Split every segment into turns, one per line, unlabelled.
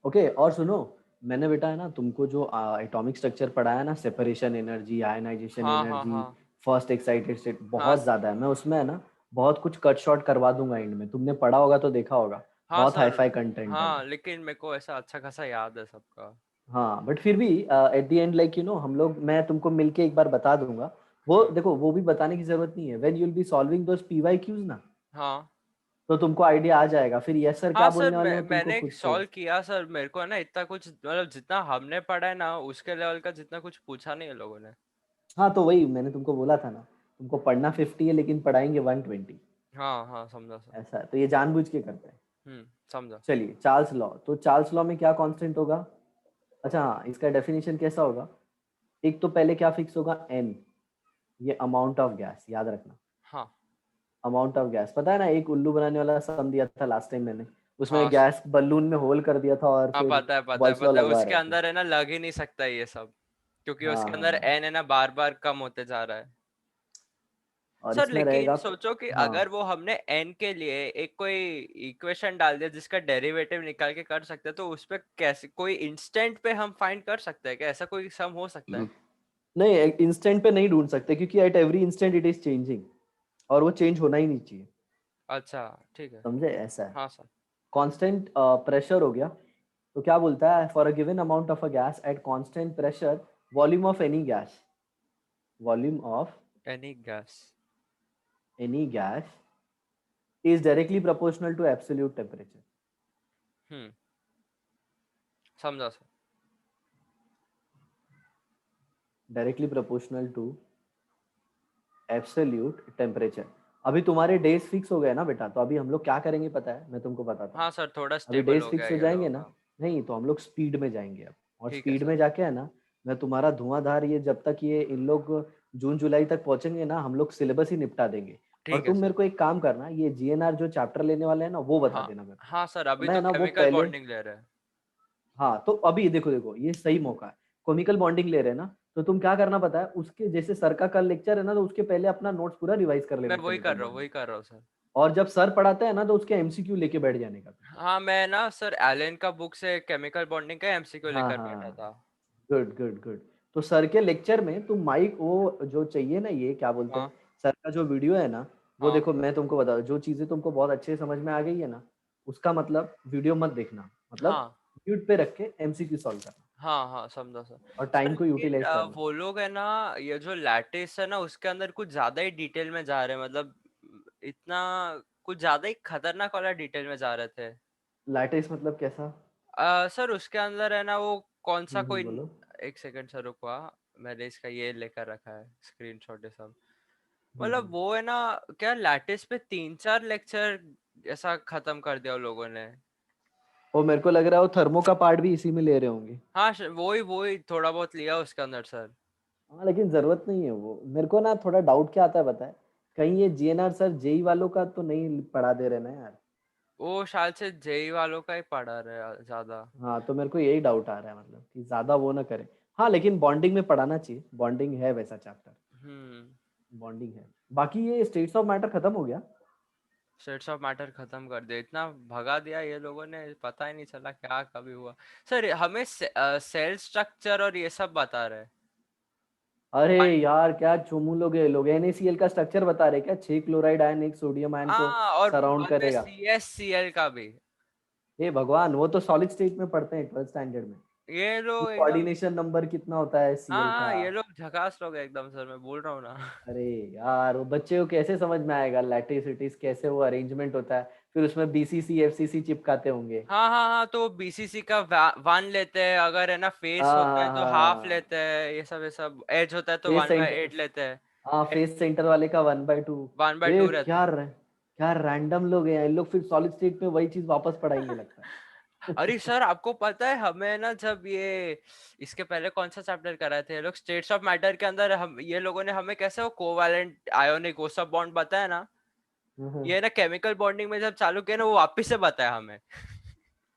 Okay, और सुनो, मैंने बेटा है ना तुमको जो एटॉमिक स्ट्रक्चर पढ़ाया ना, सेपरेशन एनर्जी, आयनाइजेशन
हाँ हाँ
एनर्जी,
हाँ
फर्स्ट एक्साइटेड स्टेट,
हाँ
बहुत ज्यादा है। मैं उसमें है ना बहुत कुछ कट शॉर्ट करवा दूंगा एंड में, तुमने पढ़ा होगा तो देखा होगा।
हाँ
बहुत हाई
सर।
फाई कंटेंट है वो।
हाँ लेकिन मेरे को ऐसा अच्छा खासा याद है सबका।
हाँ बट फिर भी एट द एंड लाइक हम लोग, मैं तुमको मिलके एक बार बता दूंगा। वो
हम्म।
देखो, वो भी बताने की जरूरत नहीं है। When you will be solving those PYQs ना,
हाँ
तो तुमको आइडिया आ जाएगा फिर यस सर क्या
हाँ सर,
बोलने वाले हो तुमको
मैंने
खुद से।
सॉल्व किया सर। मेरे को है ना इतना कुछ, मतलब जितना हमने पढ़ा है ना उसके लेवल का जितना कुछ पूछा नहीं है लोगों ने।
हाँ तो वही मैंने तुमको बोला था ना, तुमको पढ़ना 50 है लेकिन पढ़ाएंगे 120।
हाँ हाँ समझा सर।
ऐसा है, तो ये जानबूझ के करते हैं।
समझा।
चलिए, चार्ल्स लॉ, तो चार्ल्स लॉ में क्या कांस्टेंट होगा? अच्छा हाँ, इसका डेफिनेशन कैसा होगा? एक तो पहले क्या फिक्स होगा, एन, ये अमाउंट ऑफ गैस, याद रखना।
हाँ
अमाउंट ऑफ गैस, पता है ना, एक उल्लू बनाने वाला सम दिया था लास्ट टाइम मैंने, उसमें
हाँ
गैस बलून में होल कर दिया था और
हाँ
फिर
पता है पता है
बॉयल्स लॉ
पता है।
लगवा
उसके
रहे थे।
अंदर है ना लग ही नहीं सकता ये सब, क्योंकि
हाँ
उसके
हाँ
अंदर
हाँ,
एन है ना बार बार कम होते जा रहा है।
और
सर
इसमें
लेकिन
रहेगा।
सोचो कि
हाँ,
अगर वो हमने एन के लिए एक कोई इक्वेशन डाल दिया जिसका डेरिवेटिव निकाल के कर सकते हैं, तो उस पे कैसे कोई इंस्टेंट पे हम फाइंड कर सकते हैं क्या? ऐसा कोई सम हो सकता है?
नहीं इंस्टेंट पे नहीं ढूंढ सकते क्योंकि at every instant it is changing, और वो चेंज होना ही नहीं चाहिए।
अच्छा ठीक है।
समझे, ऐसा है।
हाँ सर।
कांस्टेंट प्रेशर हो गया, तो क्या बोलता है, for a given amount of a gas at constant pressure, volume of any gas, volume of
any gas.
Any gas is directly proportional to absolute temperature.
Hmm. समझा sir.
Directly proportional to absolute temperature. अभी तुम्हारे days fix हो गए ना बेटा, तो अभी हम लोग क्या करेंगे पता है, मैं तुमको बताता हूँ।
हाँ सर, थोड़ा
अभी
स्टेबल
डेज
हो गया
फिक्स हो
ये लोगों
जाएंगे ना,
का।
नहीं तो हम लोग स्पीड में जाएंगे अब। और
ठीक है
स्पीड
सर।
में जाके है ना, मैं तुम्हारा धुआंधार, ये जब तक ये इन लोग जून जुलाई तक पहुंचेंगे ना, हम लोग सिलेबस ही निपटा देंगे। और
ठीक है
तुम
सर।
मेरे को एक काम करना, ये जीएनआर जो चैप्टर लेने वाले हैं ना, वो बता
हाँ
देना मेरे को।
हाँ सर,
तो
अभी
मैं
तो
है ना वो
केमिकल
पहले,
बॉन्डिंग ले रहे हैं।
हाँ तो अभी देखो देखो ये सही मौका है। केमिकल बॉन्डिंग ले रहे हैं ना, तो तुम क्या करना पता है, उसके जैसे सर का कल लेक्चर है ना, तो उसके पहले अपना नोट्स पूरा रिवाइज कर
मैं
लेना
वही
केमिकल
कर रहा हूँ,
बॉन्डिंग।
वही कर रहा हूँ सर।
और जब सर पढ़ाता है ना, तो उसके एमसीक्यू लेके बैठ जाने का तुम।
हाँ मैं ना सर एलन का बुक से केमिकल बॉन्डिंग का एमसीक्यू
हाँ
लेकर बैठा
हाँ,
था।
Good good good. तो सर के लेक्चर में तुम माइक वो जो चाहिए ना, ये क्या बोलते हैं,
हाँ
सर का जो वीडियो है ना, वो
हाँ
देखो मैं तुमको बता दूं, जो चीजें तुमको बहुत अच्छे से समझ में आ गई है ना, उसका मतलब वीडियो मत देखना, मतलब
हाँ
म्यूट पे रख के एमसीक्यू सॉल्व करना
हाँ हाँ समझा सर।
और
सर
टाइम को
लेकिन
यूटिलाइज करना।
वो लोग है ना, ये जो लैटिस है ना उसके अंदर कुछ ज्यादा ही डिटेल में जा रहे हैं, मतलब इतना कुछ ज्यादा ही खतरनाक वाला डिटेल में जा रहे थे।
लैटिस मतलब कैसा?
सर उसके अंदर है ना वो कौन सा कोई,
बोलो।
एक सेकंड सर रुको। मैंने इसका ये लेकर रखा है स्क्रीनशॉट ये सब। मतलब
हम्म।
वो है ना, क्या लैटिस पे 3-4 लेक्चर ऐसा खत्म कर दिया उन लोगों ने।
वो मेरे को लग रहा है वो थर्मो का पार्ट भी इसी में ले रहे होंगे।
हाँ वही वही थोड़ा बहुत लिया उसके अंदर सर।
हाँ लेकिन जरूरत नहीं है वो, मेरे को ना थोड़ा डाउट क्या आता है पता है, कहीं ये जीएनआर सर जेई वालों का तो नहीं पढ़ा दे रहे ना यार।
वो शायद से जेई वालों का ही पढ़ा रहे ज्यादा।
हाँ तो मेरे को यही डाउट आ रहा है, मतलब कि ज्यादा वो ना करे। हाँ लेकिन बॉन्डिंग में पढ़ाना चाहिए, बॉन्डिंग है वैसा चैप्टर,
हम्म।
बॉन्डिंग है। बाकी ये स्टेट्स ऑफ मैटर खत्म हो गया।
स्टेट्स ऑफ मैटर खत्म कर दिया, इतना भगा दिया ये लोगों ने, पता ही नहीं चला क्या कभी हुआ। सर हमें सेल स्ट्रक्चर और ये सब बता रहे हैं।
अरे यार क्या चुमू लोग, ये लोग NaCl का स्ट्रक्चर बता रहे क्या, 6 क्लोराइड आयन एक सोडियम आयन को
हाँ और
सराउंड
बोल रहे
करेगा।
CsCl का भी।
हे भगवान, वो तो सॉलिड स्टेट में पढ़ते हैं 12th स्टैंडर्ड में,
ये
कि
लोग एकदम।
कोऑर्डिनेशन नंबर कितना होता है
हाँ
Cl का।
हाँ, ये लोग झकास लोग हैं एकदम सर, मैं बोल रहा हूँ ना।
अरे यार, वो बच्चे को कैसे समझ में आएगा लैटिसिटीज कैसे वो अरेंजमेंट होता है, फिर उसमें BCC FCC चिपकाते होंगे।
हाँ हाँ हाँ, तो बीसीसी का वन लेते हैं, अगर है ना फेस
हाँ
होता है
हाँ
तो हाफ
हाँ,
लेते हैं, ये सब एज होता है तो
face
one by
centre,
eight लेते हैं।
हाँ फेस सेंटर वाले का 1/2।
1/2
ये
रहता
क्या क्या रैंडम लोग हैं इन लोग, फिर सॉलिड स्टेट में वही चीज वापस पढ़ाएंगे
है।
लगता
अरे
है।
सर आपको पता है हमें ना, जब ये इसके पहले कौन सा चैप्टर कराए थे ये लोग, स्टेट्स ऑफ मैटर के अंदर हम ये लोगों ने हमें कैसे वो कोवैलेंट आयोनिक वो सब बॉन्ड बताया ना,
हम्म।
ये ना केमिकल बॉन्डिंग में जब चालू किया ना वो वापस से बताया हमें।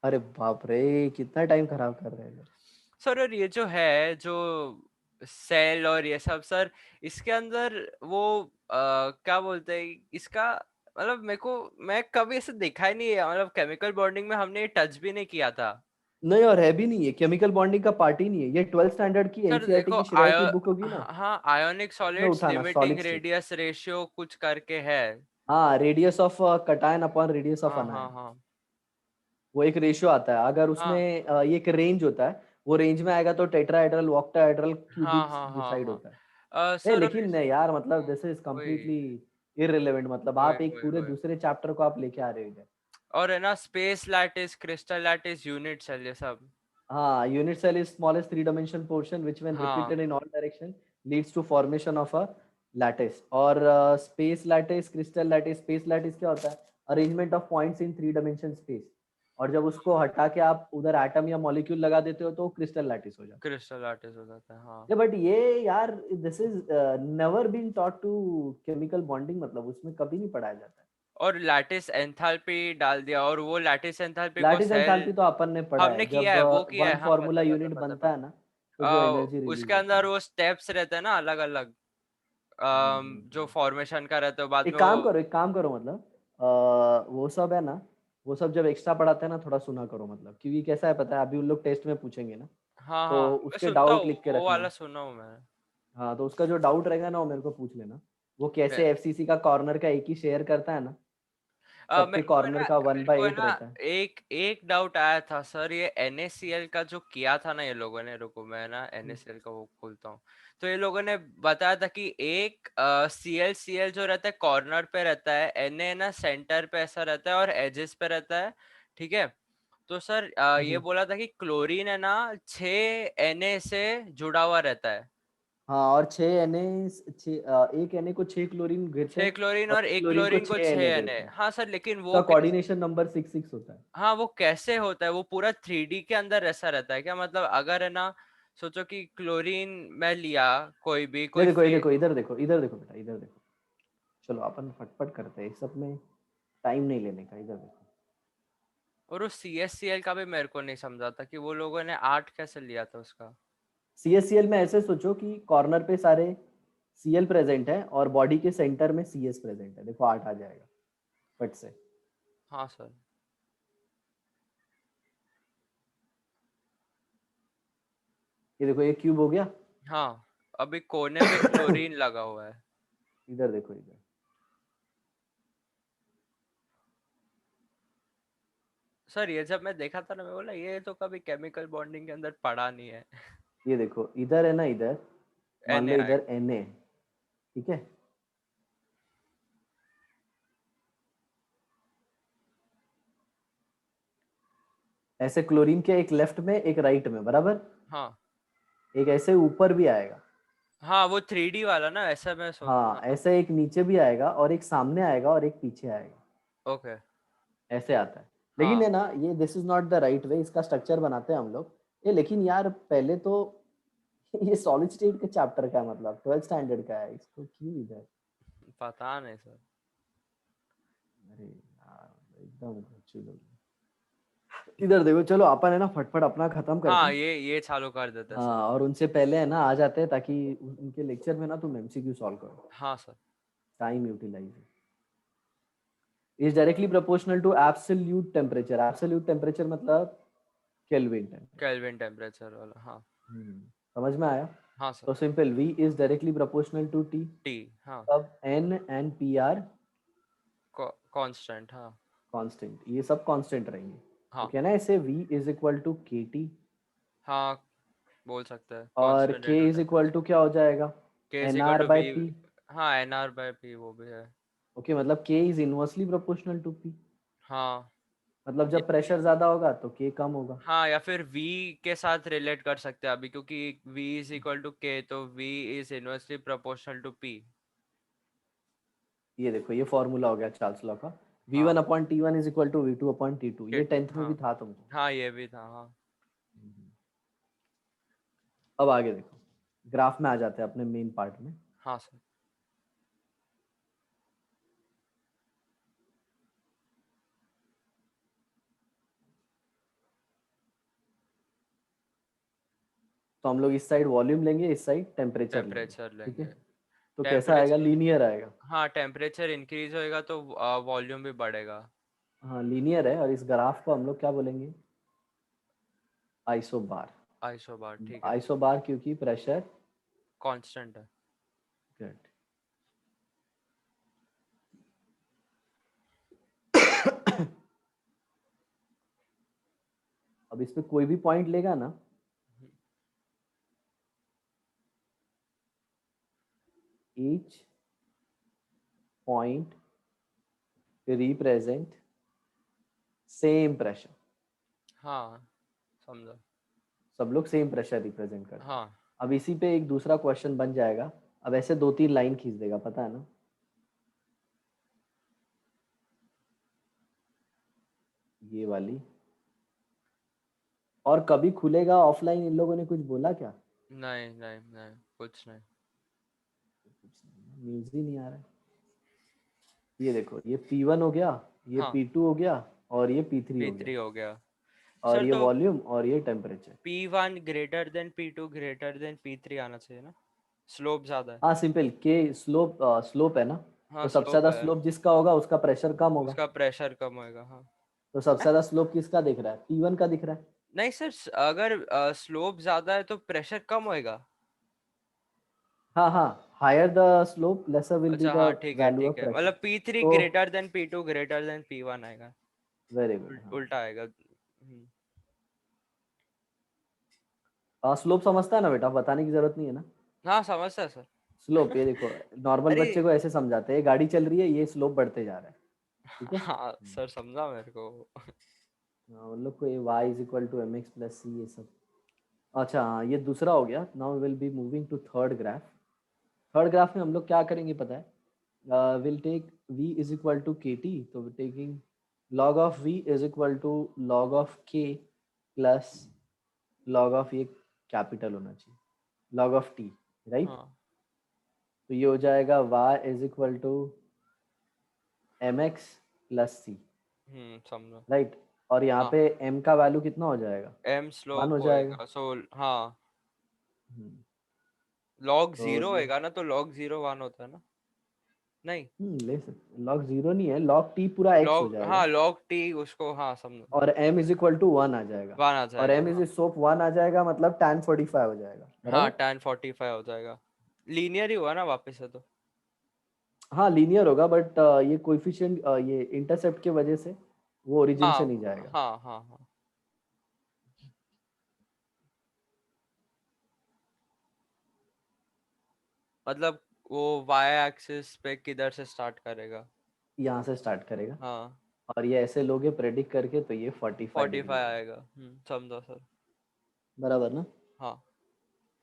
अरे बाप रे, कितना टाइम खराब कर रहे हैं लोग।
सर और ये जो है जो सेल और ये सब सर, इसके अंदर वो क्या बोलते हैं इसका, मतलब मेरे को, मैं कभी ऐसे देखा ही नहीं है, मतलब केमिकल बॉन्डिंग में हमने टच भी नहीं किया था।
नहीं, और है भी नहीं, है केमिकल बॉन्डिंग का पार्ट ही नहीं है ये। 12th स्टैंडर्ड की
सर
एनसीईआरटी
देखो
की श्रेया की बुक होगी ना,
हाँ आयोनिक
उसमें
सॉलिड्स
उठाना
limiting
solid state.
Radius ratio कुछ करके है।
हाँ, radius of cation upon radius of
हाँ हाँ
अनायन,
हाँ
वो एक रेशियो आता है। अगर
हाँ
उसमें ये एक रेंज होता है, वो रेंज में आएगा तो टेट्राहेड्रल, ऑक्टाहेड्रल,
हाँ
क्यूबिक
हाँ हाँ
डिसाइड
हाँ
होता है।
सर
लेकिन यार मतलब दिस इज
वही
कम्प्लीटली इररिलेवेंट, मतलब
वही
आप एक
वही
पूरे
वही
दूसरे चैप्टर को आप लेके आ रहे हो इधर।
और है ना space lattice crystal lattice unit cell ये सब।
हाँ, unit cell is smallest three dimension portion which when
हाँ
repeated in all direction leads to formation of a lattice. और space lattice, crystal lattice, space lattice क्या होता है? Arrangement of points in three dimension space. और जब उसको हटा के आप उधर एटम या मॉलिक्यूल लगा देते हो तो क्रिस्टल लैटिस हो जाता
क्रिस्टल लैटिस हो जाता है हाँ।
है। बट ये यार this is never been taught to chemical bonding, मतलब उसमें कभी नहीं पढ़ाया जाता है।
और लैटिस एंथैल्पी डाल दिया और वो लैटिस एंथैल्पी को
लैटिस
सेल
एंथैल्पी तो अपन ने पढ़ा
हमने
है,
किया
जब
है वो किया है
वन
हाँ
फार्मूला
पता पता
यूनिट
पता
बनता
पता
है ना, तो जो एनर्जी रिलीज
उसके
होती
अंदर
है।
वो स्टेप्स रहते हैं ना अलग अलग जो
हम्म।
फॉर्मेशन का रहता है बाद
एक
में वो।
काम करो, एक काम करो, मतलब वो सब है ना, वो सब जब एक्स्ट्रा पढ़ाते हैं ना थोड़ा सुना करो, मतलब क्योंकि कैसा है पता है, अभी उन लोग टेस्ट में पूछेंगे ना,
हाँ
तो
हाँ मैं
उसके
सुनता
डाउट
हूँ
लिख के
वो
रखना।
वाला सुना हूँ मैं।
हाँ, तो उसका जो डाउट रहेगा ना वो मेरे को पूछ लेना। वो कैसे
मैं
एफसीसी का कॉर्नर का एक ही शेयर करता है ना, सबके कॉर्नर का वन बाय एट रहता है।
एक एक डाउट आया था सर ये NaCl का जो किया था ना ये लोगों ने रुको मैं ना
हम्म।
NaCl का वो खोलता हूँ। तो ये लोगों ने बताया था कि एक Cl जो रहता है कॉर्नर पे रहता है Na ना सेंटर पे ऐसा रहता है और एजेस पे रहता है ठीक है। तो सर ये
हम्म।
बोला था कि क्लोरीन है ना 6 Na से जुड़ा हुआ रहता है।
हाँ, और छह एनए, एक एनए को छह क्लोरीन घिरते
6
हैं,
क्लोरीन
और
और
एक
एक
क्लोरीन को
क्लोरीन को
छह एनए
6 Na
घिरते हैं।
हाँ सर लेकिन
उसका
वो कैसे।
कोऑर्डिनेशन नंबर 6 6 होता है।
हाँ वो कैसे होता है वो पूरा 3D के अंदर ऐसा रहता है क्या मतलब अगर है ना सोचो कि क्लोरीन मैं लिया कोई भी
ये
कोई
देखो, ये
फेस
देखो, इधर देखो, इधर देखो बेटा, इधर देखो। चलो अपन फटफट करते हैं, इस सब में टाइम नहीं लेने का, इधर देखो।
और उस CSCl का भी मेरे को नहीं समझा था कि वो लोगों ने 8 कैसे लिया था उसका।
सीएससीएल में ऐसे सोचो कि कॉर्नर पे सारे सीएल प्रेजेंट है और बॉडी के सेंटर में सीएस प्रेजेंट है, देखो 8 आ जाएगा फट से।
हाँ सर।
ये देखो, ये क्यूब हो गया।
हाँ अभी कोने पे क्लोरीन लगा हुआ है।
इधर देखो, इधर।
सर ये जब मैं देखा था ना मैं बोला ये तो कभी केमिकल बॉन्डिंग के अंदर पड़ा नहीं है।
ये देखो, इधर है ना, इधर मान लो
Na
इधर एन ए, ठीक है। ऐसे क्लोरीन के एक लेफ्ट में एक राइट में, बराबर।
हाँ
एक ऐसे ऊपर भी आएगा।
हाँ वो 3D वाला ना ऐसा मैं सोच
हाँ,
हाँ।
ऐसे एक नीचे भी आएगा और एक सामने आएगा और एक पीछे आएगा,
ओके
ऐसे आता है। लेकिन है
हाँ
ना, ये this is not the right way, इसका स्ट्रक्चर बनाते हैं हम लोग। ये लेकिन यार पहले तो ये सॉलिड स्टेट के चैप्टर का है, मतलब 12th स्टैंडर्ड का है, इसको क्यों इधर?
पता नहीं सर।
अरे यार एकदम घुच्ची लोग। इधर देखो, चलो अपन है ना फटफट अपना खत्म करते
हाँ
हैं।
ये चालू कर देते हैं सर।
हाँ, और उनसे पहले है ना आ जाते हैं, ताकि उनके लेक्चर में ना तुम एमसीक्यू सॉल्व करो,
हाँ सर।
Time utilise is directly proportional to absolute temperature. Absolute temperature मतलब केल्विन टेम्परेचर।
केल्विन टेम्परेचर वाला हाँ।
समझ में आया?
हाँ सर।
तो simple, V is directly proportional to T।
T हाँ।
अब N and P are
constant हाँ।
कांस्टेंट, ये सब कांस्टेंट रहेंगे। तो
हाँ
कहना है इसे V इज इक्वल टू के टी,
हाँ बोल सकते हैं
और
constant
K
rate of
is equal to
temperature.
क्या हो जाएगा?
K is
N
equal
R
to
by
V.
P.
हाँ NR/P वो भी है।
ओके, मतलब K is inversely proportional to P।
हाँ
मतलब
ये
जब प्रेशर ज्यादा होगा तो K कम होगा।
हाँ या फिर V के साथ रिलेट कर सकते हैं अभी क्योंकि V is equal to K तो V is inversely proportional to P।
ये देखो, ये फॉर्मूला हो गया चार्ल्स लॉ का। वी वन
हाँ
upon T one is equal to V2 upon T2, ये
K2
10th में
हाँ।
भी था तुमको।
हाँ ये भी था हाँ।
अब आगे देखो, ग्राफ में आ जाते हैं अपने मेन पार्ट में।
हाँ सर।
तो हम लोग इस साइड वॉल्यूम लेंगे, इस साइड टेम्परेचर लेंगे,
टेम्परेचर
ठीक है।
लेंगे।
तो कैसा आएगा?
टेम्परेचर
लीनियर आएगा।
हाँ टेम्परेचर इंक्रीज होएगा तो वॉल्यूम भी बढ़ेगा।
हाँ, लीनियर है, और इस ग्राफ को हम लोग क्या बोलेंगे? आइसोबार।
आइसोबार, ठीक है,
आइसोबार क्योंकि प्रेशर
कांस्टेंट है।
गुड। अब इस पे कोई भी पॉइंट लेगा ना, each point represent same pressure।
हाँ समझा।
सब लोग सेम प्रेशर रिप्रेजेंट करते हैं।
हाँ
अब इसी पे एक दूसरा क्वेश्चन बन जाएगा। अब ऐसे 2-3 लाइन खींच देगा, पता है ना, ये वाली। और कभी खुलेगा ऑफलाइन, इन लोगों ने कुछ बोला क्या?
नहीं नहीं नहीं, कुछ नहीं।
न्यूज ही नहीं आ रहा है। ये देखो, ये P1 हो गया, ये
हाँ
P2 हो गया, और ये P3 हो गया,
P3 हो गया
और
सर।
ये
तो
वॉल्यूम और ये temperature.
P1 greater than P2 greater than P3 आना चाहिए ना, स्लोप ज्यादा है।
हाँ सिंपल, के स्लोप स्लोप है ना,
हाँ
तो सबसे
स्लोप
ज्यादा
है,
स्लोप जिसका होगा उसका प्रेशर कम होगा।
उसका प्रेशर कम होएगा। हाँ
तो सबसे
हैं?
ज्यादा स्लोप किसका दिख रहा है? P1 का दिख रहा है।
नहीं सर, अगर स्लोप ज्यादा है तो प्रेशर कम होएगा।
हाँ हाँ, higher the slope lesser will be
अच्छा
द
हाँ ठीक है
वैल्यू
ठीक
ऑफ
है,
प्रेशर।
मतलब P3
तो
greater than P2 greater than P1 आएगा।
Very good.
उल्टा आएगा।
हाँ, स्लोप समझता है ना बेटा, बताने की जरूरत नहीं है ना।
हाँ समझता है सर।
स्लोप, ये देखो, नॉर्मल
अरे
बच्चे को ऐसे समझाते हैं, गाड़ी चल रही है, ये स्लोप बढ़ते जा रहा है, ठीक है।
हाँ सर समझा मेरे को।
हाँ, उन लोग को ये y is equal to mx plus c, ये सब। अच्छा हाँ, ये दूसरा हो गया। Now will be moving to third graph. Third graph में हम लोग क्या करेंगे पता है? Will take v is equal to के टी, तो taking log of v is equal to log of k plus log of, ये कैपिटल होना चाहिए, log ऑफ t, राइट।
हाँ
तो ये हो जाएगा y is equal to mx plus c,
समझा।
राइट। और यहाँ
हाँ
पे m का वैल्यू कितना हो जाएगा?
m
1 हो
स्लोप
जाएगा।
होएगा, सो हाँ
हम्म,
log
तो
जीरो
ये
होएगा ना, तो log 0 1 होता है ना। नहीं,
ले सकते, log 0 नहीं है, log t पूरा x हो
log
जाएगा,
हाँ log t उसको, हाँ समझा।
और m इज इक्वल टू 1 आ जाएगा।
1 आ
और
जाएगा
m
हाँ।
इज सोप 1 आ जाएगा, मतलब tan 45 हो जाएगा,
हाँ
बराबर।
tan 45 हो जाएगा। लीनियर ही हुआ ना वापस से तो।
हाँ लीनियर होगा, बट ये कोएफिशिएंट, ये इंटरसेप्ट की वजह से वो ओरिजिन
हाँ
से नहीं जाएगा।
हाँ हाँ हाँ। मतलब वो y एक्सिस पे किधर से स्टार्ट करेगा।
यहाँ से स्टार्ट करेगा,
हाँ
और ये ऐसे लोगे प्रेडिक्ट करके, तो ये 45 डिग्री
45
आएगा,
आएगा। समझा सर।
बराबर ना।
हाँ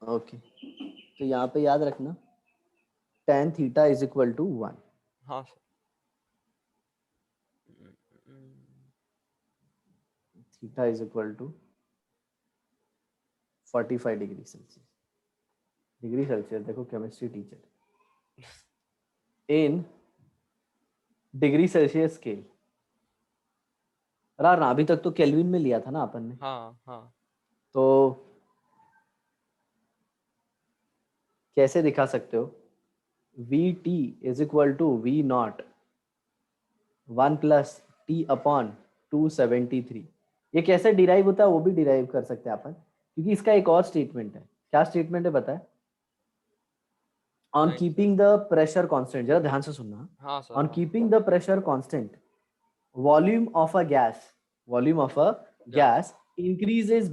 ओके, तो यहाँ पे याद रखना, tan theta is equal to 1।
हाँ sir.
Theta is equal to 45 degree Celsius. Degree Celsius देखो, chemistry teacher in degree Celsius scale. ना अभी तक तो केल्विन में लिया था ना अपन ने,
हाँ हाँ
तो कैसे दिखा सकते हो? V T is equal to V not 1 plus T upon 273। ये कैसे डिराइव होता है वो भी डिराइव कर सकते हैं अपन, क्योंकि इसका एक और स्टेटमेंट है। क्या स्टेटमेंट है पता है? ऑन
नहीं sir.
Keeping the pressure constant, जरा ध्यान से सुनना।
हाँ सर
ऑन
हाँ।
Keeping the pressure constant, volume of a gas, volume of a
या
gas increases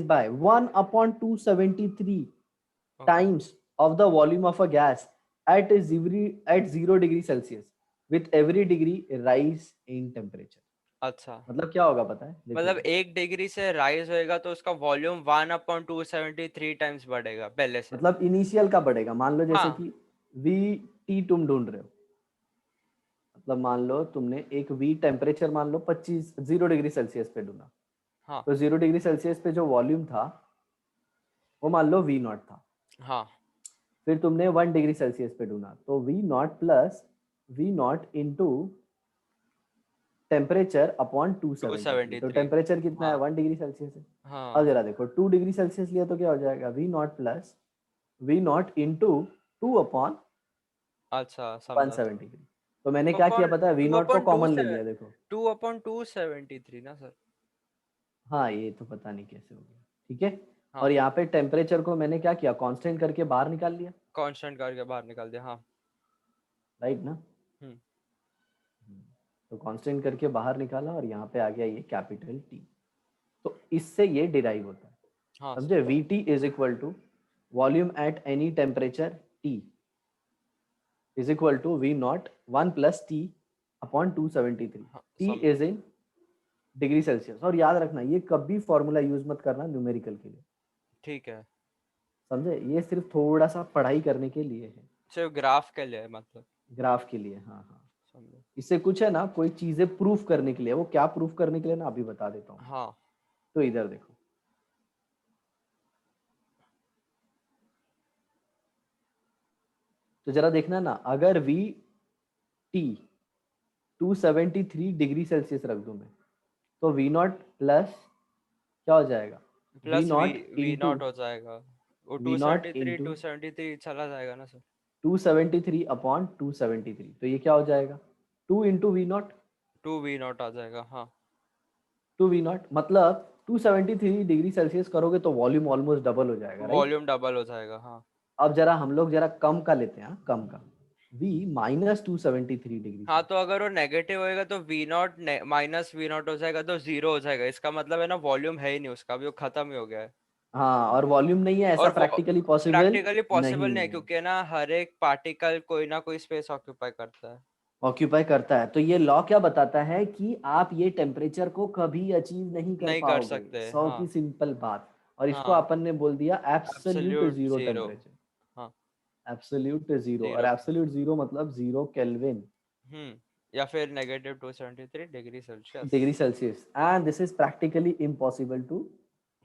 by 1 upon 273
okay.
times of the volume of a gas at 0 degree Celsius with every degree rise in temperature।
अच्छा,
मतलब क्या होगा पता है? देखो
मतलब
इधर,
1 डिग्री से राइज होएगा तो उसका वॉल्यूम 1/273 टाइम्स बढ़ेगा पहले से।
मतलब इनिशियल का बढ़ेगा। मान लो जैसे
हाँ
कि वी टी तुम ढूंढ रहे हो, मतलब मान लो तुमने एक वी टेम्परेचर मान लो 0 डिग्री सेल्सियस पे ढूंढा,
हाँ
तो 0 डिग्री सेल्सियस पे जो वॉल्यूम था वो मान लो वी नॉट था।
हाँ
फिर तुमने 1 डिग्री सेल्सियस पे ढूंढा, तो V not plus V not into temperature upon 273। तो
273।
टेम्परेचर कितना है?
हाँ
1 डिग्री सेल्सियस है। अब
हाँ।
जरा देखो, 2 डिग्री सेल्सियस लिया तो क्या हो जाएगा? V not plus V not into 2 upon
अच्छा
वन
समझा सर।
सेवेंटी थ्री तो मैंने
टू
क्या किया
अपॉन
पता है? वी
टू
नॉट को
अपॉन टू
कॉमन ले
से
लिया, देखो।
2/273 ना सर।
हाँ ये तो पता नहीं कैसे हो गया, ठीक है।
हाँ
और यहाँ पे टेम्परेचर को मैंने क्या किया, कांस्टेंट करके बाहर निकाल लिया,
कांस्टेंट करके बाहर निकाल दिया। हाँ।
राइट ना।
हम्म।
तो कांस्टेंट करके बाहर निकाला और यहाँ पे आ गया ये कैपिटल टी। तो इससे ये डिराइव होता है,
हाँ सर।
समझे। V T is equal to volume at any temperature T is equal to V not 1 + T upon 273।
हाँ
टी
समझा।
Is in degree Celsius. और याद रखना ये कभी फॉर्मूला यूज मत करना न्यूमेरिकल के लिए,
ठीक है।
समझे। ये सिर्फ थोड़ा सा पढ़ाई करने के लिए है,
सिर्फ ग्राफ के लिए मतलब।
ग्राफ के लिए। हाँ हाँ,
समझा।
इससे कुछ है ना, कोई चीजें प्रूफ करने के लिए, वो क्या प्रूफ करने के लिए ना अभी बता देता हूँ।
हाँ।
तो इधर देखो, तो जरा देखना ना, अगर वी टी 273 डिग्री सेल्सियस रख दूं मैं, तो वी नॉट प्लस क्या हो जाएगा, V
plus V
not
V
into
not हो जाएगा। वो
वी नॉट इंटू
273 चला जाएगा ना सर।
273 अपॉन 273, तो ये क्या हो जाएगा, 2 into v naught.
2 v naught आ जाएगा। हाँ।
2 वी नॉट मतलब 273 डिग्री सेल्सियस करोगे तो वॉल्यूम ऑलमोस्ट डबल हो जाएगा, राइट।
वॉल्यूम डबल हो जाएगा। हाँ।
अब जरा हम लोग जरा कम का लेते हैं, हाँ, कम का, वी -273 डिग्री
हाँ तो
सेल्सियस।
अगर वो नेगेटिव होएगा तो V0 -V0 हो जाएगा तो जीरो हो जाएगा। इसका मतलब है ना वॉल्यूम है ही नहीं उसका, अभी वो खत्म ही हो गया है।
हाँ, और वॉल्यूम नहीं है, ऐसा
और
प्रैक्टिकली पॉसिबल
प्रैक्टिकली पॉसिबल
नहीं
नहीं है,
है।
क्योंकि ना हर एक पार्टिकल कोई ना कोई स्पेस ऑक्यूपाई करता है।
ऑक्यूपाई करता है, तो ये लॉ क्या बताता है कि आप ये टेम्परेचर को कभी अचीव नहीं कर
नहीं कर
पाओगे,
सकते।
सौ
हाँ।
की सिंपल बात। और इसको
हाँ।
अपन ने बोल दिया absolute
absolute
zero
zero.
Temperature.
हाँ।
एब्सोल्यूट जीरो, और
जीरो।
एब्सोल्यूट जीरो मतलब 0 केल्विन,
या फिर -273 degree Celsius.
Degree Celsius, and this is practically impossible to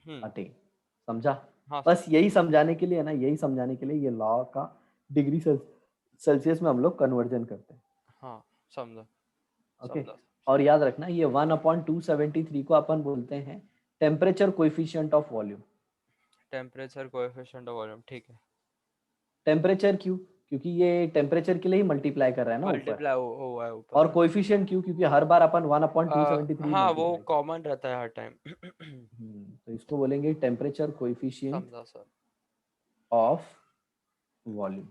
hmm.
Attain. समझा।
हाँ सर।
बस यही समझाने के लिए ना, यही समझाने के लिए ये लॉ का डिग्री सेल्सियस में हम लोग कन्वर्जन करते हैं।
हाँ समझा।
ओके।
समझा।
और याद रखना ये 1/273 को अपन बोलते हैं temperature coefficient of volume.
Temperature coefficient of volume, ठीक है।
टेम्परेचर क्यों, क्योंकि ये टेम्परेचर के लिए ही मल्टीप्लाई कर रहा है ना ऊपर।
मल्टीप्लाई हुआ है
और
ऊपर।
कोएफिशिएंट क्यों, क्योंकि हर बार अपन 1/273
हाँ वो
मल्टीप्लाई करते
कॉमन रहता है हर टाइम।
हैं। तो इसको बोलेंगे टेम्परेचर कोएफिशिएंट
समझा सर।
Of volume.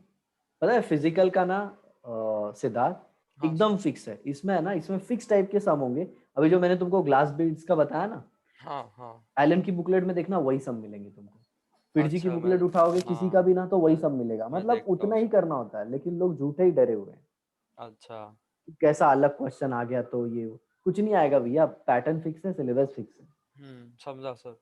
पता है फिजिकल का ना, सिद्धार्थ
हाँ सर।
एकदम फिक्स है, इसमें है ना, इसमें फिक्स टाइप के सम होंगे। अभी जो मैंने तुमको ग्लास बिल्ड्स का बताया ना,
हाँ हाँ।
एलन की बुकलेट में देखना वही सम मिलेंगे तुमको। फिरजी की
अच्छा मैं।
बुकलेट उठाओगे किसी का
हाँ
भी ना, तो वही
मैं
सब मिलेगा,
मैं
मतलब
देखता हूँ
उतना ही
सर।
करना होता है, लेकिन लोग झूठे ही डरे हुए हैं
अच्छा।
कि कैसा अलग क्वेश्चन आ गया, तो ये कुछ नहीं आएगा भैया, पैटर्न फिक्स है, सिलेबस फिक्स है।
समझा सर।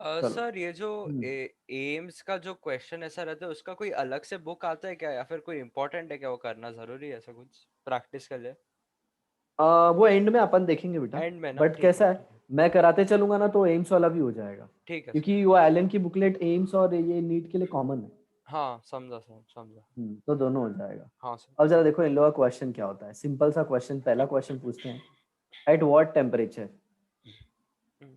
चलो।
सर ये जो
हम्म।
एम्स का जो क्वेश्चन ऐसा रहता है उसका कोई अलग से बुक आता है क्या, या फिर कोई इम्पोर्टेंट है क्या, वो करना जरूरी है ऐसा कुछ प्रैक्टिस के लिए?
वो एंड में अपन देखेंगे बेटा।
एंड में ना,
बट
ठीक है
कैसा है,
ठीक है।
मैं कराते चलूंगा ना तो एम्स वाला भी हो जाएगा,
ठीक है सर।
क्योंकि वो एलन की बुकलेट एम्स और ये नीट के लिए कॉमन है।
हाँ समझा सर, समझा।
तो दोनों हो जाएगा।
हाँ सर।
अब जरा देखो इन लोगों का क्वेश्चन क्या होता है, सिंपल सा क्वेश्चन, पहला क्वेश्चन पूछते हैं, at what temperature
hmm,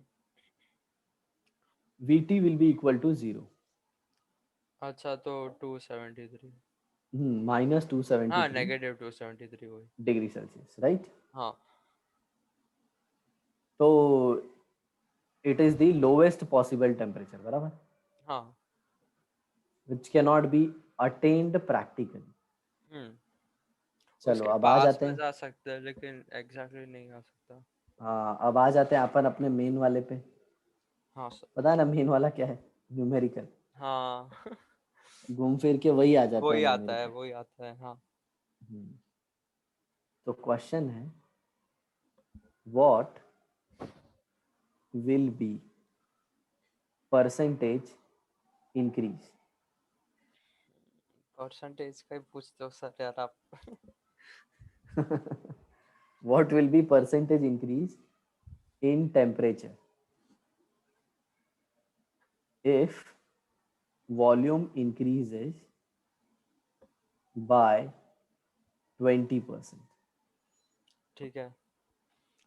Vt will be equal to 0।
अच्छा तो 273।
-273
हाँ -273 वही।
Degree Celsius, right.
हाँ।
तो it is the lowest possible temperature, बराबर,
हाँ।
Which can not be attained practically.
Hmm.
चलो
उसके
अब आ
पास
जाते
में
हैं।
जा सकते हैं लेकिन एग्जैक्टली नहीं आ सकता।
हाँ, अब आ जाते हैं अपन अपने मेन वाले पे।
हाँ सर।
पता है ना मेन वाला क्या है, न्यूमेरिकल।
हाँ।
घूम फिर के वही आ जाता है
वही आता है,
न्यूमेरिकल।
वही आता है। हाँ।
तो क्वेश्चन है, what will be percentage increase.
Percentage का ही पूछते हो सर यार आप।
What will be percentage increase in temperature if volume increases by 20%?
ठीक है।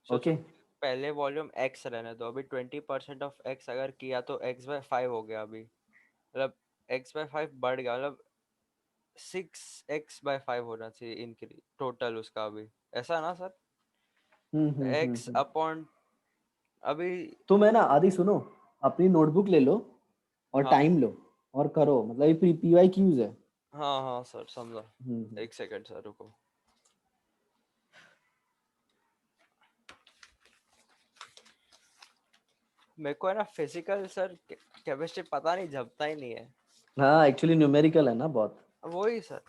सोचो
Okay.
कि पहले वॉल्यूम एक्स रहने दो, अभी 20% ऑफ एक्स अगर किया तो x/5 हो गया अभी, मतलब x/5 बढ़ गया, मतलब 6x/5 होना चाहिए इंक्रीज टोटल उसका अभी। ऐसा ना सर?
हम्म हम्म हम्म
x
हम्म
अपॉन अभी
तुम है ना आदि सुनो, अपनी नोटबुक ले लो और
हाँ
टाइम लो और करो, मतलब ये पीवाई क्यूज है।
हाँ हाँ सर समझा।
हम्म।
एक सेकंड सर रुको। मेरे को है ना फिजिकल सर केमिस्ट्री पता नहीं, जमता ही नहीं है।
हाँ एक्चुअली न्यूमेरिकल है ना बहुत,
वही सर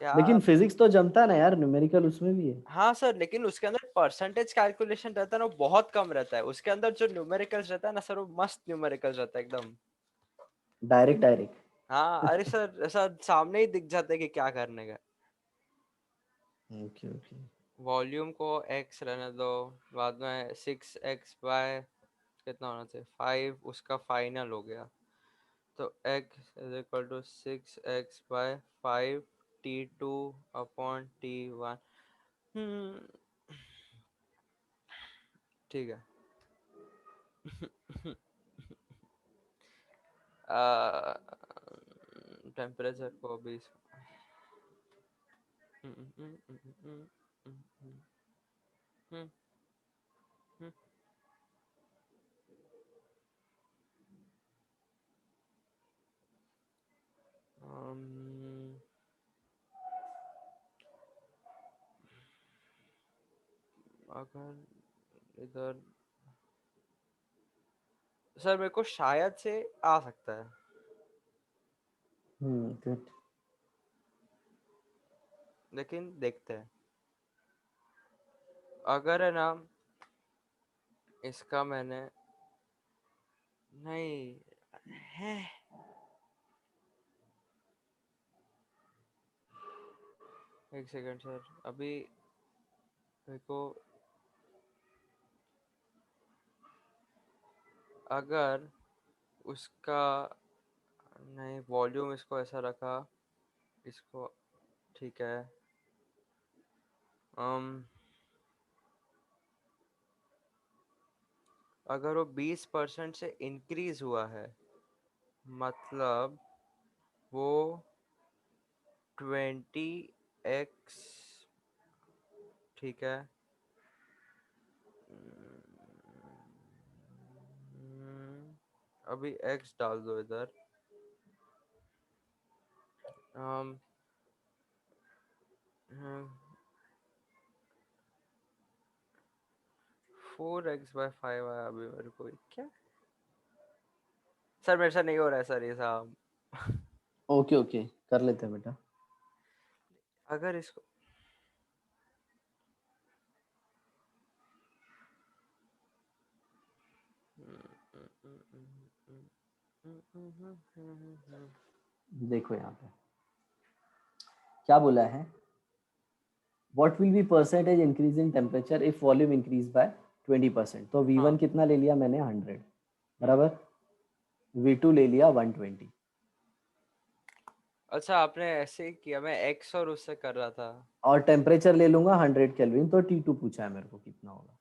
क्या।
लेकिन फिजिक्स तो जमता है ना यार, न्यूमेरिकल उसमें भी है।
हाँ सर, लेकिन उसके अंदर परसेंटेज कैलकुलेशन रहता है ना, वो बहुत कम रहता है। उसके अंदर जो न्यूमेरिकल्स रहता है ना सर, वो मस्त न्यूमेरिकल्स रहता है एकदम।
Direct direct.
हाँ अरे सर सर सामने ही दिख जाता है कि क्या करने का।
Okay okay.
वॉल्यूम को x रहने दो, बाद में 6x/, कितना होना चाहिए 5, उसका फाइनल हो गया। तो x is equal to 6x/5 T2/T1। ठीक है। टेम्परेचर को भी अगर इधर सर मेरे को शायद से आ सकता है,
गुड।
लेकिन देखते हैं। अगर है ना इसका मैंने नहीं है। एक सेकंड सर, अभी मेरे को अगर उसका नहीं, वॉल्यूम इसको ऐसा रखा, इसको ठीक है। अगर वो 20% से इंक्रीज हुआ है, मतलब वो 20x, ठीक है। अभी x डाल दो इधर। um, 4x/5 आया अभी मेरे को, क्या सर मेरे से नहीं हो रहा है सर ये सब।
ओके ओके, कर लेते हैं बेटा।
अगर इसको
देखो यहाँ पे क्या बोला है, what will be percentage increase in temperature if volume increase by 20%। तो V1
हाँ
कितना ले लिया मैंने 100, बराबर। V2 ले लिया 120।
अच्छा आपने ऐसे ही किया, मैं x और उससे कर रहा था।
और टेम्परेचर ले लूंगा 100 केल्विन, तो T2 पूछा है मेरे को कितना होगा,
सर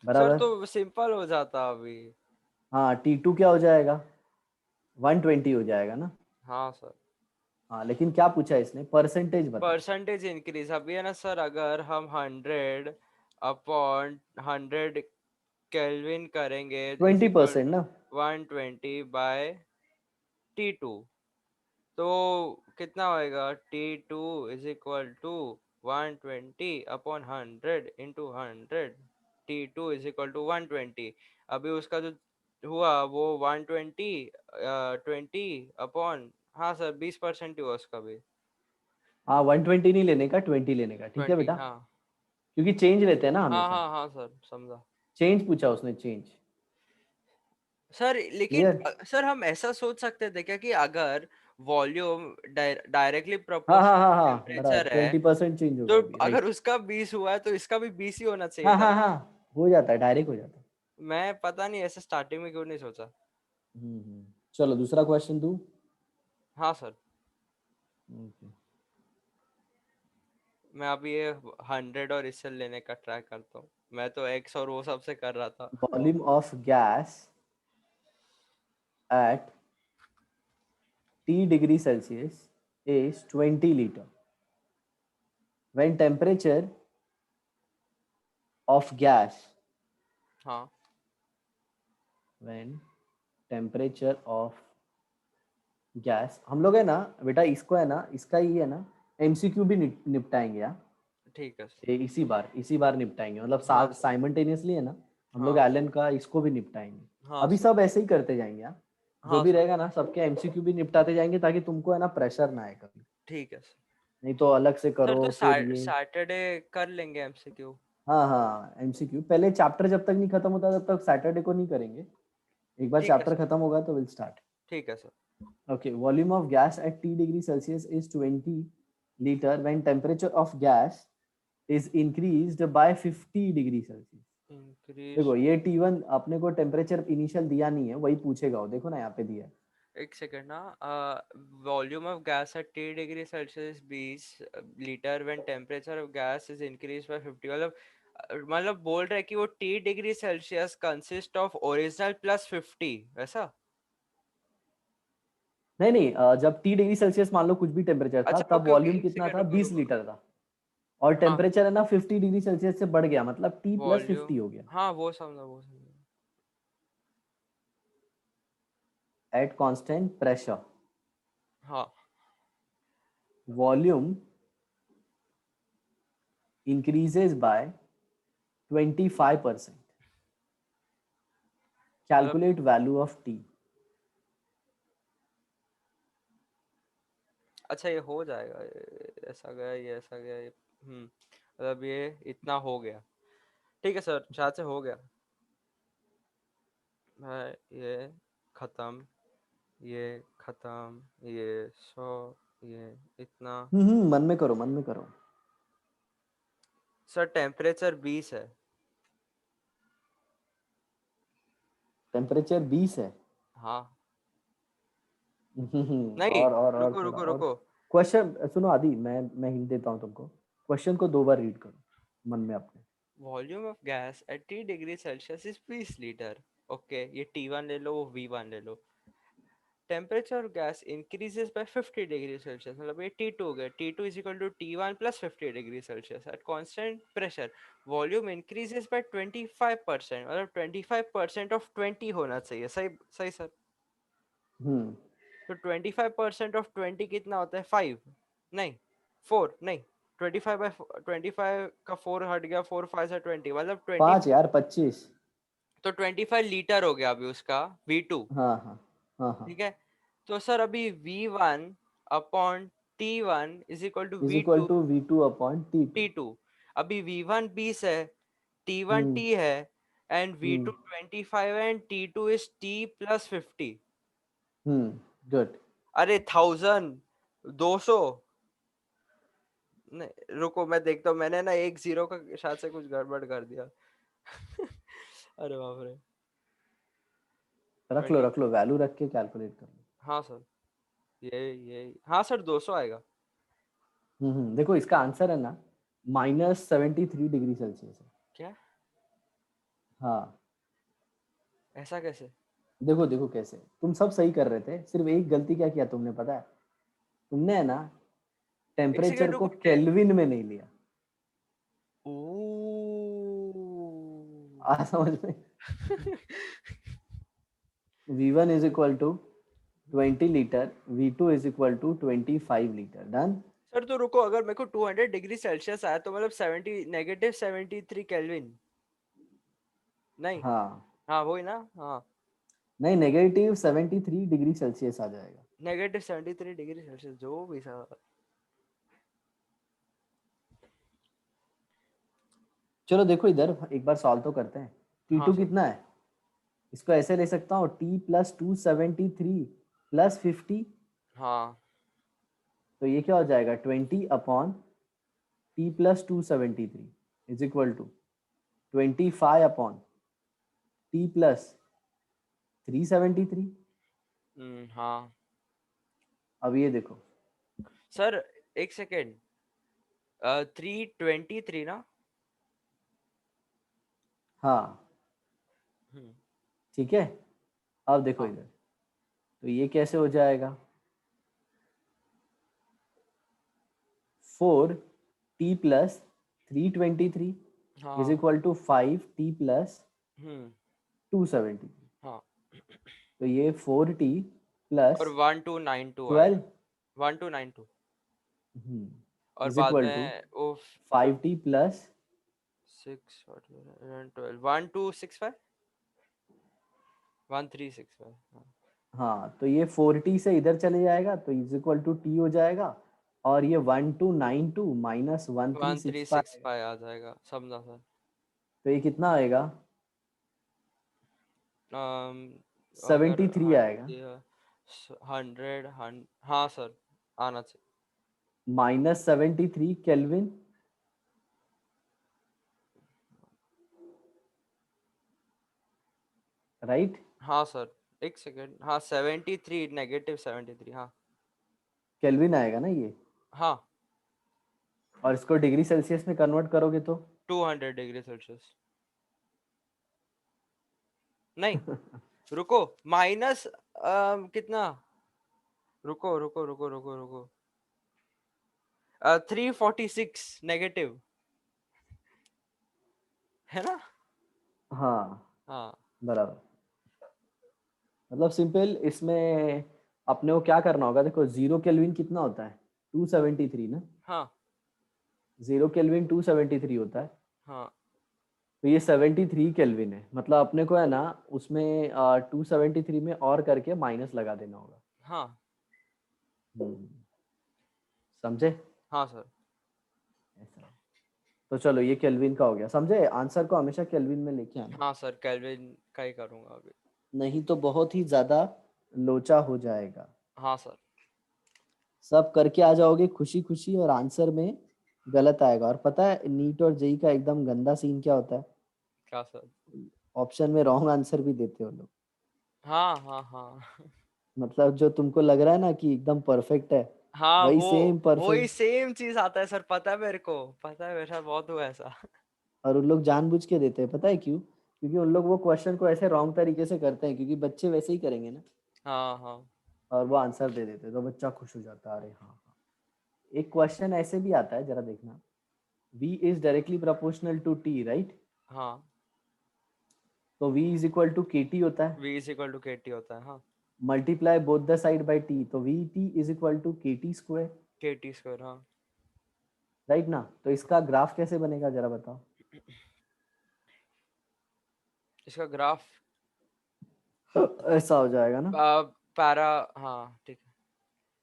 बराबर।
तो सिंपल हो जाता अभी।
हाँ T2 क्या हो जाएगा, 120 हो जाएगा ना।
हाँ सर,
हाँ लेकिन क्या पूछा है इसने, परसेंटेज बता।
परसेंटेज इंक्रीज अभी है ना सर, अगर हम 100/100 केल्विन करेंगे इज इक्वल
20%
टू
ना।
120/T2, तो कितना होएगा, T2 = 120/100 T2 = 120। अभी उसका जो हुआ वो 120/20 हाँ सर 20% ही हुआ उसका भी।
हाँ 120 नहीं लेने का, 20 लेने का, ठीक है
20
बेटा,
हाँ।
क्योंकि चेंज लेते हैं ना
हाँ
हमेशा।
हाँ हाँ सर समझा।
चेंज पूछा उसने, चेंज।
सर लेकिन
क्लियर।
सर हम ऐसा सोच सकते थे क्या कि अगर वॉल्यूम डायरेक्टली
हाँ हाँ
प्रोपोर्शनल
हाँ हाँ बराबर,
टेम्परेचर है,
20% चेंज होगा
तो
अभी,
अगर
राइट।
उसका 20 हुआ है तो इसका भी 20 ही होना चाहिए
हाँ
था।
हाँ हाँ, हो जाता है, डायरेक्ट हो जाता है।
मैं पता नहीं ऐसे स्टार्टिंग में क्यों नहीं सोचा।
चलो दूसरा क्वेश्चन तू।
हाँ सर,
Okay.
मैं अभी ये 100 और इससे लेने का ट्राई करता हूँ। मैं तो एक्स और वो सब से कर रहा था।
Volume of gas at T degree Celsius is 20 liter. When temperature of gas
हाँ
व्हेन टेम्परेचर ऑफ गैस, हम लोग है ना बेटा, इसको है ना, इसका ही है ना, एमसीक्यू भी निपटाएंगे यार।
ठीक है सर।
इसी बार निपटाएंगे, मतलब
हाँ
साथ
सर।
साइमल्टेनियसली है ना, हम लोग
हाँ
एलन का इसको भी निपटाएंगे।
हाँ
अभी
सर।
सब ऐसे ही करते जाएंगे यार, जो
हाँ
भी
सर।
रहेगा ना सबके एमसीक्यू भी निपटाते जाएंगे, ताकि तुमको है ना प्रेशर ना आए कभी,
ठीक है सर।
नहीं तो अलग से
सर
करो
तो
फिर ये।
सैटरडे कर लेंगे एमसीक्यू।
हाँ हाँ, एमसीक्यू पहले चैप्टर जब तक नहीं खत्म होता तब तक सैटरडे को नहीं करेंगे, एक बार
ठीक है
चैप्टर
सर।
खत्म होगा तो विल स्टार्ट।
ठीक है sir.
Okay, volume of gas at T degree Celsius is 20 liter when temperature of gas is increased by 50 degree Celsius.
Increase.
देखो ये T1 अपने को टेम्परेचर इनिशियल दिया नहीं है, वही पूछेगा वो, देखो ना यहाँ पे दिया है।
एक सेकेंड ना। Volume of gas at 20 degree Celsius 20 litre when temperature of gas is increase by 50, मतलब बोल रहा है कि वो 20 degree Celsius consist of original plus 50 वैसा।
नहीं नहीं, जब T डिग्री सेल्सियस मान लो कुछ भी टेम्परेचर था,
अच्छा
तब
ओके ओके,
वॉल्यूम
एक
कितना
सेकेंड
था,
रुको
20
रुको रुको।
लीटर था, और
हाँ
टेम्परेचर है ना 50 डिग्री सेल्सियस से बढ़ गया, मतलब T प्लस
वॉल्यूम।
50 हो गया
हाँ वो समझा वो समझा।
Eight constant pressure.
हाँ
वॉल्यूम इंक्रीजेस बाय 25%।
मतलब।
Calculate value of T।
अच्छा ये हो जाएगा, ऐसा गया ये ऐसा गया ये। मतलब ये इतना हो गया। ठीक है सर, शायद से हो गया है। ये खत्म, ये खत्म, ये 100, ये इतना।
मन में करो, मन में करो।
सर टेम्परेचर 20 है।
टेम्परेचर 20 है।
हाँ। नहीं,
और
रुको
थोड़ा
रुको
और।
रुको।
क्वेश्चन सुनो आदि, मैं हिंट देता हूँ तुमको, क्वेश्चन को 2 बार रीड करो मन में अपने।
Volume of gas at 20 degree Celsius is 20 litre. Okay, ये T1 ले लो, वो V1 ले लो। Temperature of gas increases by 50 degree Celsius, मतलब ये T2 हो गया। T2 is equal to T1 plus 50 degree Celsius at constant pressure. Volume increases by 25%, मतलब 25% ऑफ 20 होना चाहिए। सही सही सर।
हम्म
तो 25% ऑफ 20 कितना होता है? 5? नहीं, 4 नहीं। 25/25 का 4 हट गया, 4 5 से 20, मतलब 20।
5 यार 25।
तो 25 लीटर हो गया अभी उसका V2।
हाँ हाँ हाँ हाँ।
ठीक है। तो सर अभी V1 upon T1 is equal to
is
V
equal
to
to V2 upon T2।
T2। अभी V1 20 है, T1
हम्म
T है, and V2
hmm
25 and T2 is T plus 50।
Good.
अरे 1000, 200। नहीं रुको, मैं देखता हूँ, मैंने ना एक जीरो का शायद से कुछ गड़बड़ कर दिया। अरे बाप रे।
रख लो
20।
रख लो, वैल्यू रख के कैलकुलेट कर लो।
हाँ सर। ये हाँ सर, 200 आएगा।
देखो इसका आंसर है ना -73 डिग्री सेल्सियस है।
क्या?
हाँ।
ऐसा कैसे?
देखो देखो कैसे, तुम सब सही कर रहे थे, सिर्फ एक गलती क्या किया तुमने पता है, तुमने है ना
एक
टेम्परेचर
सेकेंड
को
रुको,
केल्विन में नहीं लिया।
ओ।
आ समझ में। V1 is equal to 20 litre, V2 is equal to 25 litre, done.
Sir तो रुको, अगर मेरे को 200 डिग्री सेल्सियस आया तो मतलब 73 नहीं।
हाँ
हाँ वही ना, हाँ।
नहीं, -73 डिग्री सेल्सियस आ जाएगा।
-73 डिग्री सेल्सियस जो भी सर।
चलो देखो इधर एक बार सॉल्व तो करते हैं।
हाँ
T2
सर।
कितना है, इसको ऐसे ले सकता हूँ, T प्लस 273 प्लस 50,
हाँ।
तो ये क्या हो जाएगा 20 upon T plus 273 is equal to 25 upon T plus 373।
हाँ
अब ये देखो।
सर, एक सेकेंड। 323 ना?
हाँ
हम्म।
ठीक है। अब देखो
हाँ
इधर, तो ये कैसे हो जाएगा, 4T प्लस 323 इज
हाँ।
इक्वल टू 5T प्लस
हम्म।
273।
हाँ
तो ये 4t प्लस
और 1292 आएगा,
12
1292 और
इज
बाद
इक्वल टू
में वो
5t प्लस
6 और 12 1265 1365।
हाँ, तो ये 4t से इधर चले जाएगा तो इज इक्वल टू t हो जाएगा, और ये 1292 माइनस 1365
1365 आ जाएगा, समझा सर।
तो ये कितना आएगा?
अगर
73 आएगा,
100 हाँ सर आना चाहिए।
-73 केल्विन, राइट?
हाँ सर एक सेकेंड, हाँ 73 -73 हाँ।
केल्विन आएगा ना ये,
हाँ
और इसको डिग्री सेल्सियस में कन्वर्ट करोगे तो
200 डिग्री सेल्सियस, नहीं रुको, माइनस कितना, रुको रुको रुको रुको रुको 346 नेगेटिव, है ना?
हाँ
हाँ
बराबर। मतलब सिंपल, इसमें अपने को क्या करना होगा, देखो 0 केल्विन कितना होता है? 273 ना,
हाँ
0 केल्विन 273 होता है,
हाँ
तो ये 73 केल्विन है, मतलब अपने को है ना उसमें 273 में और करके माइनस लगा देना होगा।
हाँ
हम्म, समझे?
हाँ सर।
ऐसा है। तो चलो ये केल्विन का हो गया, समझे? आंसर को हमेशा केल्विन में लेके आना,
हाँ सर केल्विन का ही करूँगा अभी।
नहीं तो बहुत ही ज्यादा लोचा हो जाएगा।
हाँ सर।
सब करके आ जाओगे खुशी खुशी, और आंसर में गलत आएगा। और पता है नीट और जेई का एकदम गंदा सीन क्या होता है?
क्या सर?
ऑप्शन में रॉन्ग आंसर भी देते हो लोग।
हाँ हाँ हाँ
मतलब जो तुमको लग रहा है ना कि एकदम परफेक्ट है,
हाँ
वही सेम
वो ही
परफेक्ट,
सेम चीज आता है सर, पता है मेरे को, पता है मेरे साथ बहुत हुआ ऐसा।
और उन लोग जानबूझ के देते हैं। पता है क्यों? क्योंकि उन लोग वो क्वेश्चन को ऐसे रॉन्ग तरीके से करते हैं, क्योंकि बच्चे वैसे ही करेंगे ना,
हाँ हाँ
और वो आंसर दे देते हैं, तो बच्चा खुश हो जाता है, अरे हाँ हाँ। एक क्वेश्चन ऐसे भी आता है, जरा देखना, v is directly proportional to t, right?
हाँ
तो v is equal to kt होता है,
v is equal to kt होता है, हाँ
multiply both the side by t, तो vt is equal to kt square,
kt square हाँ।
Right ना? तो इसका ग्राफ कैसे बनेगा जरा बताओ?
इसका ग्राफ
ऐसा हो जाएगा ना,
पैरा, हाँ ठीक है।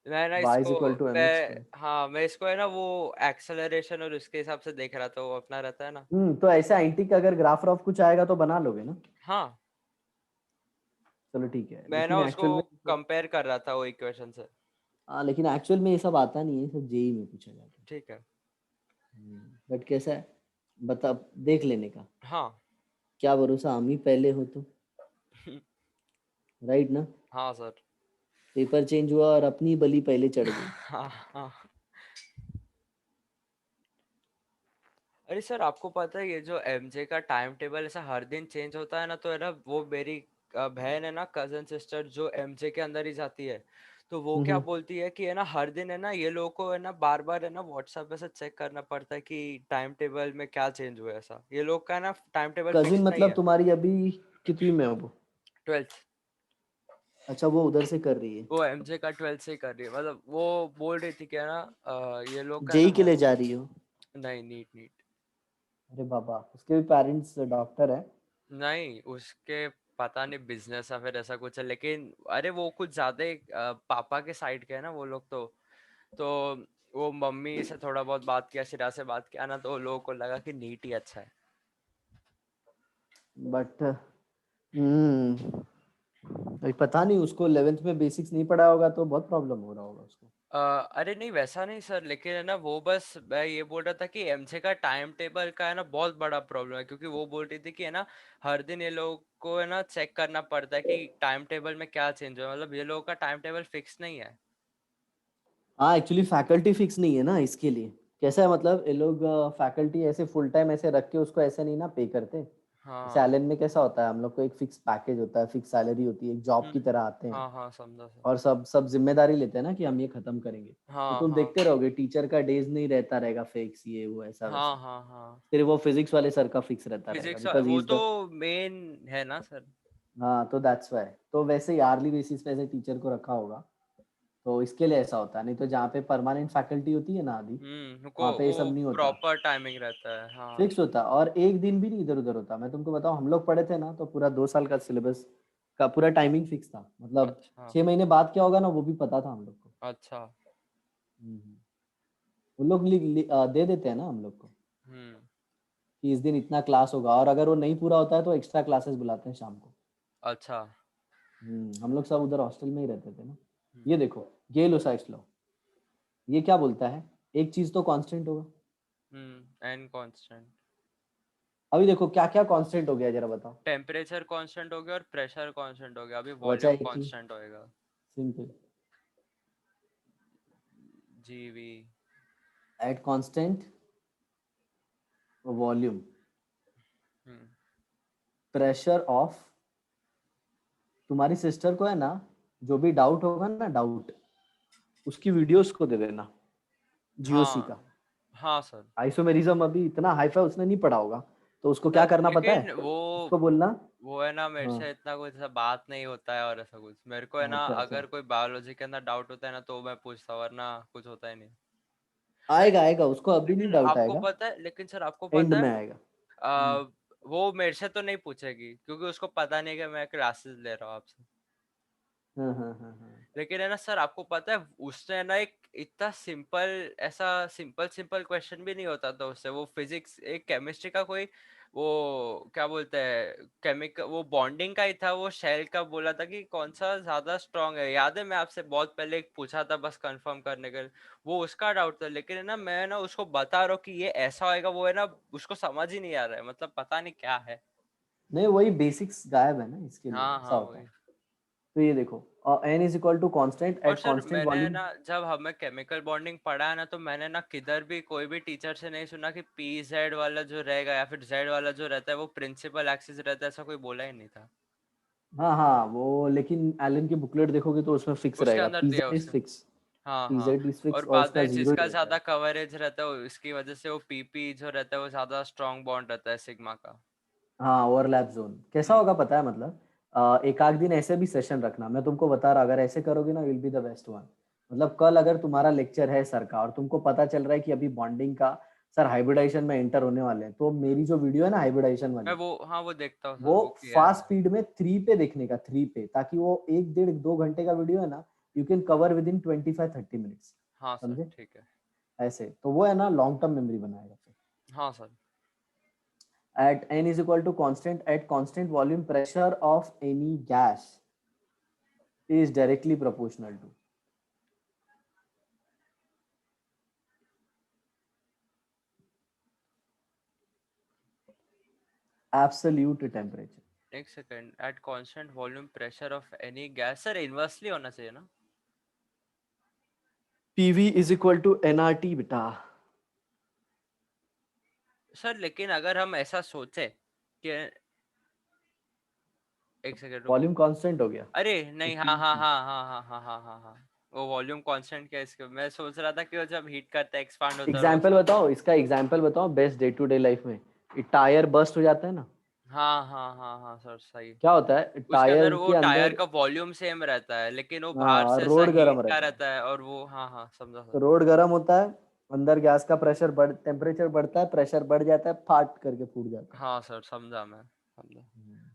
मैं ना
y इज
इसको
इक्वल टू mx स्क्वायर।
मैं इसको है ना वो एक्सेलरेशन और उसके हिसाब से देख रहा था, वो अपना रहता है ना।
तो ऐसा एंटीक अगर ग्राफ रॉफ कुछ आएगा तो बना लोगे ना?
हाँ
चलो ठीक है,
मैं ना
लेकिन
उसको
एक्चुअल में,
कंपेयर कर रहा था वो इक्वेशन से।
हाँ लेकिन एक्चुअल में ये सब आता नहीं है, सब जेई में पूछा जाता
ठीक है।
है। बट कैसा है, बता, देख लेने का
हाँ
क्या भरोसा, हम ही पहले हो तो, राइट ना?
हाँ सर।
पेपर चेंज हुआ और अपनी बलि पहले चढ़ गई।
हाँ हाँ। अरे सर आपको पता है ये जो एमजे का टाइम टेबल ऐसा हर दिन चेंज होता है ना, तो है ना वो मेरी बहन है ना, कजन सिस्टर जो एमजे के अंदर ही जाती है, तो वो क्या
हम्म,
बोलती है कि है ना हर दिन है ना ये लोगों को है ना बार बार है ना व्हाट्सएप पे से चेक करना पड़ता है कि टाइम टेबल में क्या चेंज हुआ है। ऐसा ये लोग का है ना टाइम टेबल
कजिन
फिक्स नहीं
मतलब
है।
तुम्हारी अभी कितनी में है वो?
12th।
अच्छा, वो उधर से कर रही है,
वो एमजे का 12th से ही कर रही है, मतलब वो बोल रही थी कि है ना ये लोग का है
जेई
ना
के लिए जा रही हो?
नहीं नीट नीट।
अरे बाबा, उसके भी पेरेंट्स डॉक्टर है?
नहीं उसके पता नहीं बिजनेस या फिर ऐसा कुछ है, लेकिन अरे वो कुछ ज्यादा ही पापा के साइड के है ना वो लोग, तो वो मम्मी से थोड़ा बहुत बात किया, सिरा से बात किया ना, तो लोगों को लगा कि नीट ही अच्छा है।
बट अभी पता नहीं, उसको 11th में बेसिक्स नहीं पढ़ा होगा तो बहुत प्रॉब्लम हो रहा होगा उसको।
अरे नहीं वैसा नहीं सर, लेकिन है ना वो बस मैं ये बोल रहा था कि एमसे का टाइम टेबल का है ना बहुत बड़ा प्रॉब्लम है, क्योंकि वो बोल रही थी कि है ना हर दिन ये लोग को है ना चेक करना पड़ता है कि टाइम टेबल में क्या चेंज हुआ, मतलब ये लोगों का टाइम टेबल फिक्स नहीं है।
हाँ एक्चुअली फैकल्टी फिक्स नहीं है ना इसके लिए। कैसा है मतलब, ये लोग फैकल्टी ऐसे फुल टाइम ऐसे रख के उसको ऐसे नहीं ना पे करते। जैसे
हाँ
एलन में कैसा होता है, हम लोग को एक फिक्स पैकेज होता है, फिक्स सैलरी होती है, एक जॉब की
हम्म,
तरह आते हैं,
हाँ हाँ समझा सर।
और सब सब जिम्मेदारी लेते हैं ना कि हम ये खत्म करेंगे। तो
हाँ
तुम
हाँ
देखते रहोगे टीचर का डेज नहीं रहता रहेगा फिक्स, ये वो ऐसा
हाँ
वैसा।
हाँ हाँ।
फिर वो फिजिक्स वाले सर का फिक्स रहता रहेगा,
फिजिक्स
बिकॉज ही
वो
इज
तो
द,
मेन है ना सर।
हाँ तो दैट्स वाई, तो वैसे ईयरली बेसिस पे ऐसे टीचर को रखा होगा, तो इसके लिए ऐसा होता है। नहीं तो जहाँ पे परमानेंट फैकल्टी होती है ना आदि,
उनको
वहाँ पे ये
वो
सब नहीं होता,
प्रॉपर टाइमिंग रहता है। हाँ
फिक्स होता। और एक दिन भी नहीं इधर उधर होता। मैं तुमको बताऊं, हम लोग पढ़े थे ना तो पूरा 2 साल का सिलेबस का पूरा टाइमिंग फिक्स था, मतलब
अच्छा
6 महीने बाद क्या होगा ना वो भी पता था हम लोग को।
अच्छा।
हम्म। वो लोग दे देते हैं ना हम लोग को
हम्म।
कि इस दिन इतना क्लास होगा, और अगर वो नहीं पूरा होता है तो एक्स्ट्रा क्लासेस बुलाते हैं शाम को।
अच्छा।
हम लोग सब उधर हॉस्टल में ही रहते थे ना।
हम्म।
ये देखो, ये लो साइंस लो, ये क्या बोलता है, एक चीज तो कांस्टेंट होगा।
N constant.
अभी देखो क्या क्या कांस्टेंट हो गया, जरा बताओ।
टेम्परेचर कांस्टेंट हो गया और प्रेशर कांस्टेंट हो गया, अभी
बचा
वॉल्यूम
एक चीज,
कांस्टेंट होएगा।
सिंपल,
जीवी।
At constant volume,
hmm.
Pressure of, तुम्हारी सिस्टर को है ना, जो भी डाउट होगा ना, डाउट उसकी वीडियोस को दे देना, जीओसी का।
हाँ हाँ सर।
आइसोमेरिज्म अभी इतना हाईफाई उसने नहीं पढ़ा होगा, तो उसको क्या
सर
करना पता
लेकिन
है,
वो
उसको बोलना।
वो है ना, मेरे
हाँ,
से इतना कुछ ऐसा बात नहीं होता है और ऐसा कुछ मेरे को है ना,
अच्छा अच्छा,
अगर कोई बायोलॉजी के अंदर डाउट होता है ना तो मैं पूछता हूँ, वरना कुछ होता ही नहीं।
आएगा आएगा, उसको अभी नहीं
लेकिन
डाउट
आपको
आएगा,
पता है, लेकिन सर आपको
एंड
पता है,
में आएगा।
वो मेरे से तो नहीं पूछेगी क्योंकि उसको पता नहीं कि मैं क्लासेस ले रहा हूँ आपसे।
हाँ हाँ हाँ हाँ।
लेकिन है ना सर, आपको पता है उसने है ना एक इतना सिंपल, ऐसा सिंपल सिंपल क्वेश्चन भी नहीं होता था उससे, वो फिजिक्स एक केमिस्ट्री का कोई, वो क्या बोलते हैं, केमिकल, वो बॉन्डिंग का ही था, वो शेल का बोला था कि कौन सा ज्यादा स्ट्रांग है, याद है, मैं आपसे बहुत पहले एक पूछा था बस कंफर्म करने के लिए। वो उसका डाउट था, लेकिन है ना मैं ना उसको बता रहा हूँ कि ये ऐसा होएगा, वो है ना उसको समझ ही नहीं आ रहा है, मतलब पता नहीं क्या है।
नहीं, वही बेसिक्स गायब है ना, इसके लिए
हाँ
ऐसा
हाँ
होता है।
वही।
तो ये देखो, N is equal to constant
और
एट
सर
कॉन्स्टेंट
मैंने
वॉल्यूम।
ना, जब हमें केमिकल बॉन्डिंग पढ़ा है ना, तो मैंने ना किधर भी कोई भी टीचर से नहीं सुना कि पी जेड वाला जो रहेगा या फिर जेड वाला जो रहता है वो प्रिंसिपल एक्सिस रहता है, ऐसा कोई बोला ही नहीं था।
हाँ हाँ, वो लेकिन एलन की बुकलेट देखोगे तो उसमें फिक्स
उसके
रहेगा,
अंदर
पी
दिया
जेड इज
उसने।
फिक्स,
हाँ
पी
हाँ।
जेड इज फिक्स,
और
और
बाद
उसका
में
जीरो ही
जिसका
रहता
ज्यादा
है।
कवरेज रहता है इसकी वजह से वो पीपी जो रहता है वो ज्यादा स्ट्रॉन्ग बॉन्ड रहता है सिग्मा का।
हाँ, ओवरलैप जोन कैसा
हम्म।
होगा पता है, मतलब एक आध दिन ऐसे भी सेशन रखना, मैं तुमको बता रहा, अगर ऐसे करोगे ना will be the best one. मतलब कल अगर तुम्हारा लेक्चर है सर का और तुमको पता चल रहा है कि अभी बॉन्डिंग का सर हाइब्रिडाइजेशन में एंटर होने वाले हैं, तो मेरी जो वीडियो है ना हाइब्रिडाइजेशन
मैं
वाली,
वो, हाँ वो देखता हूँ
वो
सर, वो किया है
फास्ट
मैंने।
स्पीड में 3 पे देखने का, 3 पे, ताकि वो 1 1.5 2 घंटे का वीडियो है ना, you can cover with in 25 30 minutes.
हाँ सर
समझे,
ठीक है।
ऐसे तो वो है ना लॉन्ग टर्म मेमोरी बनाएगा फिर।
हाँ sir.
At n is equal to constant, at constant volume, pressure of any gas is directly proportional to absolute temperature.
एक second, at constant volume pressure of any gas, sir inversely होना चाहिए ना।
PV is equal to nRT बेटा।
Sir लेकिन अगर हम ऐसा सोचे कि, एक सेकंड रुको।
वॉल्यूम कांस्टेंट हो गया
अरे
तो
नहीं, हाँ हाँ
PV।
हाँ हाँ हाँ हाँ हाँ हाँ हाँ। वो वॉल्यूम कांस्टेंट क्या है इसके, मैं सोच रहा था कि वो जब हीट करता है एक्सपांड होता है और वो
एग्जाम्पल
सब।
बताओ, इसका एग्जाम्पल बताओ best day to day life में। टायर बस्ट हो जाता है ना,
हाँ हाँ हाँ हाँ सर सही।
क्या होता है
उसके अंदर
टायर
वो
के
टायर
अंदर,
का वॉल्यूम सेम रहता है लेकिन वो बाहर से ऐसा
रोड गर्म
हीट का
रहता है,
रहता है, और वो, हाँ हाँ समझा
तो
सर।
रोड गर्म होता है, अंदर गैस का प्रेशर बढ़, टेम्परेचर बढ़ता है, प्रेशर बढ़ जाता है, फाट करके फूट जाता
हाँ सर समझा, मैं समझा।
है।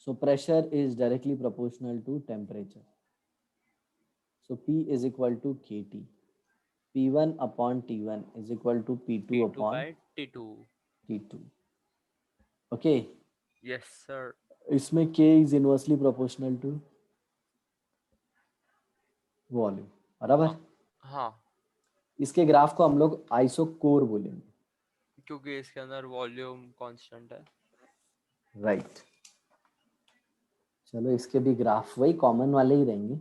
So pressure is directly proportional to temperature. So P is equal to KT. P1 upon T1 is equal to
P
P2
two
upon
by T two.
T2. Okay.
Yes sir.
इसमें K is inversely proportional to volume,
हाँ
बराबर।
हाँ।
इसके graph को हम लोग isochore बोलेंगे।
क्योंकि इसके अंदर वॉल्यूम कांस्टेंट है।
राइट, चलो इसके भी ग्राफ वही कॉमन वाले ही रहेंगे।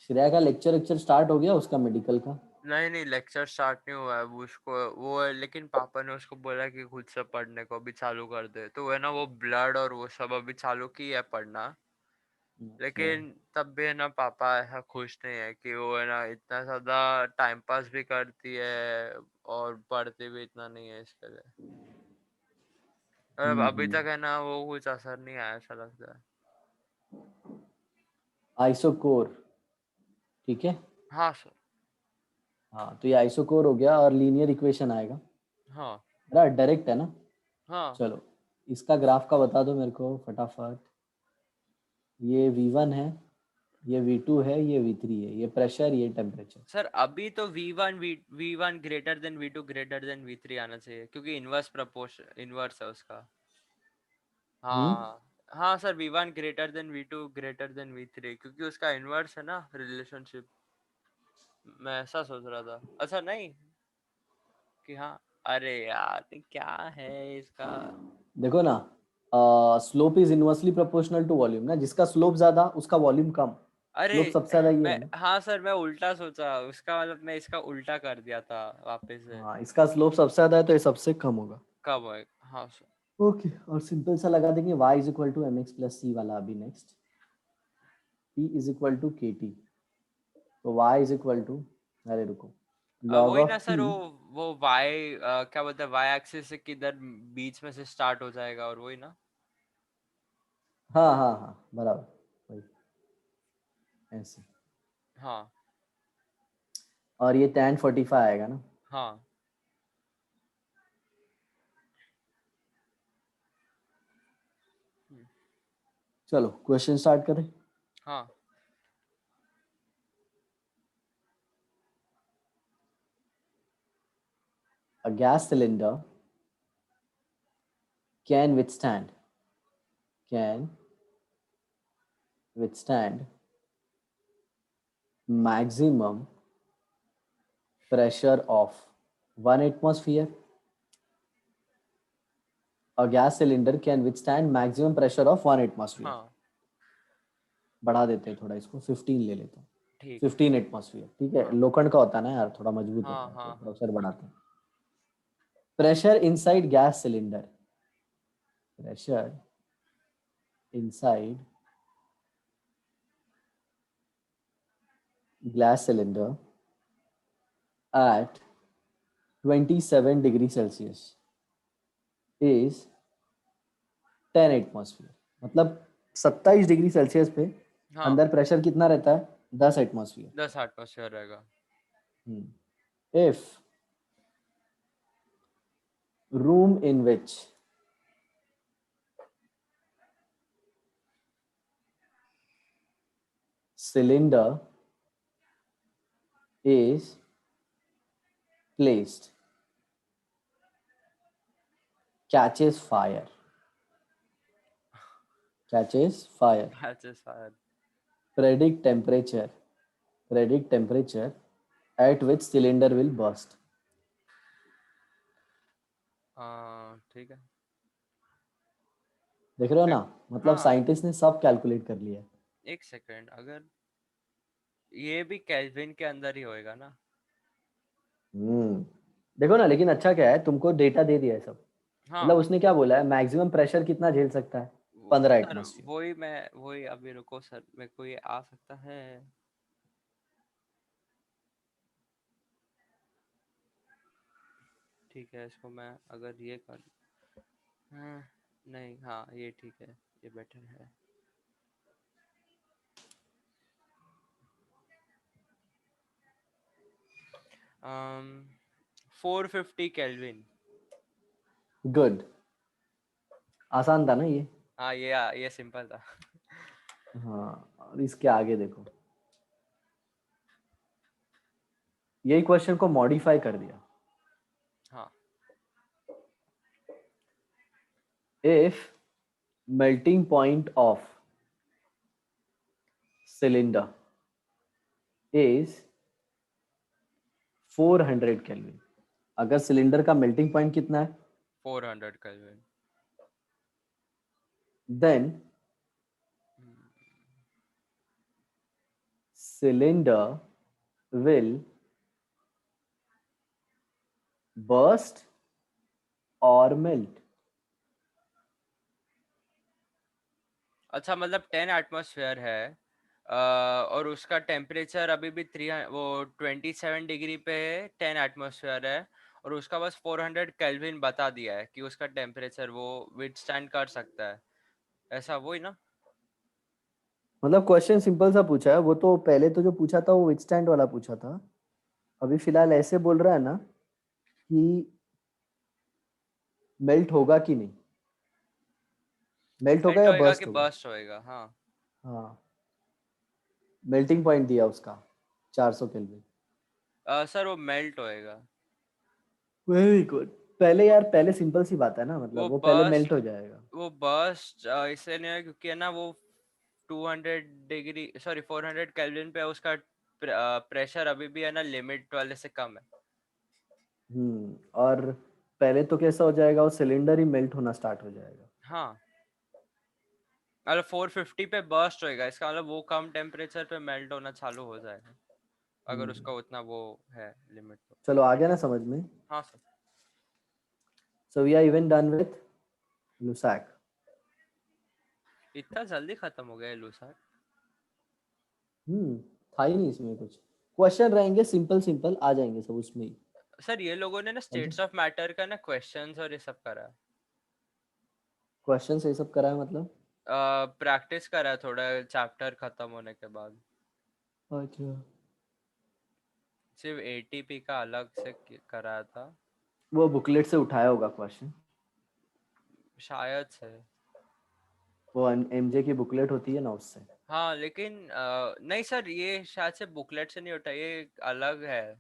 श्रेया का लेक्चर स्टार्ट हो गया उसका मेडिकल का।
नहीं नहीं, लेक्चर स्टार्ट नहीं हुआ है वो, उसको वो लेकिन पापा ने उसको बोला कि खुद से पढ़ने को अभी चालू कर दे, तो है ना वो ब्लड और वो सब अभी चालू की है पढ़ना। लेकिन तब भी है ना पापा ऐसा खुश नहीं है कि वो है ना इतना ज्यादा टाइम पास भी करती है और पढ़ती भी इतना नहीं है इसके लिए। और अभी तक है ना वो कुछ असर नहीं आया ऐसा लगता है।
आइसोकोर, ठीक है।
हाँ सर।
हाँ तो ये आइसोकोर हो गया और लीनियर इक्वेशन आएगा।
हाँ
राइट, डायरेक्ट है ना।
हाँ
चलो इसका ग्राफ का बता दो मेरे को फटाफट। ये V1 है, ये V2 है, ये V3 है, ये प्रेशर, ये टेम्परेचर।
सर अभी तो V1 greater than V2 greater than V3 आना चाहिए क्योंकि इनवर्स प्रपोर्शन इनवर्स है उसका। हाँ हाँ sir V1 greater than V2 greater than V3 क्योंकि उसका इनवर्स है ना रिलेशनशिप। मैं ऐसा सोच रहा था। अच्छा नहीं कि हाँ। अरे यार ये क्या है इसका।
देखो ना, slope is inversely proportional to volume ना, जिसका स्लोप ज्यादा उसका वॉल्यूम कम।
अरे
स्लोप सबसे ज्यादा ये
मैं
है ना।
हाँ सर मैं उल्टा सोचा उसका मतलब मैं इसका उल्टा कर दिया था वापस से।
हाँ इसका स्लोप सबसे ज्यादा है तो ये सबसे कम होगा।
कब है हाँ सर।
ओके, और सिंपल सा लगा देंगे y is equal to m x plus c वाला अभी next. p is equal to के टी, तो y इज इक्वल टू, अरे रुको, लॉग
वही ना
ऑफ p।
सर वो y क्या बोलते हैं y एक्सिस से किधर बीच में से स्टार्ट हो जाएगा और वही ना।
हाँ हाँ हाँ बराबर, वही ऐसे।
हाँ
और ये tan 45 आएगा ना।
हाँ
चलो क्वेश्चन स्टार्ट करें।
हाँ
A gas cylinder can withstand maximum pressure of 1 atmosphere. A gas cylinder can withstand maximum pressure of 1 atmosphere.
हाँ
बढ़ा देते हैं थोड़ा इसको, 15 ले लेते हैं।
ठीक है।
15 एटमॉस्फेयर, ठीक है,
हाँ
लोखंड का होता है ना यार, थोड़ा मजबूत
हाँ
होता है तो
हाँ हाँ
प्रेशर बढ़ाते हैं। Pressure inside gas cylinder, pressure inside glass cylinder at 27 degree Celsius is 10 atmosphere. मतलब 27 डिग्री सेल्सियस पे
हाँ
अंदर प्रेशर कितना रहता है, 10 एटमॉस्फेयर।
10 एटमॉस्फेयर रहेगा।
If room in which cylinder is placed catches fire,
Batches fired।
predict temperature, predict temperature at which cylinder will burst।
ठीक है।
देख रहे हो ना, मतलब
हाँ
साइंटिस्ट ने सब कैलकुलेट कर लिया है।
एक सेकंड अगर ये भी केल्विन के अंदर ही होएगा ना।
हम्म, देखो ना, लेकिन अच्छा क्या है, तुमको डेटा दे दिया है सब। मतलब
हाँ
उसने क्या बोला है, मैक्सिमम प्रेशर कितना झेल सकता है, 15
सर
एटमॉस्फेयर।
वही मैं वही अभी रुको सर मेरे को ये आ सकता है। ठीक है इसको मैं अगर ये कर हाँ, नहीं हाँ ये ठीक है ये बेटर है। 450 केल्विन।
गुड, आसान था ना ये।
हाँ ये सिंपल था।
हाँ, और इसके आगे देखो, यही क्वेश्चन को मॉडिफाई कर दिया।
हाँ
if melting point of cylinder is 400 kelvin, अगर सिलेंडर का मेल्टिंग पॉइंट कितना है,
400 kelvin.
then cylinder will burst or melt।
अच्छा मतलब 10 एटमॉस्फेयर है, और उसका टेम्परेचर अभी भी 3 वो 27 डिग्री पे है, 10 एटमॉस्फेयर है, और उसका बस 400 केल्विन बता दिया है कि उसका टेम्परेचर वो विथस्टैंड कर सकता है, ऐसा वही ना?
मतलब क्वेश्चन सिंपल सा पूछा है वो तो, पहले तो जो पूछा था वो विथस्टैंड वाला पूछा था। अभी फिलहाल ऐसे बोल रहा है ना कि मेल्ट होगा कि नहीं, मेल्ट होगा
मेल्ट
या
होएगा कि
बर्स्ट होगा।
बर्स्ट होएगा, हाँ।
हाँ, मेल्टिंग पॉइंट दिया उसका 400 केल्विन।
सर वो मेल्ट होएगा।
Very good. पहले यार, पहले सिंपल सी बात है ना, मतलब
वो
वो पहले मेल्ट
बर्स्ट
हो जाएगा।
वो बर्स्ट इसलिए नहीं है क्योंकि है ना वो 200 डिग्री, सॉरी 400 केल्विन पे उसका प्रेशर अभी भी है ना लिमिट वाले से कम है।
और पहले तो कैसा हो जाएगा, वो सिलेंडर ही मेल्ट होना स्टार्ट हो जाएगा।
हाँ मतलब 450 पे बर्स्ट होएगा, इसका मतलब वो कम टेम्परेचर पे मेल्ट होना चालू हो जाएगा, अगर
हम्म
उसका उतना वो है लिमिट तो।
चलो आ गया ना समझ में।
हाँ sir.
So we are even done with Lussac.
इतना जल्दी खत्म हो गया लूसा?
था ही नहीं इसमें कुछ, क्वेश्चन रहेंगे सिंपल सिंपल, आ जाएंगे सब उसमें ही।
सर ये लोगों ने ना
समझे,
स्टेट्स ऑफ मैटर का ना क्वेश्चंस और ये सब करा,
क्वेश्चन ये सब करा है मतलब।
प्रैक्टिस करा थोड़ा चैप्टर खत्म होने के बाद।
अच्छा,
सिर्फ एटीपी का अलग से करा था
वो बुकलेट से उठाया होगा क्वेश्चन।
शायद से।
वो एमजे की बुकलेट होती है ना, उससे।
हाँ लेकिन नहीं सर, ये शायद से बुकलेट से नहीं उठा, ये अलग है।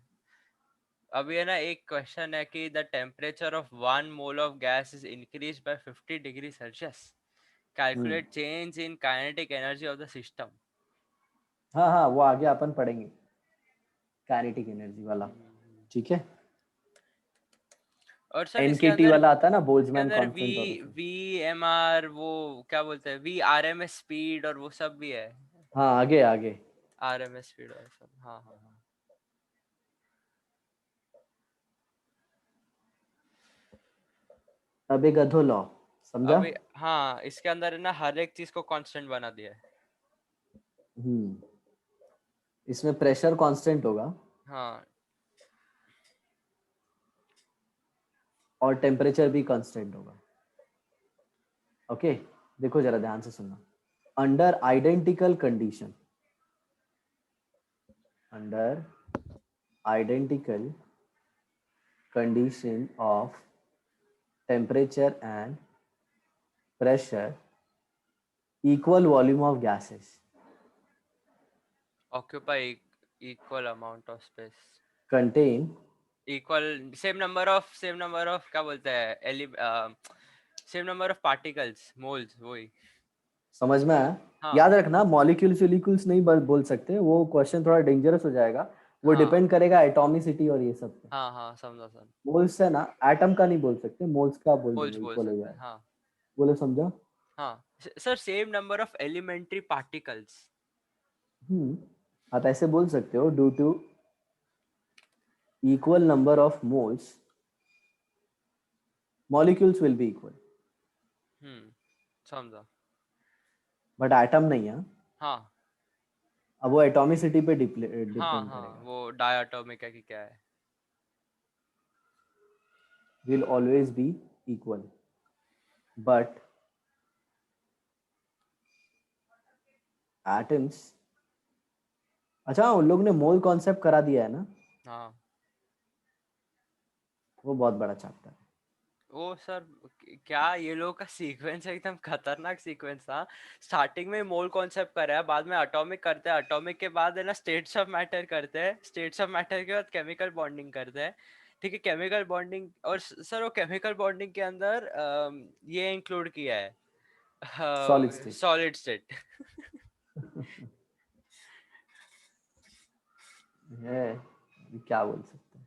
अभी है ना एक क्वेश्चन है कि the temperature of 1 mole of gas is increase by 50 degree Celsius,
hmm
calculate change in kinetic energy of the system.
हाँ हाँ, वो आगे अपन पढ़ेंगे, काइनेटिक एनर्जी वाला। ठीक है।
और सर
एनकेटी वाला आता है ना,
इसके
बोल्ट्जमैन
अंदर वी
कांस्टेंट और वो सब।
वी एम आर वो क्या बोलते हैं, V R M S speed और वो सब भी है।
हाँ, आगे आगे।
आर एम एस स्पीड और सब, हाँ हाँ हाँ।
अबे गधो लॉ, समझा।
अभी हाँ, इसके अंदर है ना हर एक चीज को कांस्टेंट बना दिया है।
हम्म इसमें प्रेशर कांस्टेंट होगा
हाँ
और टेम्परेचर भी कांस्टेंट होगा। ओके, देखो जरा ध्यान से सुनना। Under identical condition, under identical condition of temperature and pressure, equal volume of gases
occupy equal amount of space,
contain,
equal same number of क्या बोलते हैं same number of particles moles वही।
समझ में आया।
हाँ
याद रखना, मॉलिक्यूल्स वॉलिक्यूल्स नहीं बोल सकते, वो क्वेश्चन थोड़ा डेंजरस हो जाएगा। वो
हाँ
डिपेंड करेगा एटॉमिसिटी और ये सब पे।
हाँ हाँ समझा सर।
मोल्स है ना, एटम का नहीं बोल सकते, मोल्स का बोल
मोल्स
देंगे,
बोल
इक्वल हो
सकते हैं,
जाएगा।
हाँ।
बोले समझा।
हाँ sir, same number of elementary particles.
हम्म आप ऐसे बोल सकते हो, due to equal number of moles molecules will be equal.
समझा।
बट एटम नहीं है।
हाँ
अब वो एटॉमिसिटी पे
हाँ
डिपेंड
हाँ,
करेगा।
वो डायटोमिक है कि क्या है।
will always be equal, but atoms, अच्छा उन लोग ने मोल कॉन्सेप्ट करा दिया है ना,
हाँ
वो बहुत बड़ा चैप्टर है।
वो सर, क्या ये लोग का सीक्वेंस एकदम खतरनाक सीक्वेंस था। स्टार्टिंग में मोल कॉन्सेप्ट करा है, बाद में एटॉमिक करते हैं, एटॉमिक के बाद है ना स्टेट्स ऑफ मैटर करते हैं, स्टेट्स ऑफ मैटर के बाद केमिकल बॉन्डिंग करते हैं। ठीक है, केमिकल बॉन्डिंग, और सर वो केमिकल बॉन्डिंग के अंदर ये इंक्लूड किया है
सॉलिड स्टेट।
Solid state.
है, अभी क्या बोल सकते हैं।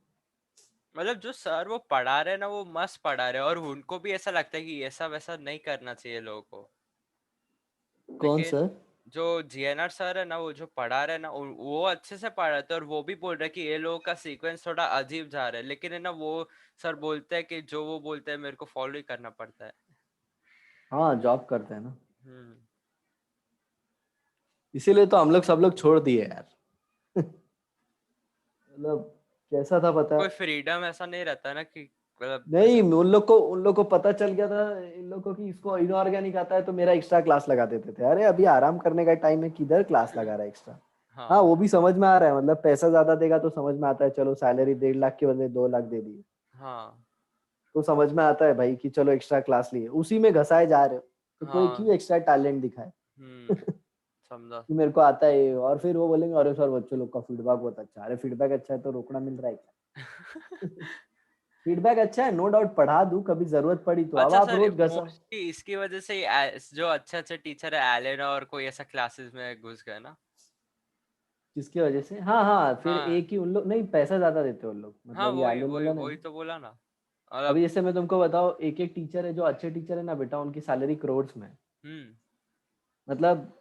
मतलब जो सर वो पढ़ा रहे हैं ना, वो मस्त पढ़ा रहे हैं, और उनको भी ऐसा लगता है कि ऐसा वैसा नहीं करना चाहिए लोगों को।
कौन
लेकिन
सर।
जो जीएनआर सर है ना, वो जो पढ़ा रहे हैं ना, वो अच्छे से पढ़ा रहे थे, और वो भी बोल रहे हैं कि ये लोगों का सीक्वेंस थोड़ा अजीब जा रहा है, लेकिन है ना वो सर बोलते हैं कि जो वो बोलते हैं मेरे को फॉलो ही करना पड़ता है।
हाँ, जॉब करते हैं ना।
हम्म
इसीलिए तो हम लोग सब लोग छोड़ दिए यार। मतलब कैसा था पता
कोई
है?
फ्रीडम ऐसा नहीं रहता ना कि मतलब
नहीं,
ऐसा।
उन लोग को पता चल गया था इन लोगों को कि इसको इनऑर्गेनिक आता है, तो मेरा एक्स्ट्रा क्लास लगा देते थे। अरे अभी आराम करने का टाइम है, किधर क्लास लगा रहा है एक्स्ट्रा। हाँ,
हाँ
वो भी समझ में आ रहा है, मतलब पैसा ज्यादा देगा तो समझ में आता है, चलो सैलरी 1.5 लाख के बदले 2 लाख दे दिए,
हाँ
तो समझ में आता है भाई कि चलो एक्स्ट्रा क्लास लिए, उसी में घसाए जा रहे हो, तो कोई
हाँ।
क्यों एक्स्ट्रा टैलेंट दिखाए।
समझा।
कि मेरे को आता है ये, और फिर वो बोलेंगे अरे सर बच्चों लोग का फीडबैक बहुत अच्छा है। अरे फीडबैक अच्छा है तो रोकना मिल रहा है क्या? फीडबैक अच्छा है, नो डाउट, पढ़ा दूं, कभी जरूरत पड़ी तो। अब
अच्छा
आप
सर,
रोज घसा।
मोस्टली इसकी वजह से जो अच्छे अच्छे टीचर है एलेना और कोई ऐसा क्लासेस में घुस गए ना।
किसकी वजह से? हाँ हाँ, फिर
हाँ
एक ही उन लोग नहीं, पैसा ज्यादा देते हैं उन लोग,
हाँ,
मतलब ये
वही
आलिया
वही
बोला ना।
वही तो बोला ना।
अभी
मतलब।
जैसे मैं तुमको बताऊं, एक एक टीचर है जो अच्छे टीचर है ना बेटा, उनकी सैलरी करोड़ में है।
हम्म।
मतलब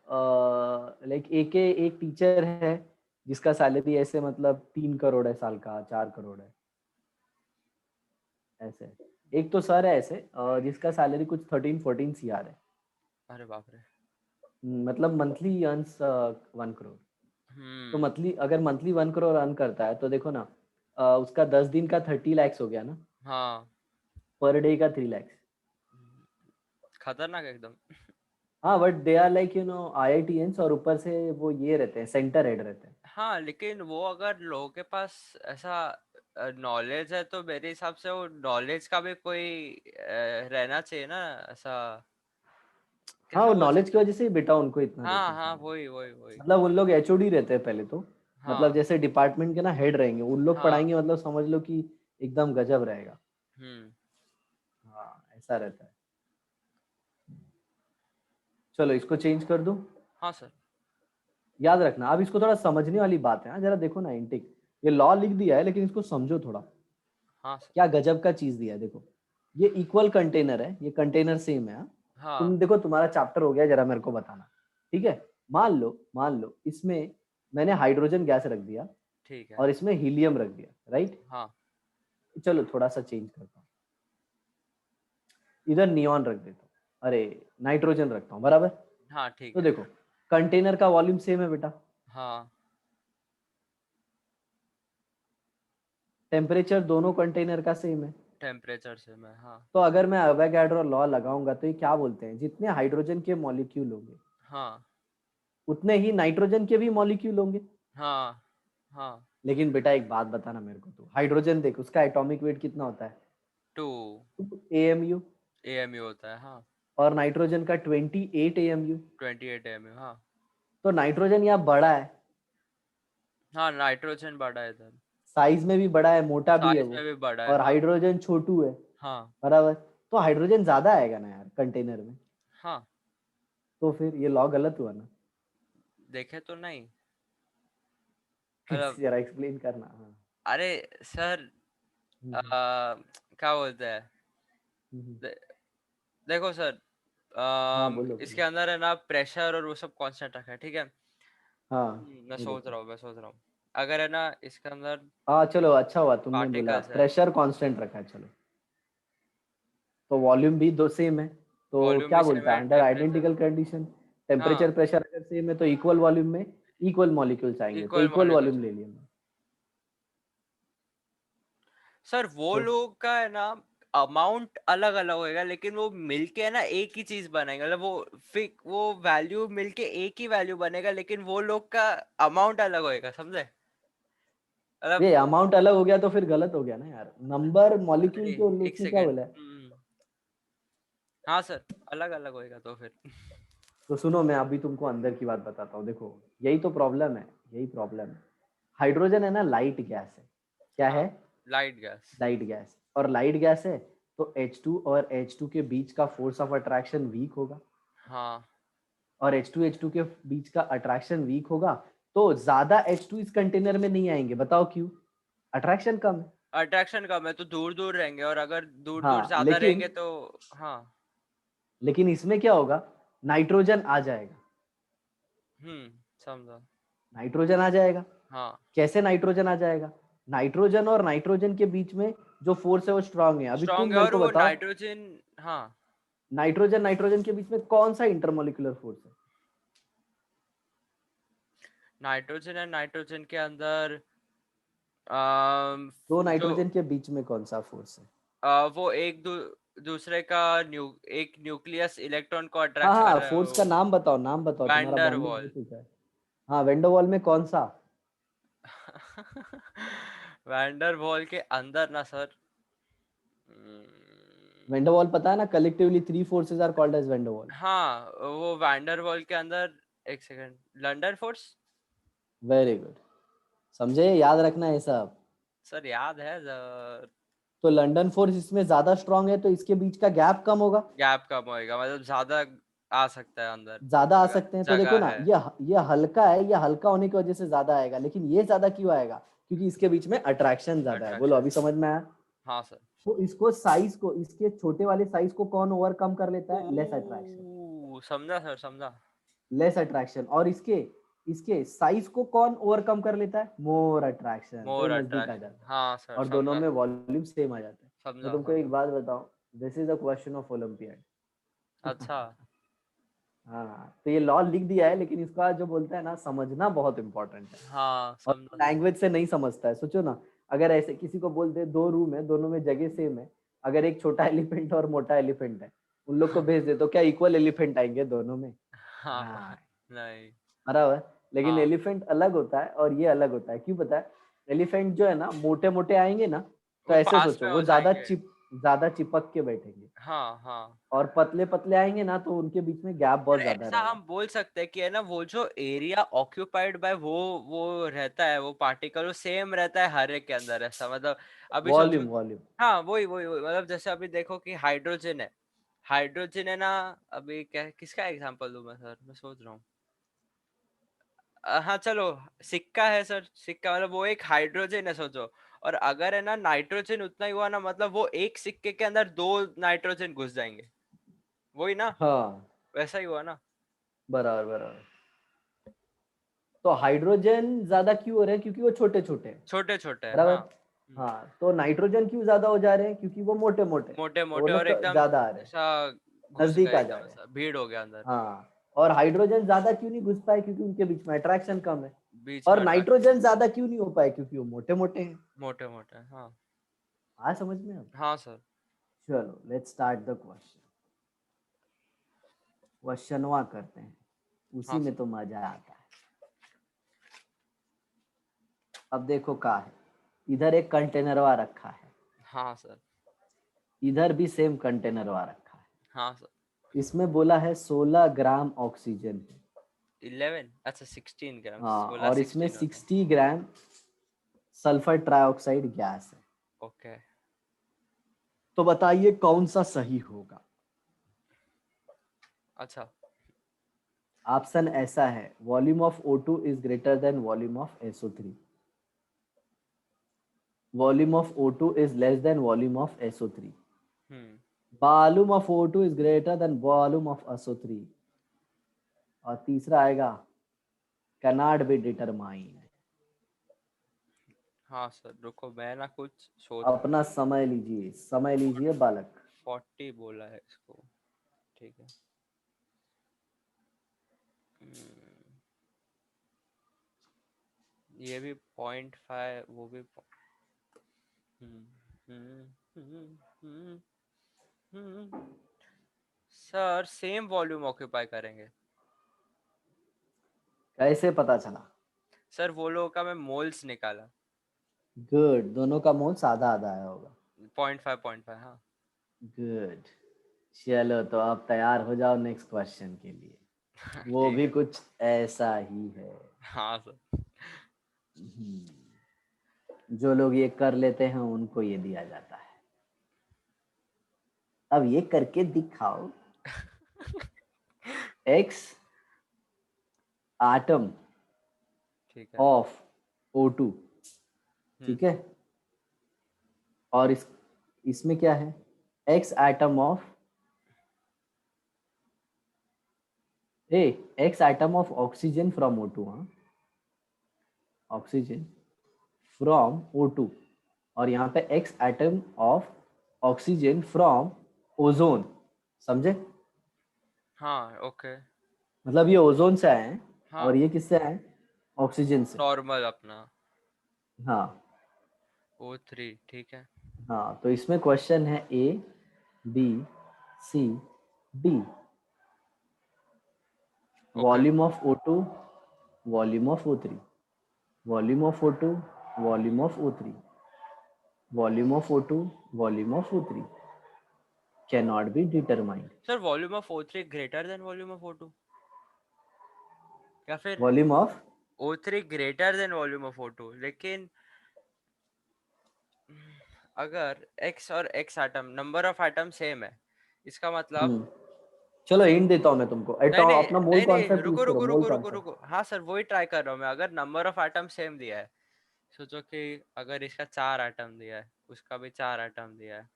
लाइक एक टीचर है जिसका सैलरी ऐसे मतलब 3 करोड़ है साल का, 4 करोड़ है ऐसे। एक तो सर है ऐसे जिसका सैलरी कुछ 13-14 CR है।
अरे बाप रे।
मतलब मंथली अर्न्स 1 करोड़। तो
हम्म।
मंथली, अगर मंथली 1 करोड़ अर्न करता है तो देखो ना, उसका 10 दिन का 30 lakhs हो गया ना,
हाँ।
पर डे का 3 lakhs।
खतरनाक एकदम।
हाँ, but they are like IITians, और ऊपर से वो ये रहते हैं, सेंटर हेड रहते हैं।
हाँ, लेकिन वो अगर लोगों के पास ऐसा नॉलेज है तो मेरे हिसाब से वो नॉलेज का भी कोई रहना चाहिए ना ऐसा।
हाँ,
कैसे
वो
बोल
नॉलेज की
सकते हैं।
वजह से ही बेटा उनको इतना देते
हाँ
हैं
हाँ,
सैलरी।
वही वही वही।
मतलब उन लोग HOD रहते हैं पहले तो, मतलब
हाँ
जैसे डिपार्टमेंट के ना हेड रहेंगे, उन लोग
हाँ।
पढ़ाएंगे, मतलब समझ लो कि एकदम गजब रहेगा।
हम्म।
हाँ, ऐसा रहता है। चलो इसको चेंज कर दूं।
हाँ सर।
याद रखना, अब इसको थोड़ा समझने वाली बात है। हाँ, जरा देखो ना इंटिक, ये लॉ लिख दिया है लेकिन इसको समझो थोड़ा,
हाँ सर।
क्या गजब का चीज दिया है। देखो, ये इक्वल कंटेनर है, ये कंटेनर सेम है। हाँ?
हाँ।
तुम देखो, तुम्हारा चैप्टर हो गया, जरा मेरे को बताना। ठीक है, मान लो इसमें मैंने हाइड्रोजन गैस रख दिया
ठीक है।
और इसमें हीलियम रख दिया, राइट?
हाँ
चलो थोड़ा सा चेंज करता हूँ, इधर नियॉन रख देता हूँ, अरे नाइट्रोजन रखता हूँ, बराबर?
हाँ। ठीक
तो
है।
देखो, कंटेनर का वॉल्यूम सेम है बेटा,
हाँ।
टेम्परेचर दोनों कंटेनर का सेम है।
टेम्परेचर से मैं, हाँ।
तो अगर मैं अवोगाड्रो लॉ लगाऊंगा तो ये क्या बोलते हैं, जितने हाइड्रोजन के मॉलिक्यूल होंगे
हाँ
उतने ही नाइट्रोजन के भी मॉलिक्यूल होंगे।
हाँ। हाँ।
लेकिन बेटा एक बात बताना मेरे को, तो हाइड्रोजन देख, उसका एटॉमिक वेट कितना होता है?
2
AMU।
AMU होता है, हाँ।
और नाइट्रोजन का 28 AMU।
28 AMU, हाँ।
तो नाइट्रोजन यहाँ बड़ा है,
हाँ, नाइट्रोजन बड़ा है इधर।
साइज में भी बड़ा है, मोटा भी है
साइज
वो।
में भी बड़ा है,
और
हाँ।
हाइड्रोजन छोटू है,
हाँ
बराबर? तो हाइड्रोजन ज्यादा आएगा ना यार कंटेनर में।
हाँ।
तो फिर ये लॉ गलत हुआ ना?
देखे तो नहीं। मतलब।
कैसे, जरा एक्सप्लेन करना। हाँ।
अरे सर,
हम्म,
क्या बोलते हैं।
हम्म।
दे, देखो सर,
हाँ बोलो
इसके
बोलो।
अंदर है ना प्रेशर और वो सब कांस्टेंट रखा है, ठीक है।
हाँ, ये देखो।
मैं सोच रहा हूँ अगर है ना इसके अंदर
हाँ चलो, अच्छा हुआ तुमने बोला,
पार्टिकल्स है।
प्रेशर कांस्टेंट रखा है, चलो। तो वॉल्यूम भी दो सेम है, तो
वॉल्यूम
क्या
भी सेम
बोलता
है,
है under
temperature.
Identical condition, temperature
हाँ,
प्रेशर अगर सेम है तो इक्वल वॉल्यूम में इक्वल मॉलिक्यूल्स आएंगे, तो
इक्वल
इक्वल
मॉलिक्यूल्स।
वॉल्यूम ले लिया मैंने।
सर वो
तो
लोग का है ना अमाउंट अलग अलग होएगा, लेकिन वो मिलके है ना एक ही चीज बनेगा। मतलब वो वैल्यू मिलके एक ही वैल्यू बनेगा, लेकिन वो लोग का अमाउंट अलग होएगा, समझे। मतलब।
ये अमाउंट अलग हो गया तो फिर गलत हो गया ना यार, नंबर मॉलिक्यूल
अरे
के
एक
उसने क्या
सेकेंड।
बोला है?
हाँ सर, अलग अलग होएगा तो फिर।
तो सुनो, मैं अभी तुमको अंदर की बात बताता हूँ। देखो, यही तो प्रॉब्लम है, यही प्रॉब्लम है। हाइड्रोजन है ना, लाइट गैस है। क्या
हाँ,
है?
Light gas.
Light gas. और लाइट गैस है तो H2 और H2 के बीच का फोर्स ऑफ अट्रैक्शन वीक होगा।
हाँ।
और H2 के बीच का अट्रैक्शन वीक होगा, तो ज्यादा H2 इस कंटेनर में नहीं आएंगे। बताओ क्यों? अट्रैक्शन कम है।
अट्रैक्शन कम है तो दूर दूर रहेंगे, और अगर दूर दूर
हाँ,
ज्यादा
लेकिन
रहेंगे तो। हाँ।
इसमें क्या होगा, नाइट्रोजन आ जाएगा।
समझा।
नाइट्रोजन आ जाएगा।
हाँ।
कैसे नाइट्रोजन आ जाएगा? नाइट्रोजन और नाइट्रोजन के बीच में जो फोर्स है वो स्ट्रांग है। अभी तुम
स्ट्रांग है,
मेरे
और
को
वो
बताओ,
नाइट्रोजन। हाँ।
नाइट्रोजन नाइट्रोजन के बीच में कौन सा इंटरमोलिकुलर फोर्स है?
नाइट्रोजन है, नाइट्रोजन के अंदर
दो
जो
नाइट्रोजन के बीच में कौन सा फोर्स है?
वो एक दूसरे का एक न्यूक्लियस इलेक्ट्रॉन को
हाँ
अट्रैक्ट कर
हाँ,
रहा है,
फोर्स का
वो
नाम बताओ, नाम बताओ, तुम्हारा
वैंडर
बॉन्डिंग हो
वॉल।
चुका है। हाँ, वेंडोवॉल में कौन सा?
वैंडर वॉल के अंदर ना सर।
वेंडोवॉल पता है ना, collectively three forces are called as van der Waals.
हाँ वो वैंडर वॉल के अंदर, एक second, London force.
Very good, समझे, याद रखना है सब।
सर याद है सर।
तो लंदन फोर्स इसमें ज्यादा स्ट्रांग है, तो इसके बीच का गैप कम होगा,
गैप कम होएगा, मतलब ज्यादा आ सकता है अंदर,
ज्यादा आ
जगह
सकते हैं। तो देखो
जगह
ना,
है।
ये हल्का है, ये हल्का होने की वजह से ज्यादा आएगा, लेकिन ये ज्यादा क्यों आएगा? क्योंकि इसके बीच में अट्रैक्शन ज्यादा है। बोलो,
अट्रैक्शन।
अभी समझ में आया?
हाँ सर।
तो इसको साइज को, इसके छोटे वाले साइज को कौन ओवरकम कर लेता है? Less attraction.
समझा सर, समझा।
Less attraction. और इसके इसके साइज को कौन ओवरकम कर लेता है? More attraction. तो ये
मोर
नजदीक आ
अट्रैक्शन,
जाता है,
हाँ सर,
और दोनों
समझा
में
सर,
वॉल्यूम सेम आ जाता है। मैं
समझा
तुमको एक
समझा।
बात बताऊं, this is a question of olympiad.
अच्छा।
हाँ, तो ये लॉ लिख दिया है, लेकिन इसका जो बोलता है ना, समझना बहुत इंपॉर्टेंट है।
हाँ
और
समझा सर।
लैंग्वेज से नहीं समझता है। सोचो ना, अगर ऐसे किसी को बोल दे दो रूम है, दोनों में जगह सेम है, अगर एक छोटा एलिफेंट और मोटा एलिफेंट है, उन लोग को भेज दे, तो क्या इक्वल एलिफेंट आएंगे दोनों में?
हाँ।
ना,
नहीं।
बराबर। लेकिन
हाँ,
एलिफेंट अलग होता है और ये अलग होता है। क्यों पता है? एलिफेंट जो है ना, मोटे मोटे आएंगे ना, तो
वो
ऐसे
पास
सोचो,
में
वो
हो जाएंगे।
ज्यादा चिपक के बैठेंगे।
हाँ हाँ।
और पतले पतले आएंगे ना, तो उनके बीच में गैप
और
बहुत ज्यादा
ऐसा
रहेगा।
हम बोल सकते हैं कि है ना, वो जो एरिया ऑक्यूपाइड बाय वो रहता है, वो पार्टिकल वो सेम रहता है हर एक के अंदर, ऐसा मतलब। अभी सोचो।
Volume volume.
हाँ वही मतलब जैसे अभी देखो कि हाइड्रोजन है, हाइड्रोजन है ना। अभी क्या, किसका एग्जांपल दूं मैं सर, मैं सोच रहा हूँ। हाँ चलो, सिक्का है सर, सिक्का मतलब वो एक हाइड्रोजन है, सोचो। और अगर है ना नाइट्रोजन उतना ही हुआ ना, मतलब वो एक सिक्के के अंदर दो नाइट्रोजन घुस जाएंगे, वही ना,
हाँ,
वैसा ही हुआ ना।
बराबर बराबर। तो हाइड्रोजन ज्यादा क्यों हो रहे हैं? क्योंकि वो छोटे छोटे हैं।
छोटे छोटे हैं, हाँ।
बराबर। हाँ, तो नाइट्रोजन क्यों ज्यादा हो जा रहे हैं? क्योंकि वो मोटे मोटे,
मोटे
तो वो
मोटे
लोग
और
तो
एकदम
ज्यादा आ रहे हैं,
ऐसा घुस
नजदीक
गए,
आ जा
एकदम
रहे हैं।
ऐसा भीड़ हो गया अंदर।
हाँ, और हाइड्रोजन ज्यादा क्यों नहीं घुस पाए? क्योंकि उनके बीच में अट्रैक्शन कम है।
बीच में
और
अट्रैक्शन,
नाइट्रोजन ज्यादा क्यों नहीं हो पाए? क्योंकि वो मोटे मोटे हैं।
मोटे मोटे, हाँ।
आ समझ में अब?
हाँ सर।
चलो, लेट्स स्टार्ट द क्वेश्चन। क्वेश्चनवा करते हैं,
हाँ
उसी में
सर।
तो मजा आता है। अब देखो क्या है, इधर एक कंटेनरवा रखा है,
हाँ सर।
इधर भी सेम कंटेनरवा रखा है।
हाँ सर।
इसमें बोला है 16 ग्राम ऑक्सीजन है।
11, अच्छा 16 ग्राम,
हाँ,
16
और इसमें
16 होता है।
60 ग्राम सल्फर ट्राइऑक्साइड गैस है।
ओके।
तो बताइए कौन सा सही होगा?
अच्छा।
ऑप्शन ऐसा है, volume of O2 is greater than volume of SO3, volume of O2 is less than volume of SO3,
hmm.
Volume of O2 is greater than volume of SO3, और तीसरा आएगा कैनॉट बी डिटरमाइन।
हाँ sir, रुको मैं ना कुछ सोच रहा
अपना समय लीजिए, समय लीजिए बालक।
हूँ। 40 बोला है इसको, ठीक है। हम्म, ये भी 0.5, वो भी हम्म, हम्म, हम्म, हम्म, सर सेम वॉल्यूम ऑक्यूपाई करेंगे।
कैसे पता चला?
सर वो लोगों का मैं मोल्स निकाला।
गुड, दोनों का मोल आधा आधा आया होगा।
0.5 हाँ।
गुड। चलो, तो आप तैयार हो जाओ नेक्स्ट क्वेश्चन के लिए। वो
ठीक
भी
है।
कुछ ऐसा ही है।
हाँ सर।
जो लोग ये कर लेते हैं उनको ये दिया जाता है। अब ये करके दिखाओ। एक्स आटम
ठीक है।
ऑफ O2,
हम्म।
ठीक है, और इसमें क्या है? X item of A x item of oxygen from O2, हाँ, ऑक्सीजन फ्रॉम O2, और यहाँ पे x item of oxygen from ozone. समझे?
हाँ ओके।
मतलब ये ओजोन से आए हैं,
हाँ
और ये किससे आए हैं? ऑक्सीजन से।
नॉर्मल अपना
हाँ
O3, ठीक है।
हाँ, तो इसमें क्वेश्चन है A, B, C, D.
Okay
volume of O2, volume of O3, volume of O2, volume of O3, volume of O2, volume of O3 cannot be determined।
Sir, volume of O3 greater than volume of O2, या फिर
volume of,
O3 greater than volume of O2, लेकिन अगर X और X atom, number of atom same है, इसका मतलब
चलो hint देता हूँ मैं तुमको,
नहीं
एटॉम
नहीं
अपना मोल
नहीं नहीं,
कॉन्सेप्ट यूज
रुको
करो,
रुको
मोल
रुको रुको
कॉन्सेप्ट।
रुको, हाँ सर वही ट्राई कर रहा हूँ मैं। अगर नंबर ऑफ एटम सेम दिया है, सोचो कि अगर इसका 4 एटम दिया है, उसका भी 4 एटम दिया है,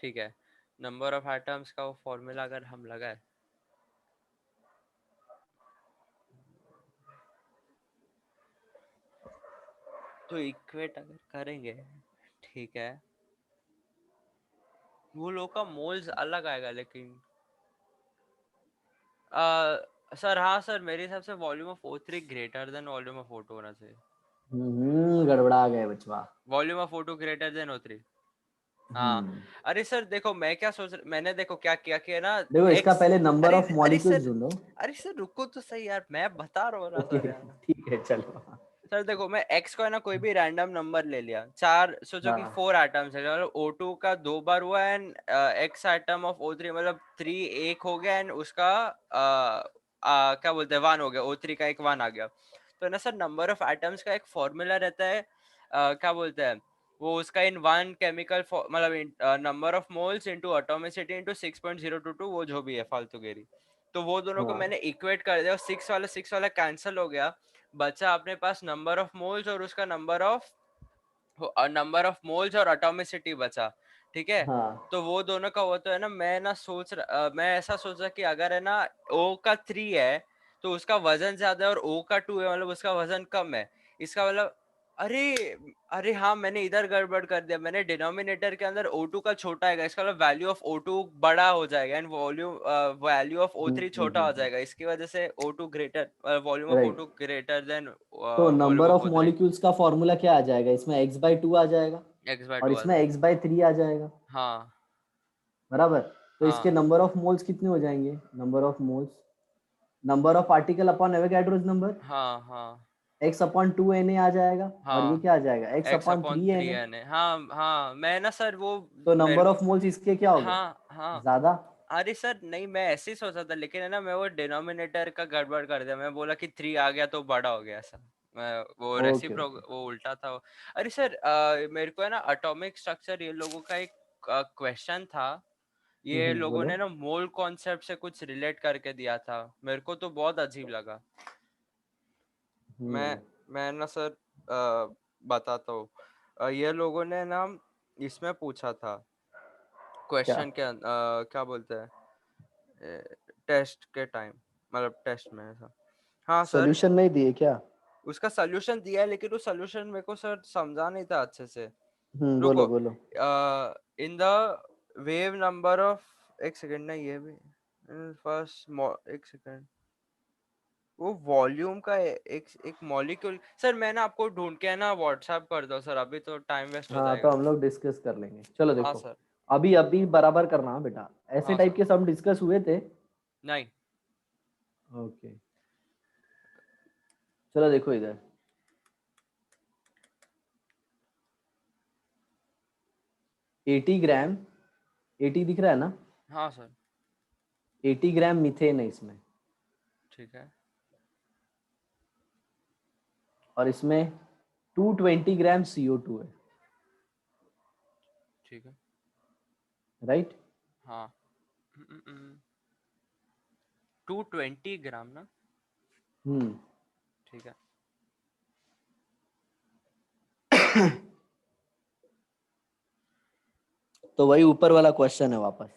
ठीक है, नंबर ऑफ एटम्स का वो फॉर्मूला अगर हम लगाए, तो इक्वेट अगर करेंगे, ठीक है, वो लोग का मोल्स अलग आएगा, लेकिन सर हाँ सर, मेरे हिसाब से volume of O3 greater than volume of O2 होना चाहिए।
गड़बड़ा गए बचवा।
Volume of O2 greater then O3। हाँ।
हम्म
अरे सर देखो, मैं क्या सोच रहा, मैंने देखो क्या किया कि है ना,
देखो, इसका
एक्स,
पहले नंबर
अरे
ऑफ
अरे
मॉलिक्यूल्स
सर,
ढूंढो।
अरे सर रुको तो सही यार, मैं बता रहा हूँ ना
ओके
सर यार।
ठीक है चलो।
सर देखो, मैं एक्स को है ना कोई भी रैंडम नंबर ले लिया, चार, सोचो कि
हाँ
4 एटम्स है, मतलब O2 का 2 बार हुआ and x atom of O3, मतलब 3 एक हो गया एंड उसका क्या बोलते हैं 1 हो गया, O3 का एक 1 आ गया। तो ना सर, नंबर ऑफ एटम्स का एक फॉर्मूला रहता है, क्या बोलते हैं वो, उसका इन वन केमिकल, मतलब number of moles into atomicity into 6.022, वो जो भी है फालतूगिरी। तो वो दोनों को
हाँ
मैंने इक्वेट कर दिया, 6 वाला कैंसिल हो गया, बचा अपने पास नंबर ऑफ मोल्स और उसका नंबर ऑफ मोल्स और एटॉमिसिटी बचा, ठीक है।
हाँ।
तो वो दोनों का वो तो है ना, मैं ऐसा सोच रहा कि अगर है ना O का 3 है, तो उसका वजन ज्यादा है, और O का 2 है, मतलब उसका वजन कम है, इसका मतलब, अरे अरे हाँ, मैंने इधर गड़बड़ कर दिया, मैंने डिनोमिनेटर के अंदर O2 का छोटा आएगा, इसका मतलब वैल्यू ऑफ O2 बड़ा हो जाएगा एंड वैल्यू ऑफ O3 छोटा हो जाएगा, इसकी वजह से O2 greater, volume of
right.
O2 greater than
तो
volume
number
of
of
O3।
Molecules का फॉर्मूला क्या आ जाएगा इसमें? x/2 आ जाएगा, और
X/2 आ
इसमें
जाएगा।
x/3 आ जाएगा,
हाँ
बराबर। तो इसके
हाँ
नंबर ऑफ मोल्स कितने हो जाएंगे? Number of moles, number of particle upon Avogadro's number,
हाँ हाँ
x/2 Na आ जाएगा, और ये
हाँ,
क्या आ जाएगा?
X upon three
x/3Na।
N है, हाँ हाँ, मैं ना सर वो,
तो
मेरे
नंबर
को,
ऑफ मोल्स इसके क्या हो गए?
हाँ हाँ,
ज्यादा।
अरे सर नहीं, मैं ऐसे ही सोचा था, लेकिन है ना मैं वो डिनोमिनेटर का गड़बड़ कर दिया, मैं बोला कि 3 आ गया तो बड़ा हो गया ऐसा, मैं वो
ओके
रेसिप्रो,
ओके।
वो उल्टा था वो। अरे सर, मेरे को है ना एटॉमिक स्ट्रक्चर ये लोगों का एक क्वेश्चन था, ये लोगों
बोलो।
ने ना मोल कॉन्सेप्ट से कुछ रिलेट करके दिया था, मेरे को तो बहुत अजीब लगा। मैं
हम्म
मैं ना सर बताता हूँ, ये लोगों ने ना इसमें पूछा था,
क्या?
क्वेश्चन के क्या बोलते हैं, टेस्ट के टाइम, मतलब टेस्ट में ऐसा। हाँ सर,
सॉल्यूशन नहीं दिए क्या?
उसका सोल्यूशन दिया है, लेकिन वो सोल्यूशन मेरे को सर समझा नहीं था अच्छे से।
बोलो
रुको,
बोलो।
In the wave number of, एक सेकंड ना, ये भी फर्स्ट, एक सेकंड, वो वॉल्यूम का एक एक मॉलिक्यूल, सर मैं ना आपको ढूंढ के है ना व्हाट्सएप कर दो सर, अभी तो टाइम वेस्ट हो
हाँ तो
जाएगा।
हम लोग डिस्कस कर लेंगे, चलो
हाँ
देखो।
सर।
अभी अभी बराबर करना है बेटा, ऐसे
हाँ
टाइप
सर।
के सम डिस्कस हुए थे।
नहीं।
ओके, चलो देखो इधर, 80 ग्राम, 80 दिख रहा है ना?
हाँ सर।
80 ग्राम मीथेन है इसमें,
ठीक है।
और इसमें 220 ग्राम CO2 है,
ठीक है।
राइट?
हाँ। 220 ग्राम ना।
हम्म
ठीक है।
तो वही ऊपर वाला क्वेश्चन है वापस,